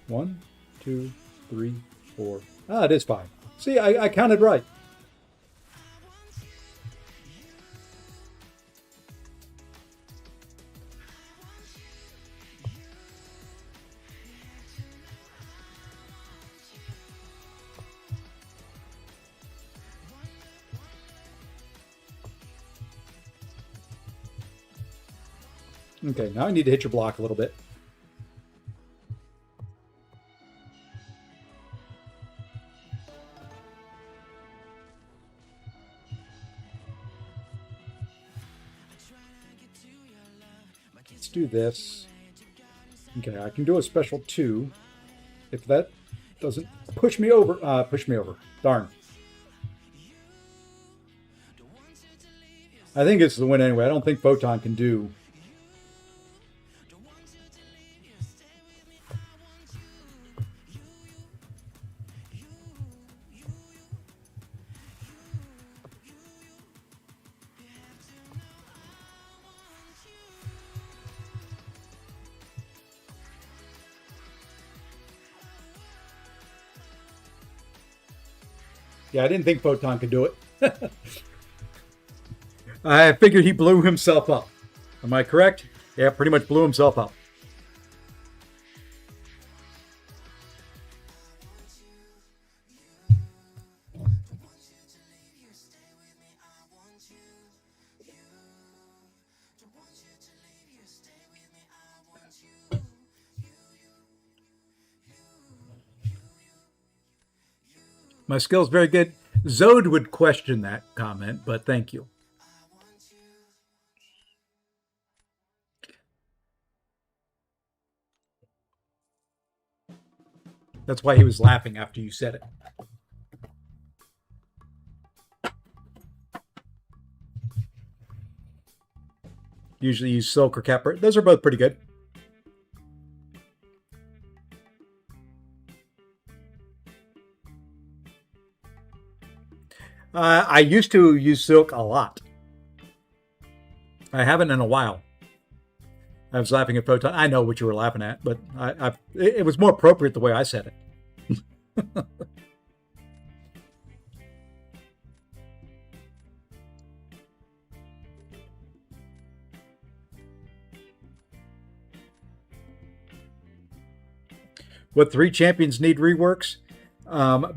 1, 2, 3, 4. Ah, it is 5. See, I counted right. Okay, now I need to hit your block a little bit. Let's do this. Okay, I can do a special 2. If that doesn't push me over, Darn. I think it's the win anyway. I don't think Photon can do. Yeah, I didn't think Photon could do it. I figured he blew himself up. Am I correct? Yeah, pretty much blew himself up. My skill's very good. Zode would question that comment, but thank you. That's why he was laughing after you said it. Usually use Silk or Capra. Those are both pretty good. I used to use Silk a lot. I haven't in a while. I was laughing at Photon. I know what you were laughing at, but it was more appropriate the way I said it. What 3 champions need reworks?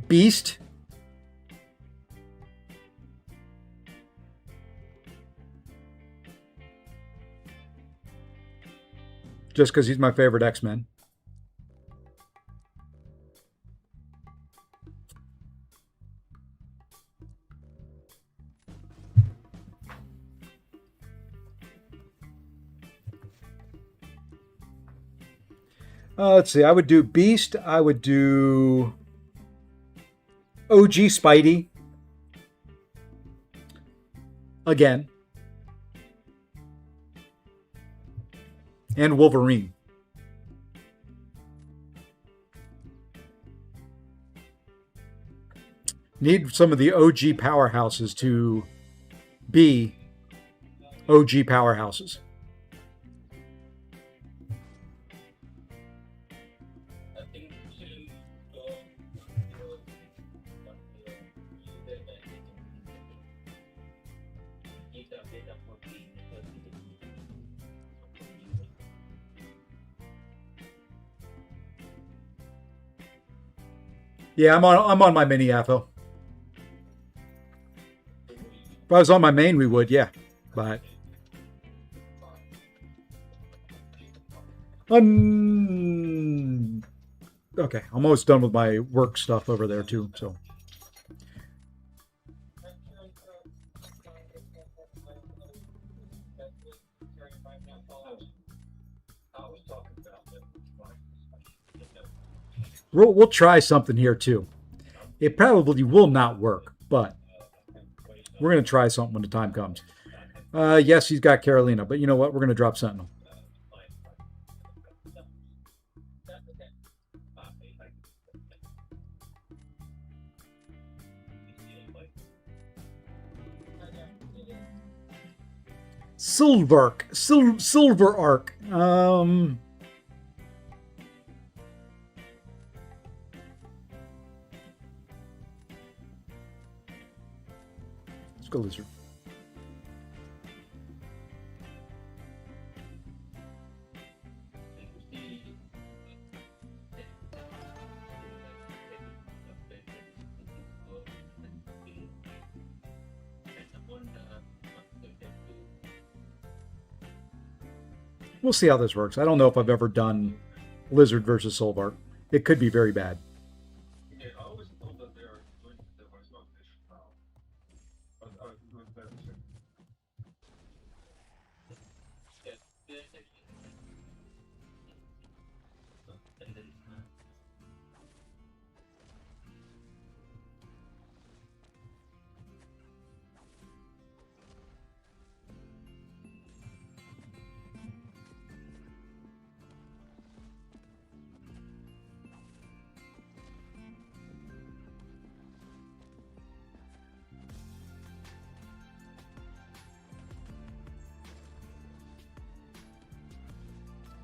Beast. Just because he's my favorite X-Men. Let's see. I would do Beast. I would do OG Spidey. Again. And Wolverine. Need some of the OG powerhouses to be OG powerhouses. I think actually keep the update up for the Yeah, I'm on my mini AFO. If I was on my main, we would, yeah. But okay, I'm almost done with my work stuff over there too. So we'll try something here too. It probably will not work, but we're gonna try something when the time comes. Yes, he's got Carolina, but you know what? We're gonna drop Sentinel. Silver Arc. Let's go Lizard. We'll see how this works. I don't know if I've ever done Lizard versus Solvark. It could be very bad. Yeah, I always thought that they are doing the voice fish now. But I was doing better.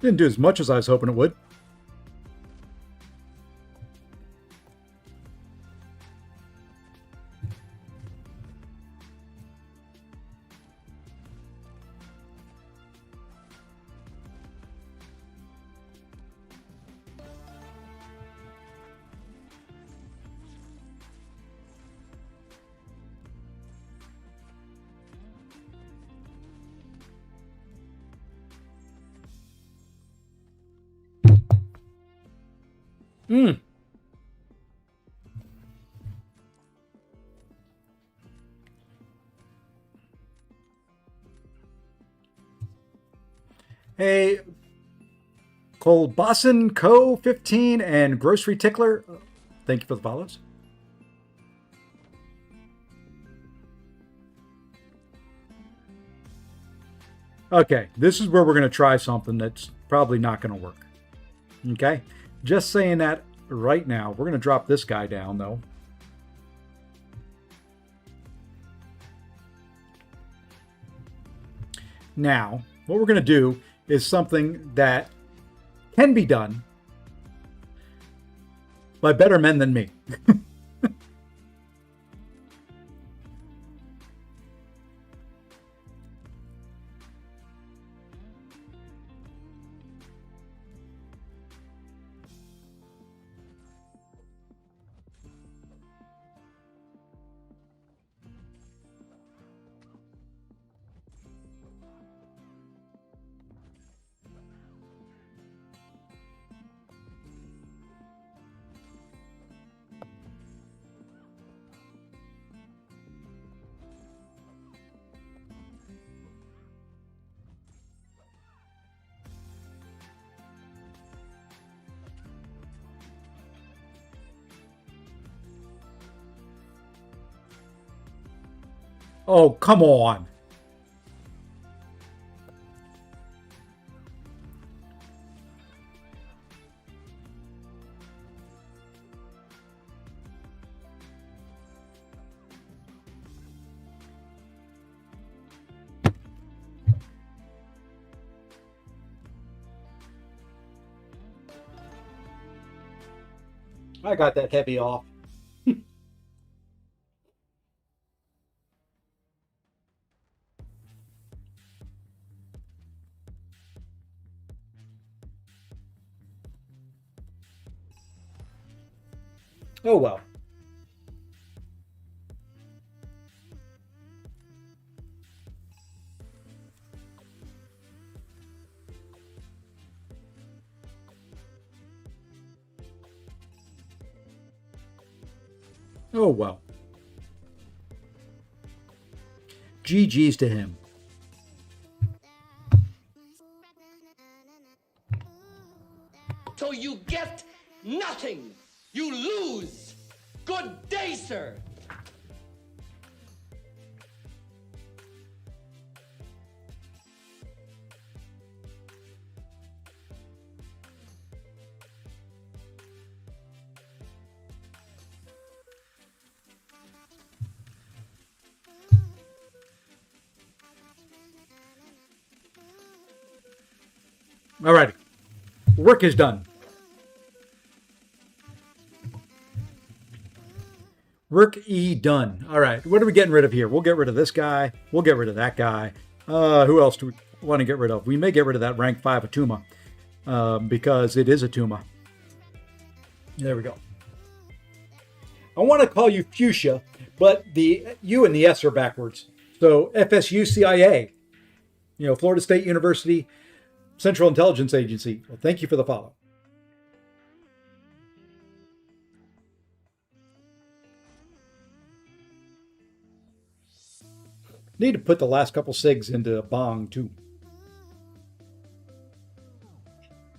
Didn't do as much as I was hoping it would. Hey, Cole Bosson Co 15 and Grocery Tickler. Thank you for the follows. Okay, this is where we're going to try something that's probably not going to work. Okay, just saying that right now. We're going to drop this guy down though. Now, what we're going to do is something that can be done by better men than me. Oh, come on. I got that heavy off. Oh well. Oh well. GG's to him. So you get nothing. You lose. Good day, sir. All right. Work is done. Work done. All right. What are we getting rid of here? We'll get rid of this guy. We'll get rid of that guy. Who else do we want to get rid of? We may get rid of that rank 5 Atuma because it is Atuma. There we go. I want to call you Fuchsia, but the U and the S are backwards. So FSU CIA, Florida State University, Central Intelligence Agency. Well, thank you for the follow. Need to put the last couple cigs into a bong too.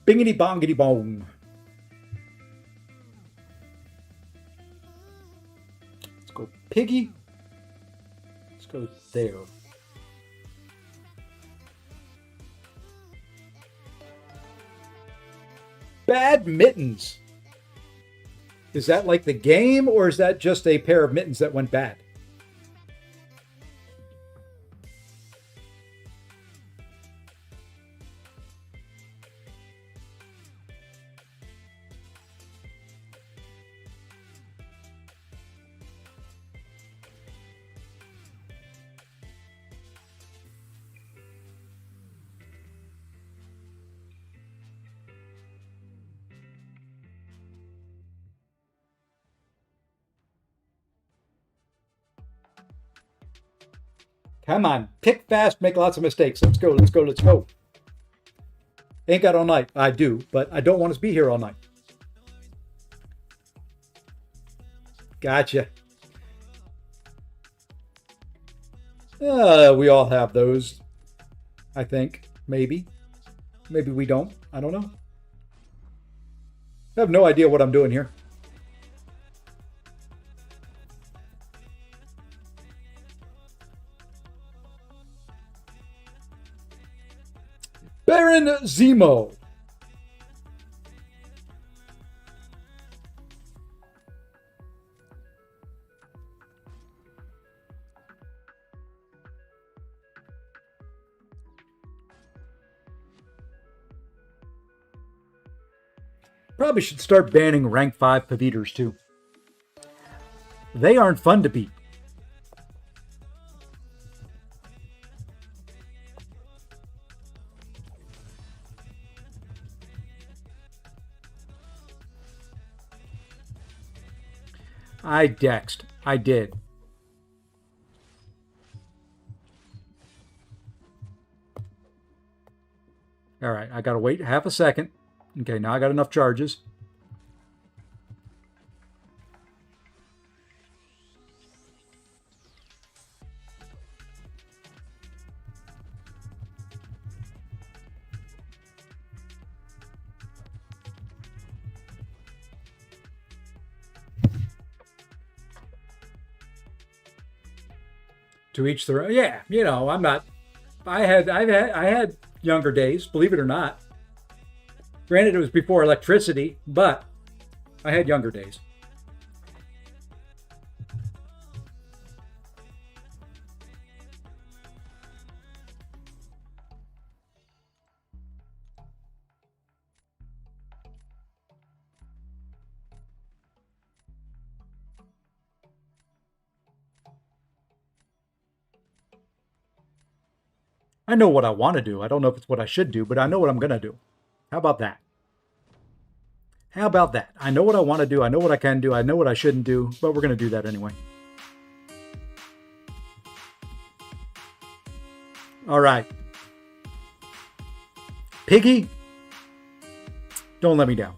Bingity bongity bong. Let's go piggy. Let's go there. Bad mittens. Is that like the game, or is that just a pair of mittens that went bad? Come on, pick fast, make lots of mistakes. Let's go, let's go, let's go. Ain't got all night. I do, but I don't want us to be here all night. Gotcha. We all have those, I think. Maybe. Maybe we don't. I don't know. I have no idea what I'm doing here. Baron Zemo. Probably should start banning rank 5 Paviters too. They aren't fun to beat. I dexed. I did. All right, I got to wait half a second. Okay, now I got enough charges. To each their own. Yeah, you know, I'm not. I had younger days, believe it or not. Granted, it was before electricity, but I had younger days. I know what I want to do. I don't know if it's what I should do, but I know what I'm going to do. How about that? How about that? I know what I want to do. I know what I can do. I know what I shouldn't do, but we're going to do that anyway. All right. Piggy, don't let me down.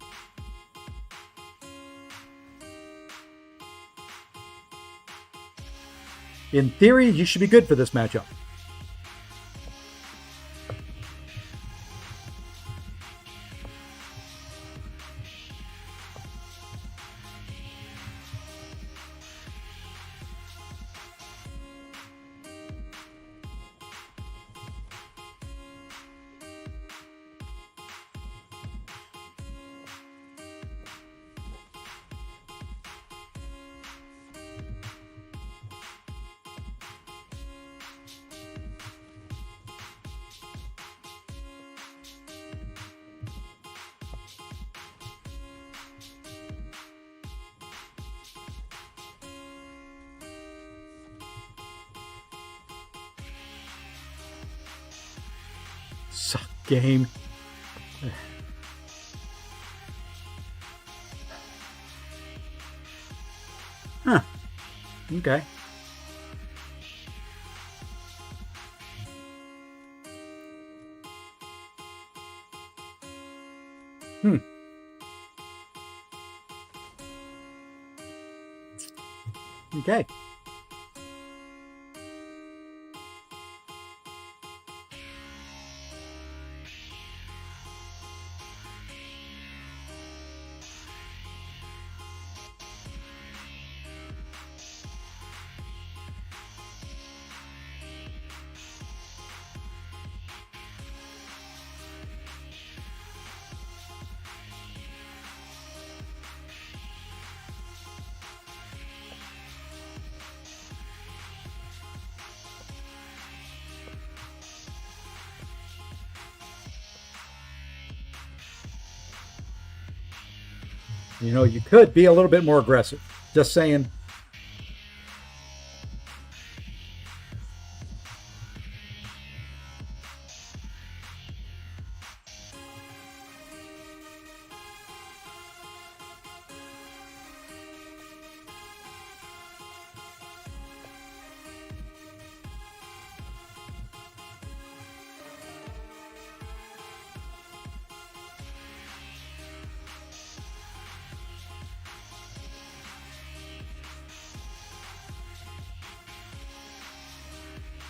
In theory, you should be good for this matchup. Suck game. Huh. Okay. Okay. You know, you could be a little bit more aggressive. Just saying.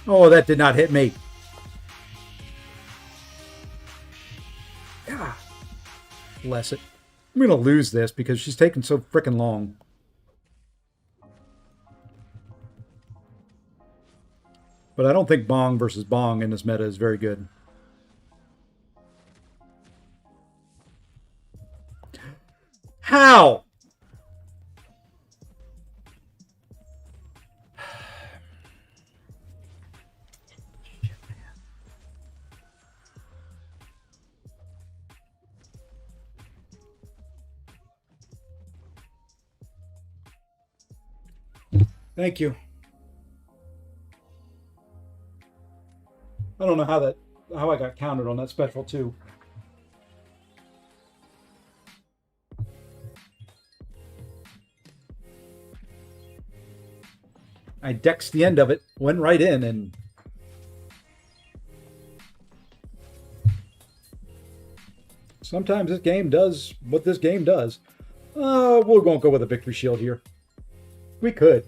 Oh, that did not hit me. God bless it. I'm going to lose this because she's taking so freaking long. But I don't think Bong versus Bong in this meta is very good. How? Thank you. I don't know how I got counted on that special too. I dexed the end of it, went right in, and sometimes this game does what this game does. We're going to go with a victory shield here. We could.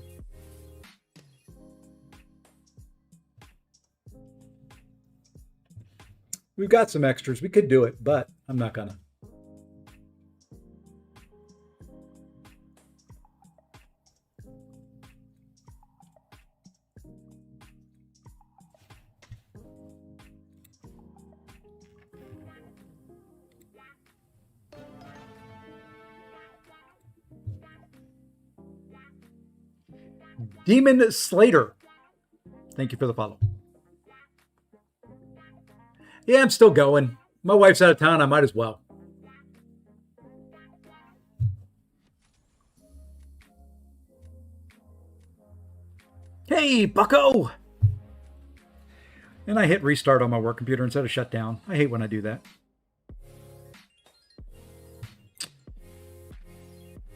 We've got some extras. We could do it, but I'm not gonna. Demon Slater. Thank you for the follow. Yeah, I'm still going. My wife's out of town. I might as well. Hey, bucko! And I hit restart on my work computer instead of shut down. I hate when I do that.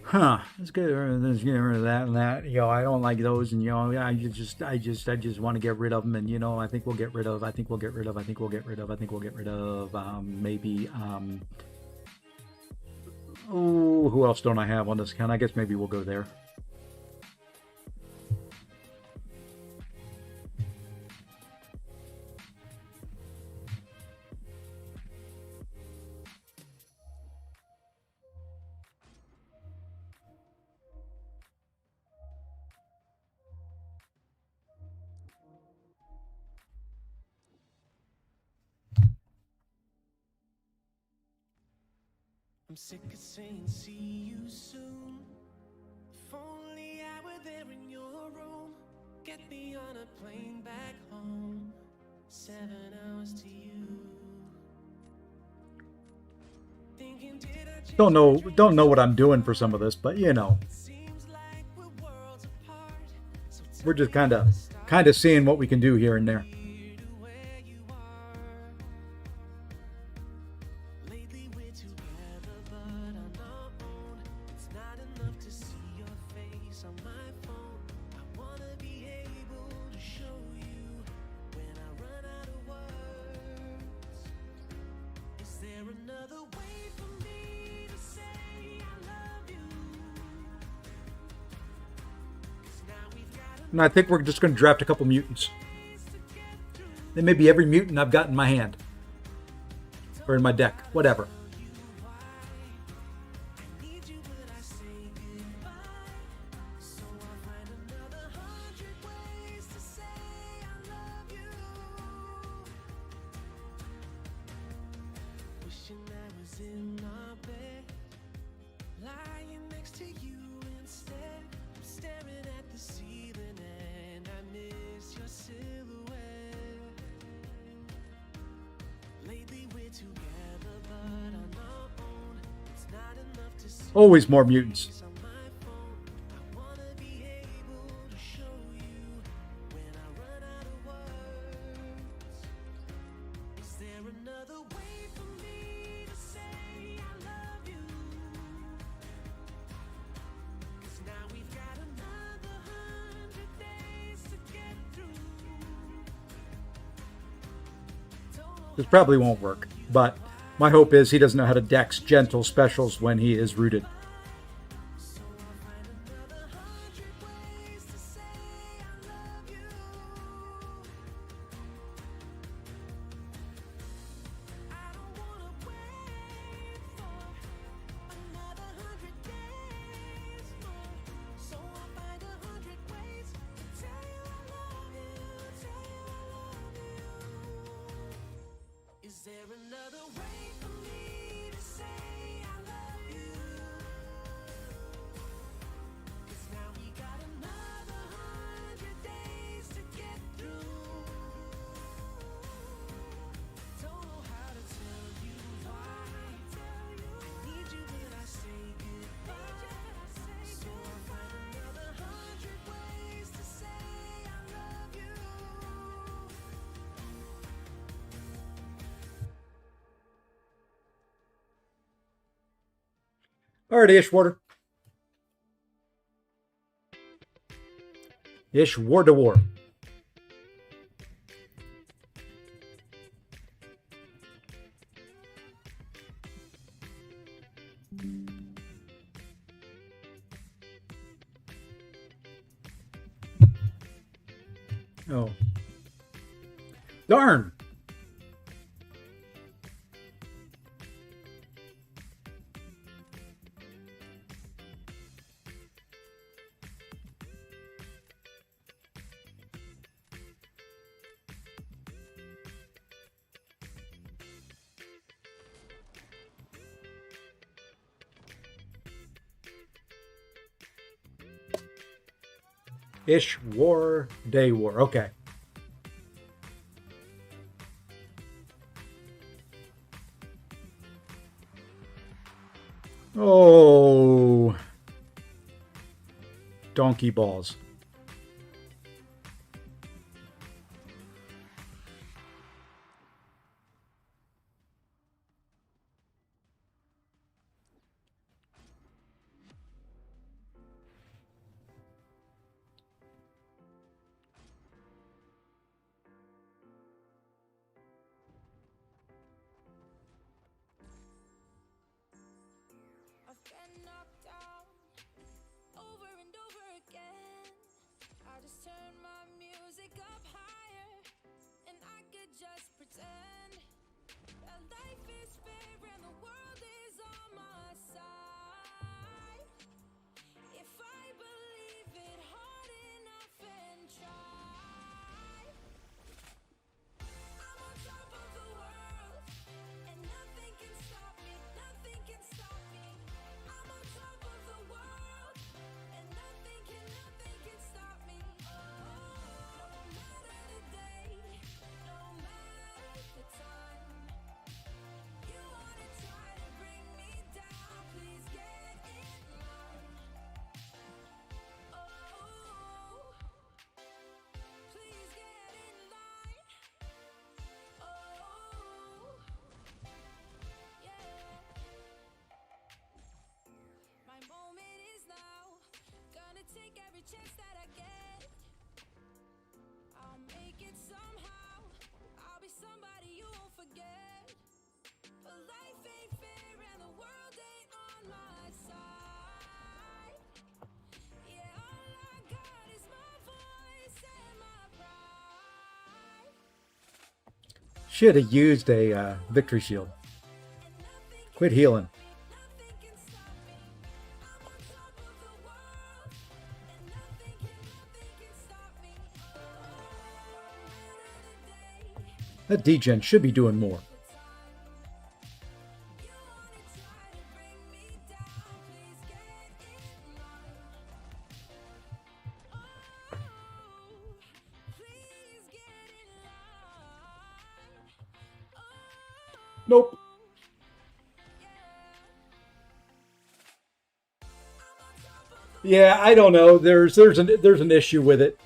Huh? Let's get rid of that and that. You know, I don't like those, and you know, I just want to get rid of them. And you know, I think we'll get rid of. I think we'll get rid of. I think we'll get rid of. I think we'll get rid of. Maybe. Oh, who else don't I have on this account? I guess maybe we'll go there. I'm sick of saying see you soon. If only I were there in your room. Get me on a plane back home. 7 hours to you. Thinking, did I change Don't know what I'm doing for some of this, but you know, Seems like we're worlds apart. So we're just kind of seeing what we can do here and there. here to where you are. Lately we're together, but on our own. It's not enough to see your face on my phone. I wanna be able to show you when I run out of words. Is there another way for me to say I love you? 'Cause now we've got And I think we're just going to draft a couple mutants. Then maybe every mutant I've got in my hand. Or in my deck. Whatever. need you, but I say goodbye. So I'll find another 100 ways to say I love you. Wishing I was in my bed, lying next to you instead. I'm staring at the ceiling and I miss your silhouette. Lately we're together, but on our own. It's not enough to see Always more mutants. on my phone. I wanna be able to show you when I run out of words. Is there another way for me to say I love you? 'Cause now we've got another 100 days to get through. This probably won't work, but my hope is he doesn't know how to dex gentle specials when he is rooted. So I'll find another 100 ways to say I love you. I don't wanna wait for another 100 days more. So I'll find 100 ways to tell you I love you, tell you I love you. Is there another way for me to say I love you? 'Cause now we got another 100 days to get through. Don't know how to tell you why. I need you, but I say goodbye. So I'll find another 100 ways to say I love you. Alrighty, Ishwater. Ishwar. Oh. Darn. Ish War, Day War. Okay. Oh. Donkey balls. I've been knocked down over and over again. I just turn my music up higher, and I could just pretend that life is fair and the world is on my side. If I believe it hard enough and try, I'm on top of the world, and nothing can stop me, nothing can stop me. I'm on top of the world, and nothing can stop me. Oh, no matter the day, no matter the time, you wanna try to bring me down, please get in line. Oh, please get in line. Oh, yeah. My moment is now. Gonna take every chance that I get. I'll make it somehow. I'll be somebody you won't forget. But life ain't fair and the world ain't on my side. Yeah, all I got is my voice and my pride. Should have used a victory shield. Quit healing. Nothing can stop me. I'm on top of the world, and nothing can stop me. Oh, no matter the day, That degen should be doing more. the time, you wanna try to bring me down, please get in line. Oh, please get in line. Oh, Nope. Yeah, I don't know. There's an issue with it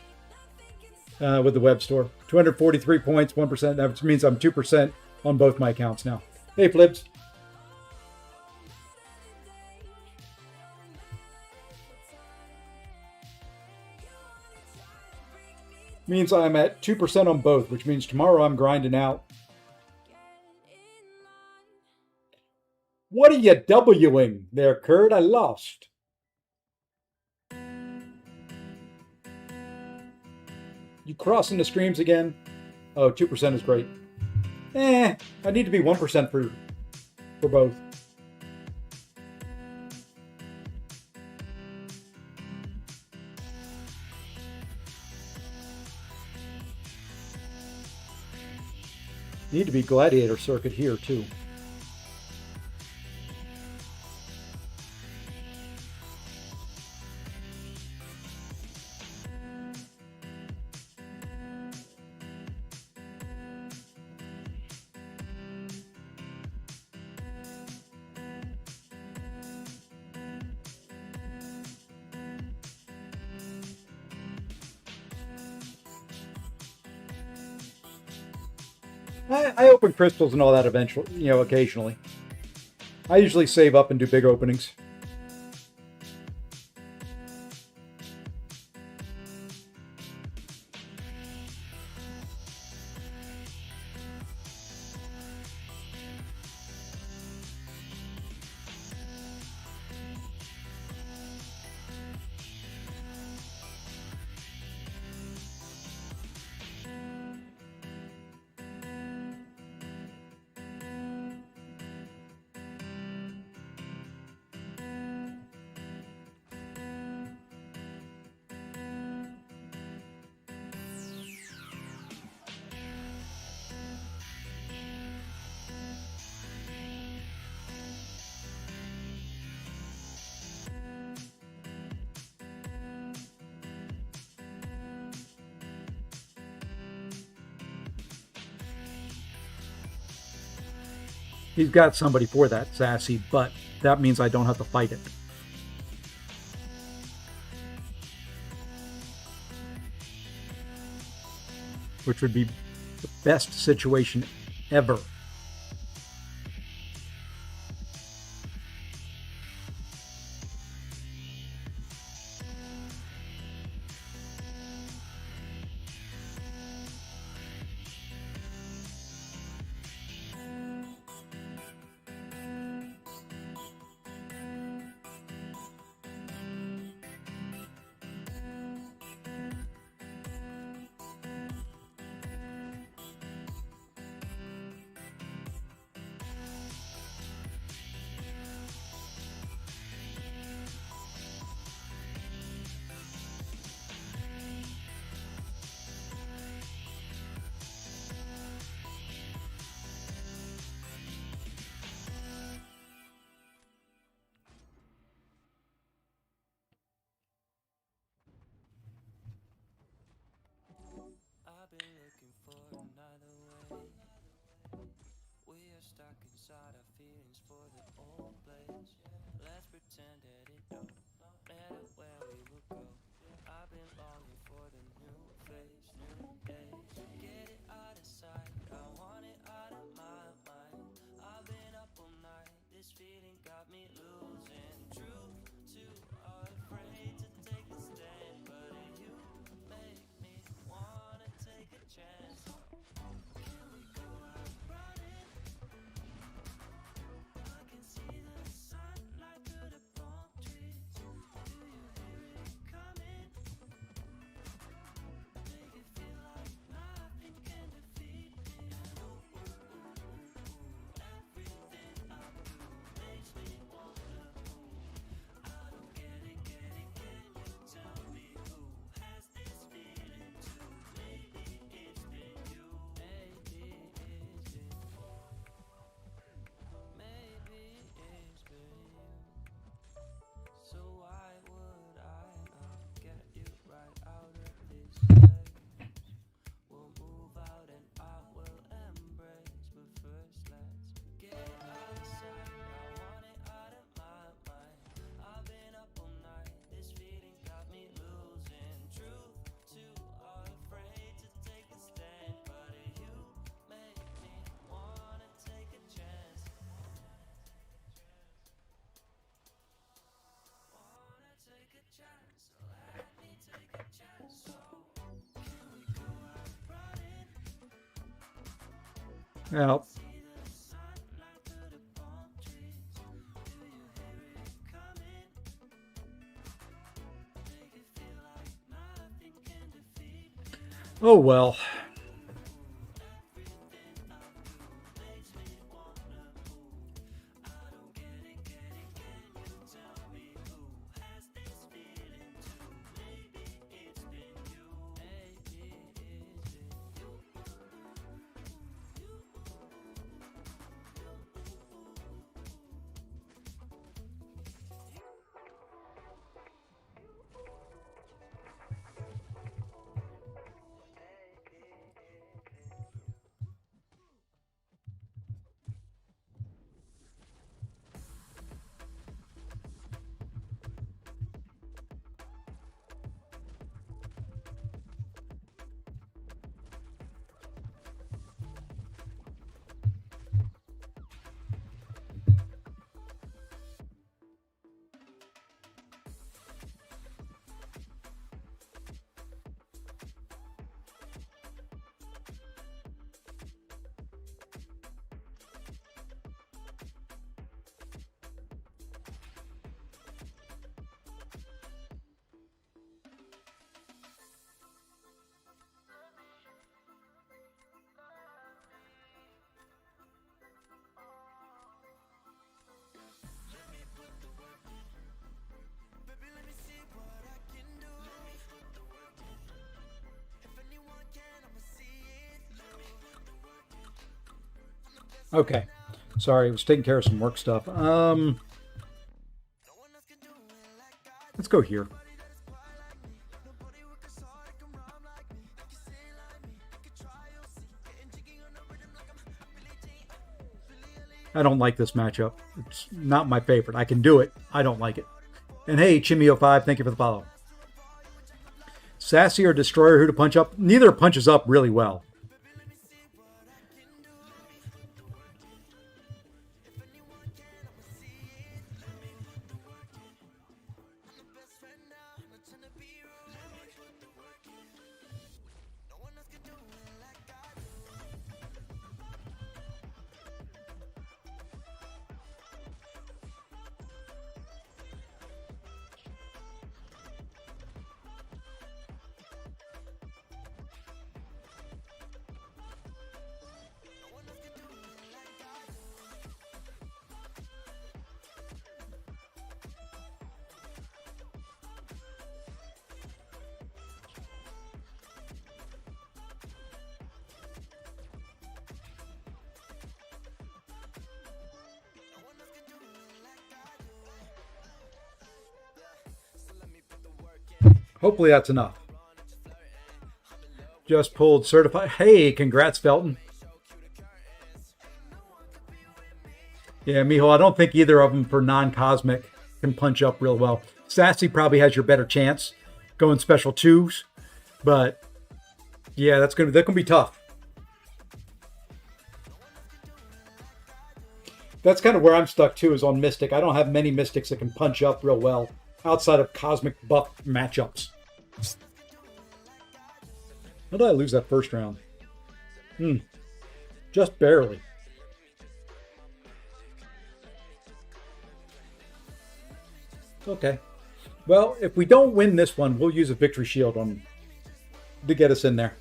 with the web store. 243 points, 1%. That means I'm 2% on both my accounts now. Hey, Flips. Means I'm at 2% on both, which means tomorrow I'm grinding out. What are you Wing there, Kurt? I lost. You crossing the streams again? Oh, 2% is great. I need to be 1% for both. Need to be gladiator circuit here too. I open crystals and all that eventually, occasionally. I usually save up and do big openings. He's got somebody for that, Sassy, but that means I don't have to fight it. Which would be the best situation ever. I've been looking for another way. We are stuck inside our feelings for the old place. Let's pretend that it don't matter where we will go. I've been longing for the new phase, new days. Get it out of sight, I want it out of my mind. I've been up all night, this feeling got me losing. Truth too afraid to take a stand, but you make me wanna take a chance. Can we go out running? I can see the sunlight through the palm trees. Do you hear it coming? Make it feel like nothing can defeat me. And ooh, everything I do makes me wanna move. I don't get it, can you tell me who has this feeling too? Maybe it's been you. Maybe it's been you. So why would I not get you right out of this place? We'll move out and I will embrace, but first let's get it out of sight. I want it out of my mind. I've been up all night, this feeling got me losing. Truth too afraid to take a stand, but you make me wanna take a chance. Wanna take a chance, so let me take a chance. So can we go out running? Well, See the sunlight through the palm trees. Do you hear it coming? Make it feel like nothing can defeat me. oh well. Everything I do makes me wanna move. I don't get it, can you tell me who has this feeling too? Maybe it's been you. Maybe it's been you. Okay. Sorry, I was taking care of some work stuff. Let's go here. I don't like this matchup. It's not my favorite. I can do it. I don't like it. And hey, Chimio5, thank you for the follow. Sassy or Destroyer, who to punch up? Neither punches up really well. Hopefully that's enough. Just pulled certified. Hey, congrats, Felton. Yeah, Mijo, I don't think either of them for non-cosmic can punch up real well. Sassy probably has your better chance going special twos, but yeah, that's gonna be tough. That's kind of where I'm stuck too, is on Mystic. I don't have many Mystics that can punch up real well outside of cosmic buff matchups. How did I lose that first round? Just barely. Okay. Well, if we don't win this one, we'll use a victory shield on to get us in there.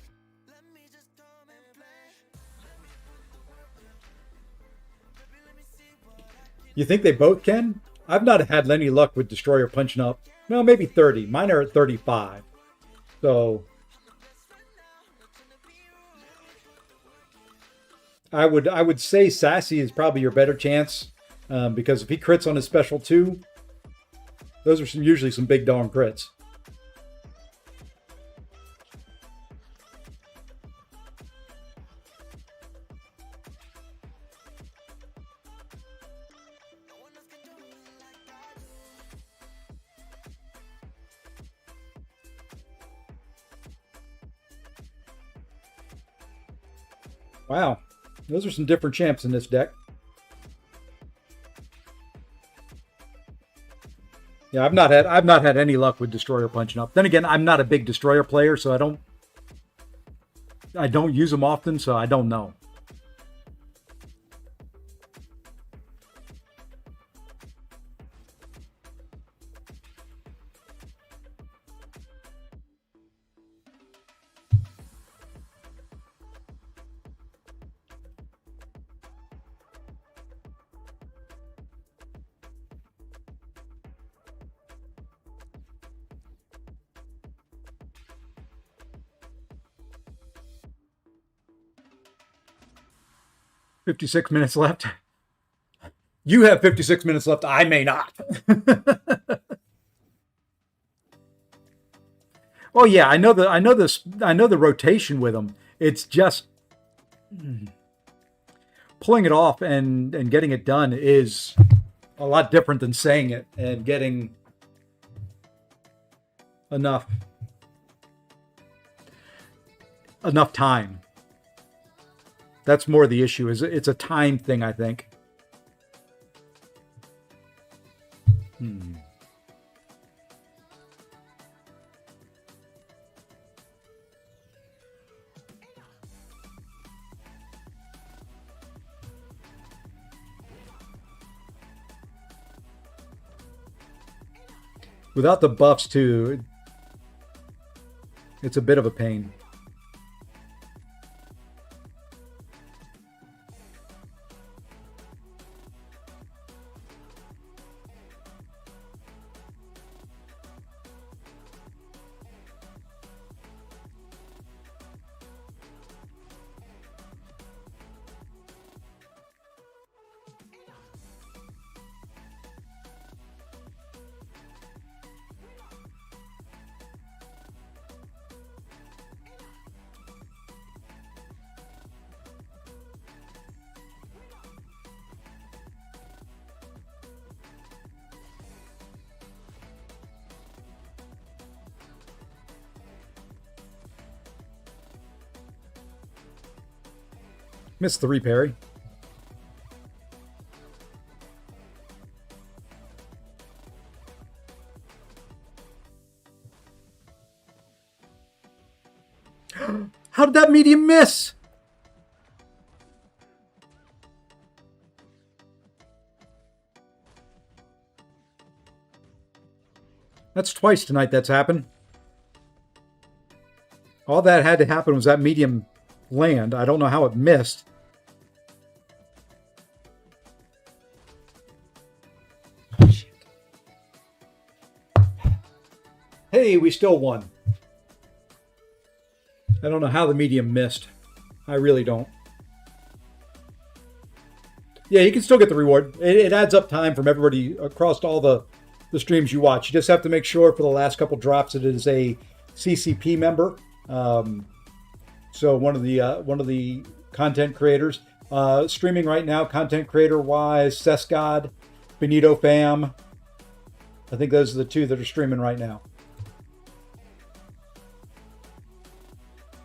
You think they both can? I've not had any luck with Destroyer punching up. Well, maybe 30. Mine are at 35. So I would say Sassy is probably your better chance, because if he crits on his special 2, those are usually some big darn crits. Wow, those are some different champs in this deck. Yeah, I've not had any luck with Destroyer punching up. Then again, I'm not a big Destroyer player, so I don't use them often, so I don't know. "56 minutes left." You have 56 minutes left. I may not. Oh yeah, I know the rotation with them. It's just pulling it off and getting it done is a lot different than saying it and getting enough time. That's more the issue. It's a time thing, I think. Without the buffs too, it's a bit of a pain. Missed 3 parry. How did that medium miss? That's twice tonight that's happened. All that had to happen was that medium land. I don't know how it missed. Shit. Hey, we still won. I don't know how the medium missed. I really don't. Yeah, you can still get the reward. It adds up time from everybody across all the streams you watch. You just have to make sure for the last couple drops it is a CCP member. So one of the content creators streaming right now, content creator wise, Sesgod, Benito Fam. I think those are the 2 that are streaming right now.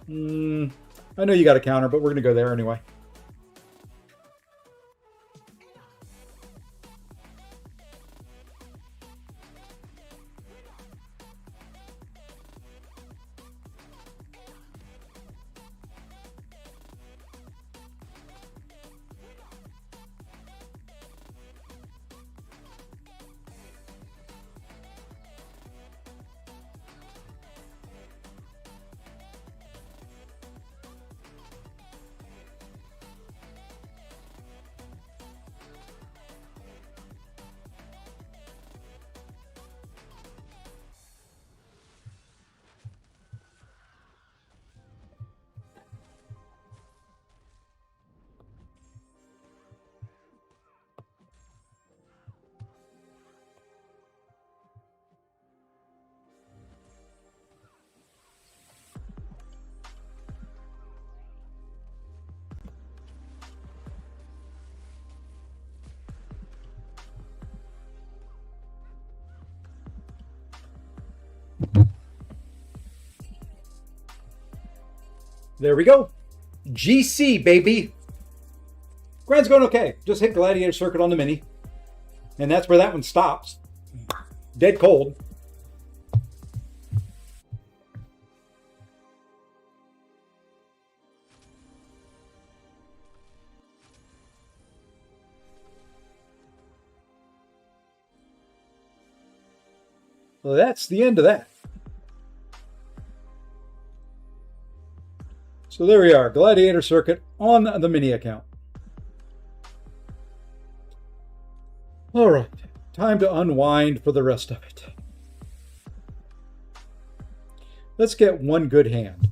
I know you got a counter, but we're going to go there anyway. There we go. GC, baby. Grind's going okay. Just hit Gladiator Circuit on the Mini. And that's where that one stops. Dead cold. Well, that's the end of that. So there we are, Gladiator Circuit on the Mini account. All right, time to unwind for the rest of it. Let's get one good hand.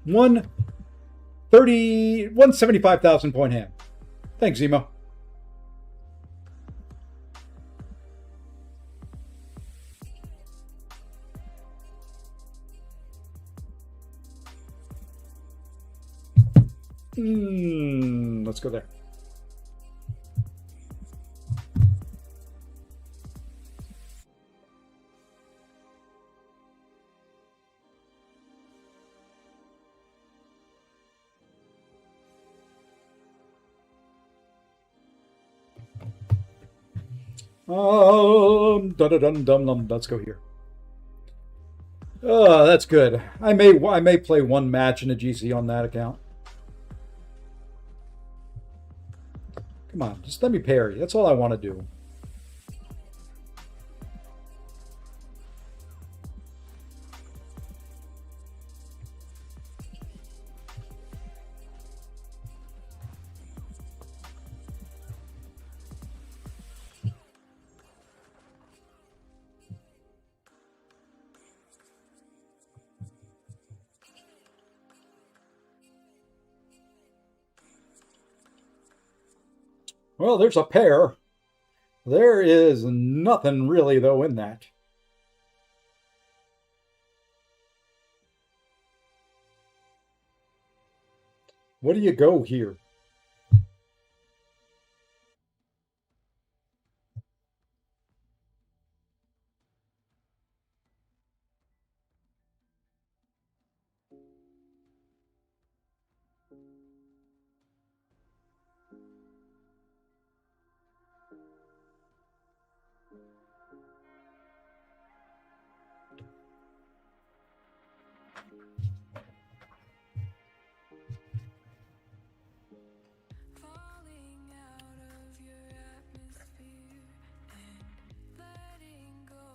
175,000 point hand. Thanks, Zemo. Let's go there. Let's go here. Oh, that's good. I may play one match in a GC on that account. Come on, just let me parry. That's all I want to do. Well, there's a pair. There is nothing really, though, in that. What do you go here?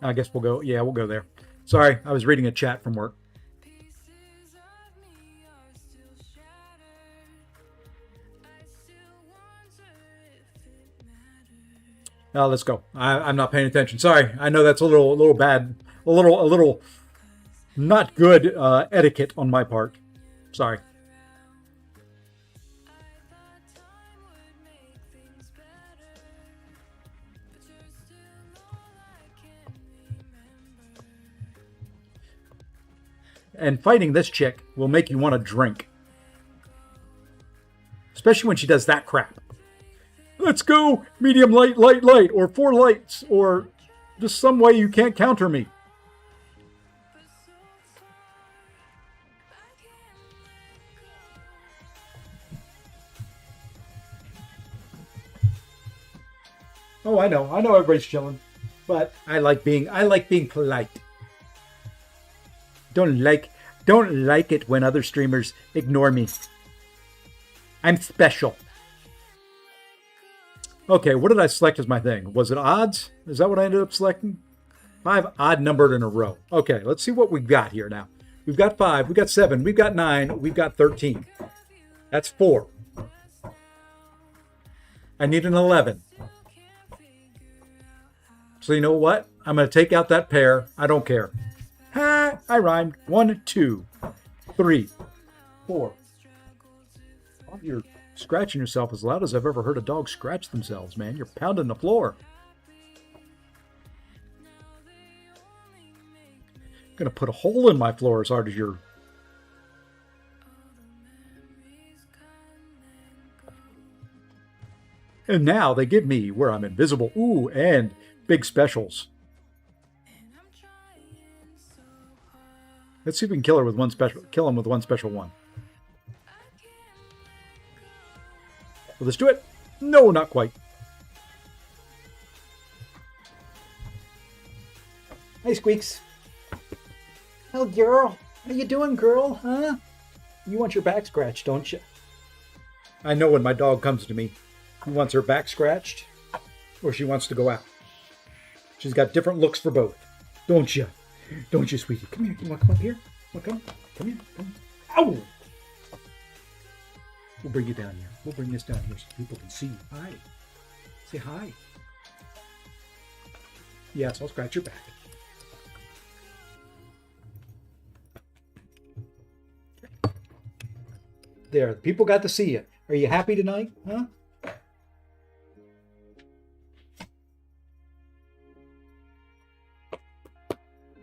I guess we'll go. Yeah, we'll go there. Sorry, I was reading a chat from work. Pieces of me are still shattered. I still wonder if it matters. Let's go. I'm not paying attention. Sorry, I know that's a little bad, a little not good etiquette on my part. Sorry. Time would make things better, but you're still all I can remember. And fighting this chick will make you want to drink, especially when she does that crap. Let's go medium light, light, light, or 4 lights, or just some way you can't counter me. Oh, I know everybody's chilling, but I like being polite. Don't like it when other streamers ignore me. I'm special. Okay, what did I select as my thing? Was it odds? Is that what I ended up selecting? 5 odd numbered in a row. Okay, let's see what we've got here now. We've got 5, we've got 7, we've got 9, we've got 13. That's 4. I need an 11. So you know what? I'm going to take out that pair. I don't care. Ha! I rhymed. 1, 2, 3, 4. Oh, you're scratching yourself as loud as I've ever heard a dog scratch themselves, man. You're pounding the floor. I'm going to put a hole in my floor as hard as you're... And now they give me where I'm invisible. Ooh, and big specials. Let's see if we can kill him with one special one. Well, let's do it. No, not quite. Hey, Squeaks. Oh, girl. How you doing, girl? Huh? You want your back scratched, don't you? I know when my dog comes to me, she wants her back scratched or she wants to go out. She's got different looks for both. Don't you? Don't you, sweetie? Come here. You want to come up here? Want to come? Come here. Come. Ow! We'll bring you down here. We'll bring this down here so people can see you. Hi. Say hi. Yes, I'll scratch your back. There, people got to see you. Are you happy tonight? Huh?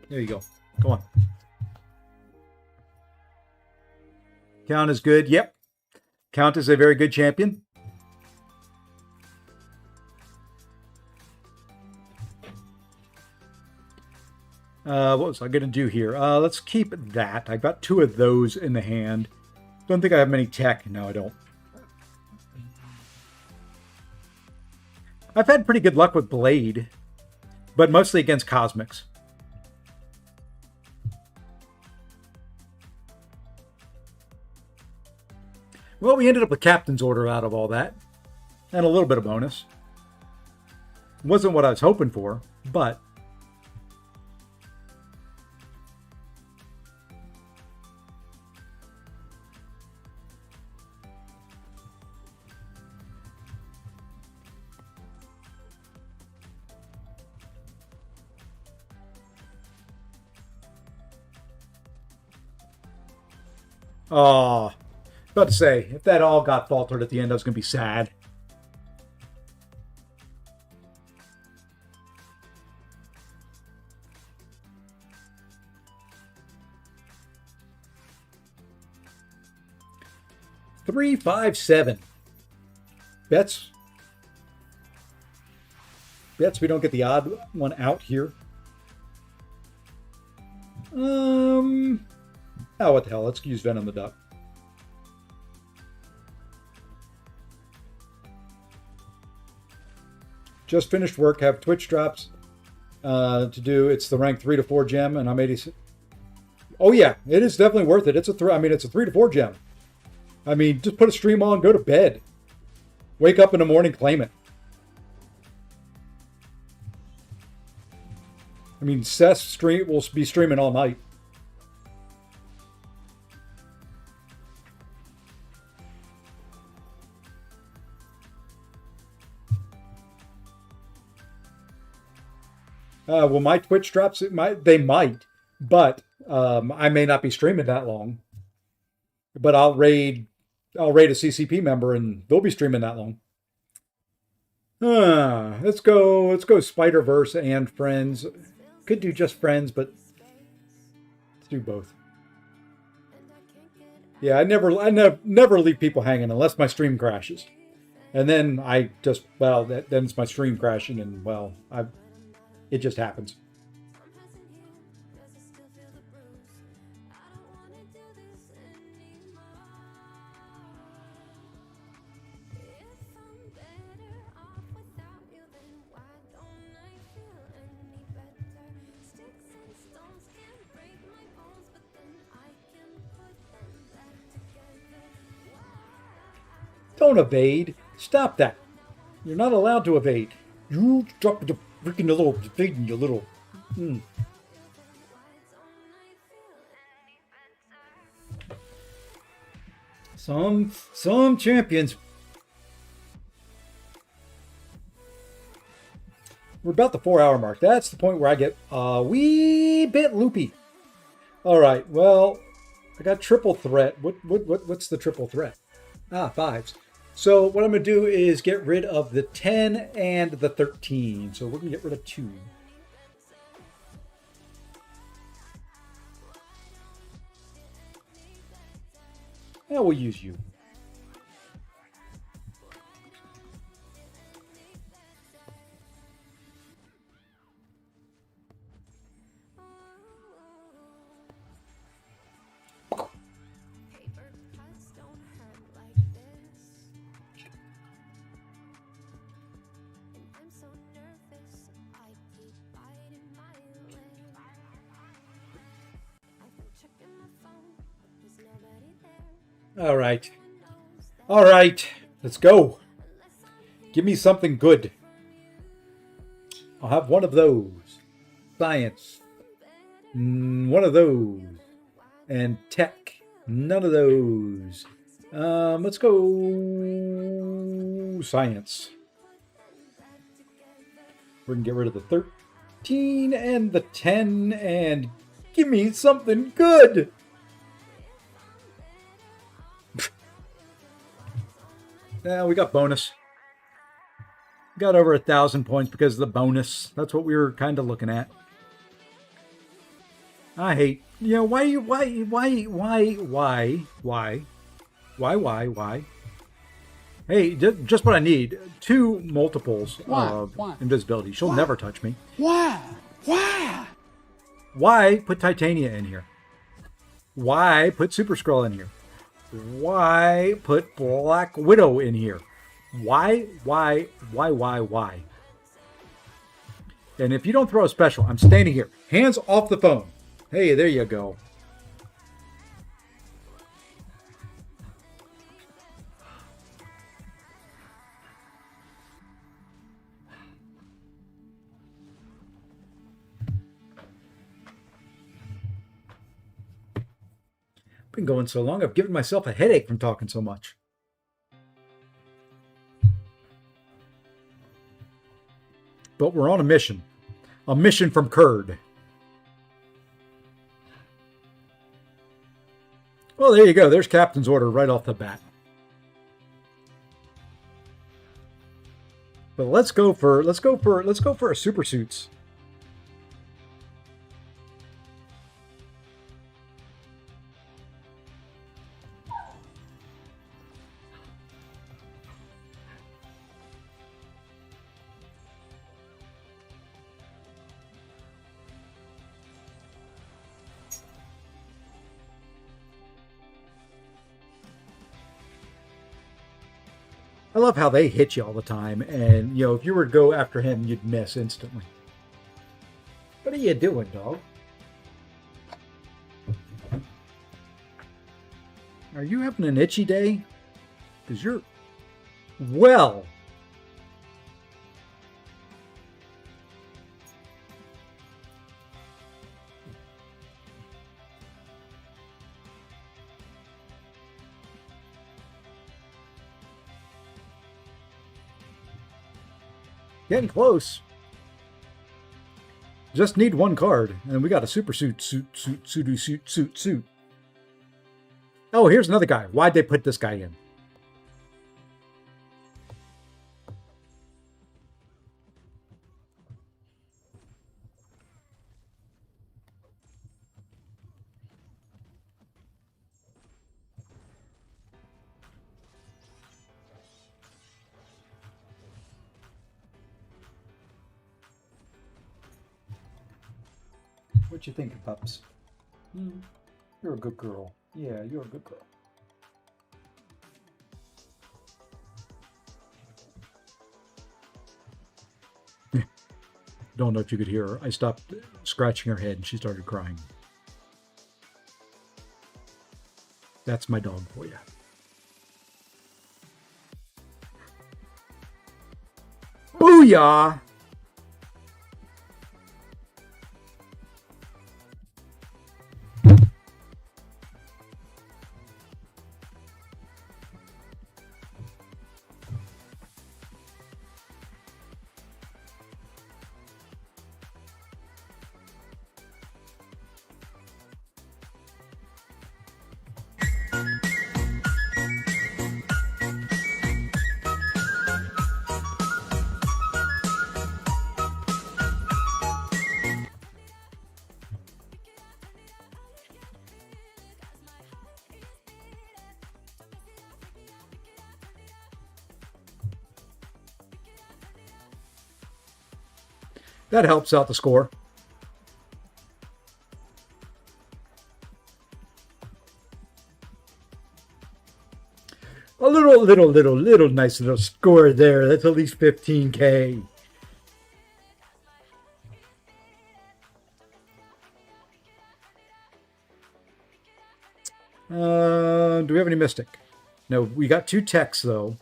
There you go. Go on. Count is good. Yep. Count is a very good champion. What was I going to do here? Let's keep that. I've got 2 of those in the hand. Don't think I have many tech. No, I don't. I've had pretty good luck with Blade, but mostly against Cosmics. Well, we ended up with Captain's Order out of all that, and a little bit of bonus. Wasn't what I was hoping for, but... Oh, about to say, if that all got faltered at the end, I was going to be sad. Three, 5, 7. Bets we don't get the odd one out here. Oh, what the hell? Let's use Venom the Duck. Just finished work. Have Twitch drops to do. It's the rank 3 to 4 gem, and I'm 86. Oh yeah, it is definitely worth it. It's a 3 to 4 gem. I mean, just put a stream on, go to bed, wake up in the morning, claim it. I mean, Seth stream will be streaming all night. Well, my Twitch drops. They might, but I may not be streaming that long. But I'll raid a CCP member, and they'll be streaming that long. Let's go Spider-Verse and Friends. Could do just Friends, but let's do both. Yeah, I never leave people hanging unless my stream crashes, and then I just then it's my stream crashing, and it just happens. Don't evade. Stop that. You're not allowed to evade. You drop the freaking little evading, you little. Some champions. We're about the 4-hour mark. That's the point where I get a wee bit loopy. All right. Well, I got triple threat. What's the triple threat? 5s. So what I'm going to do is get rid of the 10 and the 13. So we're going to get rid of 2. Yeah, we'll use you. All right, let's go. Give me something good. I'll have one of those. Science. One of those. And tech. None of those. Let's go science. We're going to get rid of the 13 and the 10 and give me something good. Yeah, we got bonus. Got over 1,000 points because of the bonus. That's what we were kind of looking at. I hate, why? Hey, just what I need. 2 multiples of invisibility. She'll never touch me. Why put Titania in here? Why put Super Skrull in here? Why put Black Widow in here? Why? And if you don't throw a special, I'm standing here. Hands off the phone. Hey, there you go. Been going so long, I've given myself a headache from talking so much. But we're on a mission. A mission from Kurd. Well, there you go. There's Captain's order right off the bat. But let's go for a super suits. I love how they hit you all the time, and if you were to go after him, you'd miss instantly. What are you doing, dog? Are you having an itchy day? Because you're well. Getting close. Just need one card, and we got a super suit. Oh, here's another guy. Why'd they put this guy in? What you thinking, pups? You're a good girl. Yeah, you're a good girl. Don't know if you could hear her. I stopped scratching her head and she started crying. That's my dog for you. Booyah! That helps out the score. A little nice little score there. That's at least 15K. Do we have any Mystic? No, we got 2 techs though.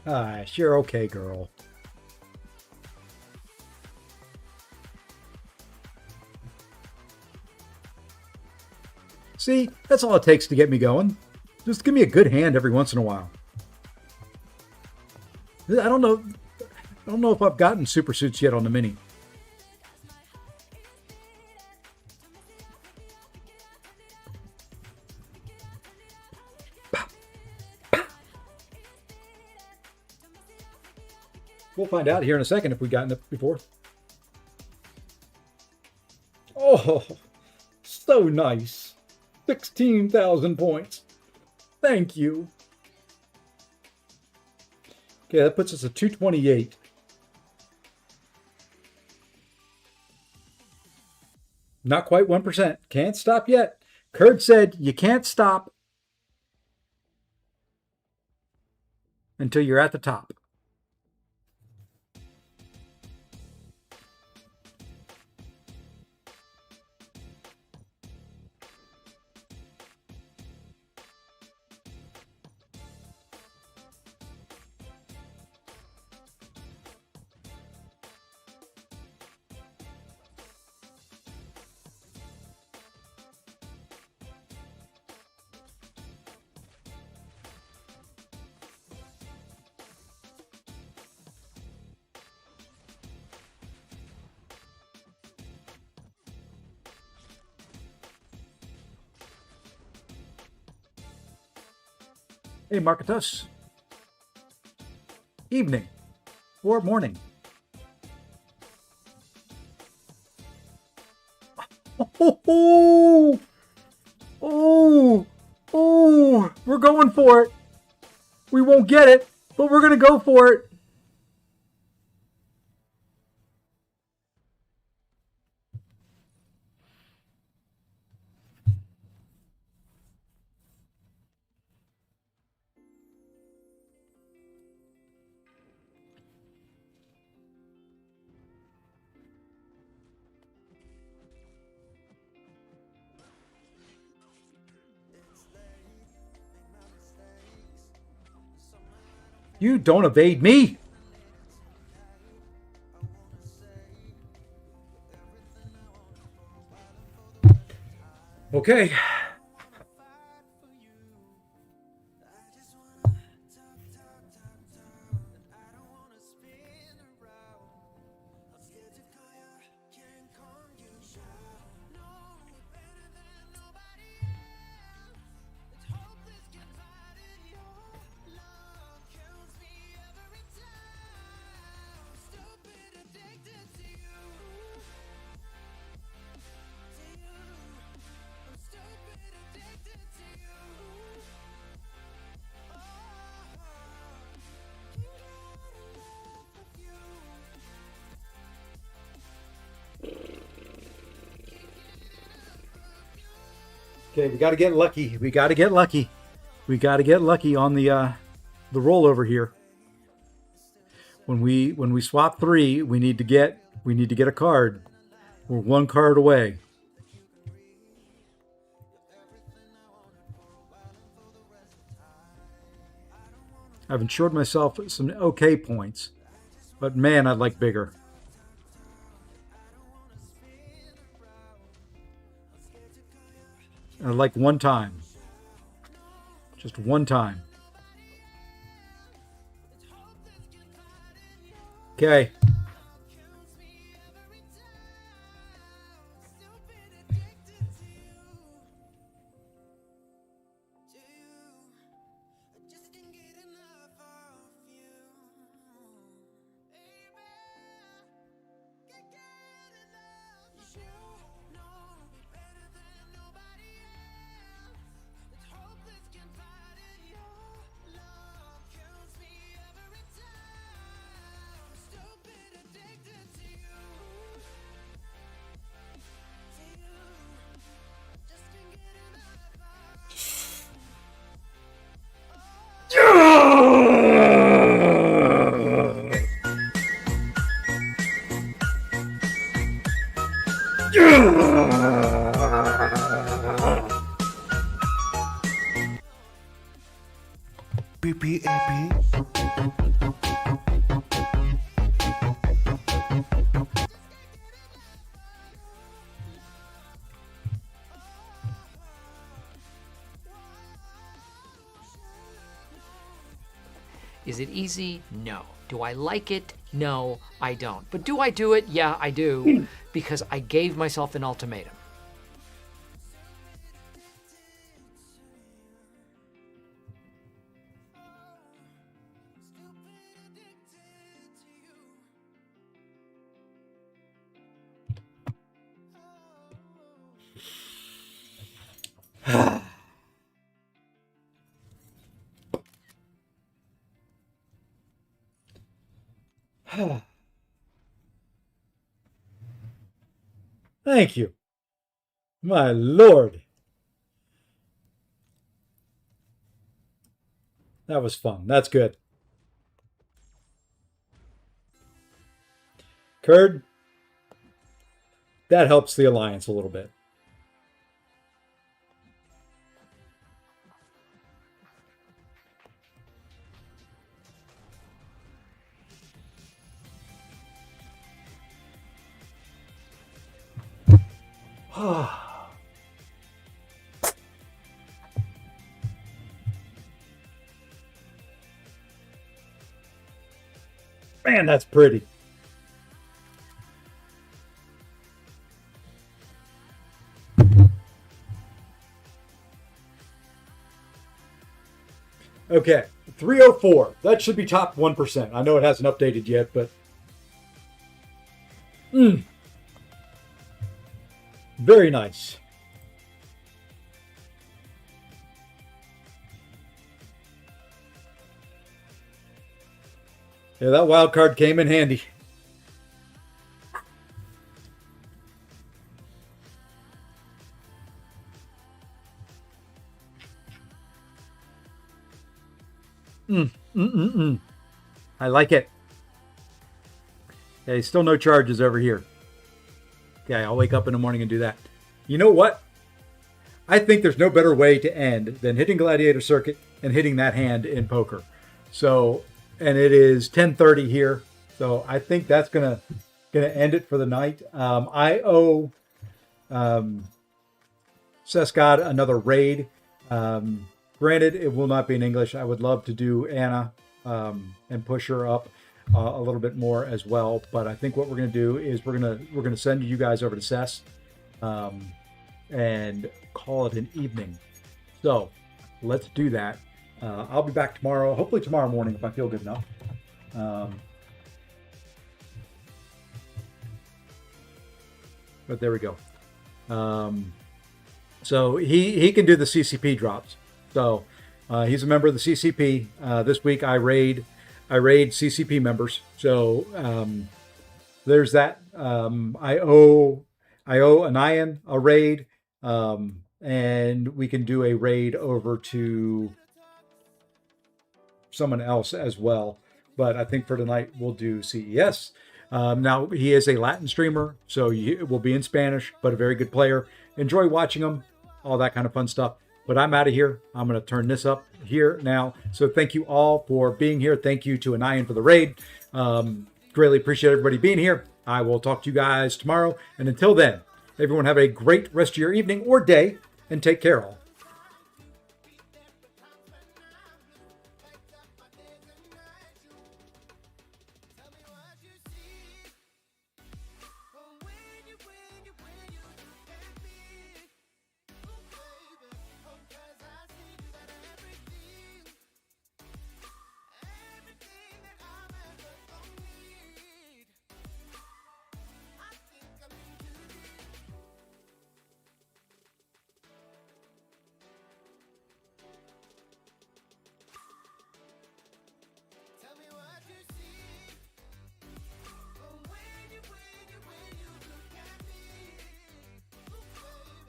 Ah, you're okay, girl. See, that's all it takes to get me going. Just give me a good hand every once in a while. I don't know if I've gotten super suits yet on the mini. We'll find out here in a second if we've gotten it before. Oh, so nice. 16,000 points. Thank you. Okay, that puts us at 228. Not quite 1%. Can't stop yet. Kurd said you can't stop until you're at the top. Hey, Marketus. Evening or morning. Oh, we're going for it. We won't get it, but we're going to go for it. You don't evade me. Okay. Okay, we got to get lucky. We got to get lucky. We got to get lucky on the rollover here. When we swap 3, we need to get a card. We're 1 card away. I've insured myself some okay points, but man, I'd like bigger. I'd like 1 time. Just 1 time. Okay. PPAP. Is it easy? No. Do I like it? No, I don't. But do I do it? Yeah, I do, because I gave myself an ultimatum. Thank you. My Lord. That was fun. That's good. Kurd, that helps the alliance a little bit. Man, that's pretty. Okay, 304. That should be top 1%. I know it hasn't updated yet, but very nice. Yeah, that wild card came in handy. I like it. Okay, still no charges over here. Okay, I'll wake up in the morning and do that. You know what? I think there's no better way to end than hitting Gladiator Circuit and hitting that hand in poker. So and it is 10:30 here. So I think that's gonna end it for the night. I owe Sescod another raid. Granted, it will not be in English. I would love to do Anna and push her up a little bit more as well. But I think what we're gonna do is we're gonna send you guys over to Ses and call it an evening. So let's do that. I'll be back tomorrow, hopefully tomorrow morning if I feel good enough. But there we go. So he can do the CCP drops. So he's a member of the CCP. This week I raid CCP members. So there's that. I owe Anayan a raid, and we can do a raid over to someone else as well. But I think for tonight we'll do CES. Now he is a Latin streamer, so it will be in Spanish, but a very good player. Enjoy watching him, all that kind of fun stuff. But I'm out of here. I'm going to turn this up here now. So thank you all for being here. Thank you to Anayan for the raid. Greatly appreciate everybody being here. I will talk to you guys tomorrow. And until then, everyone have a great rest of your evening or day, and take care all.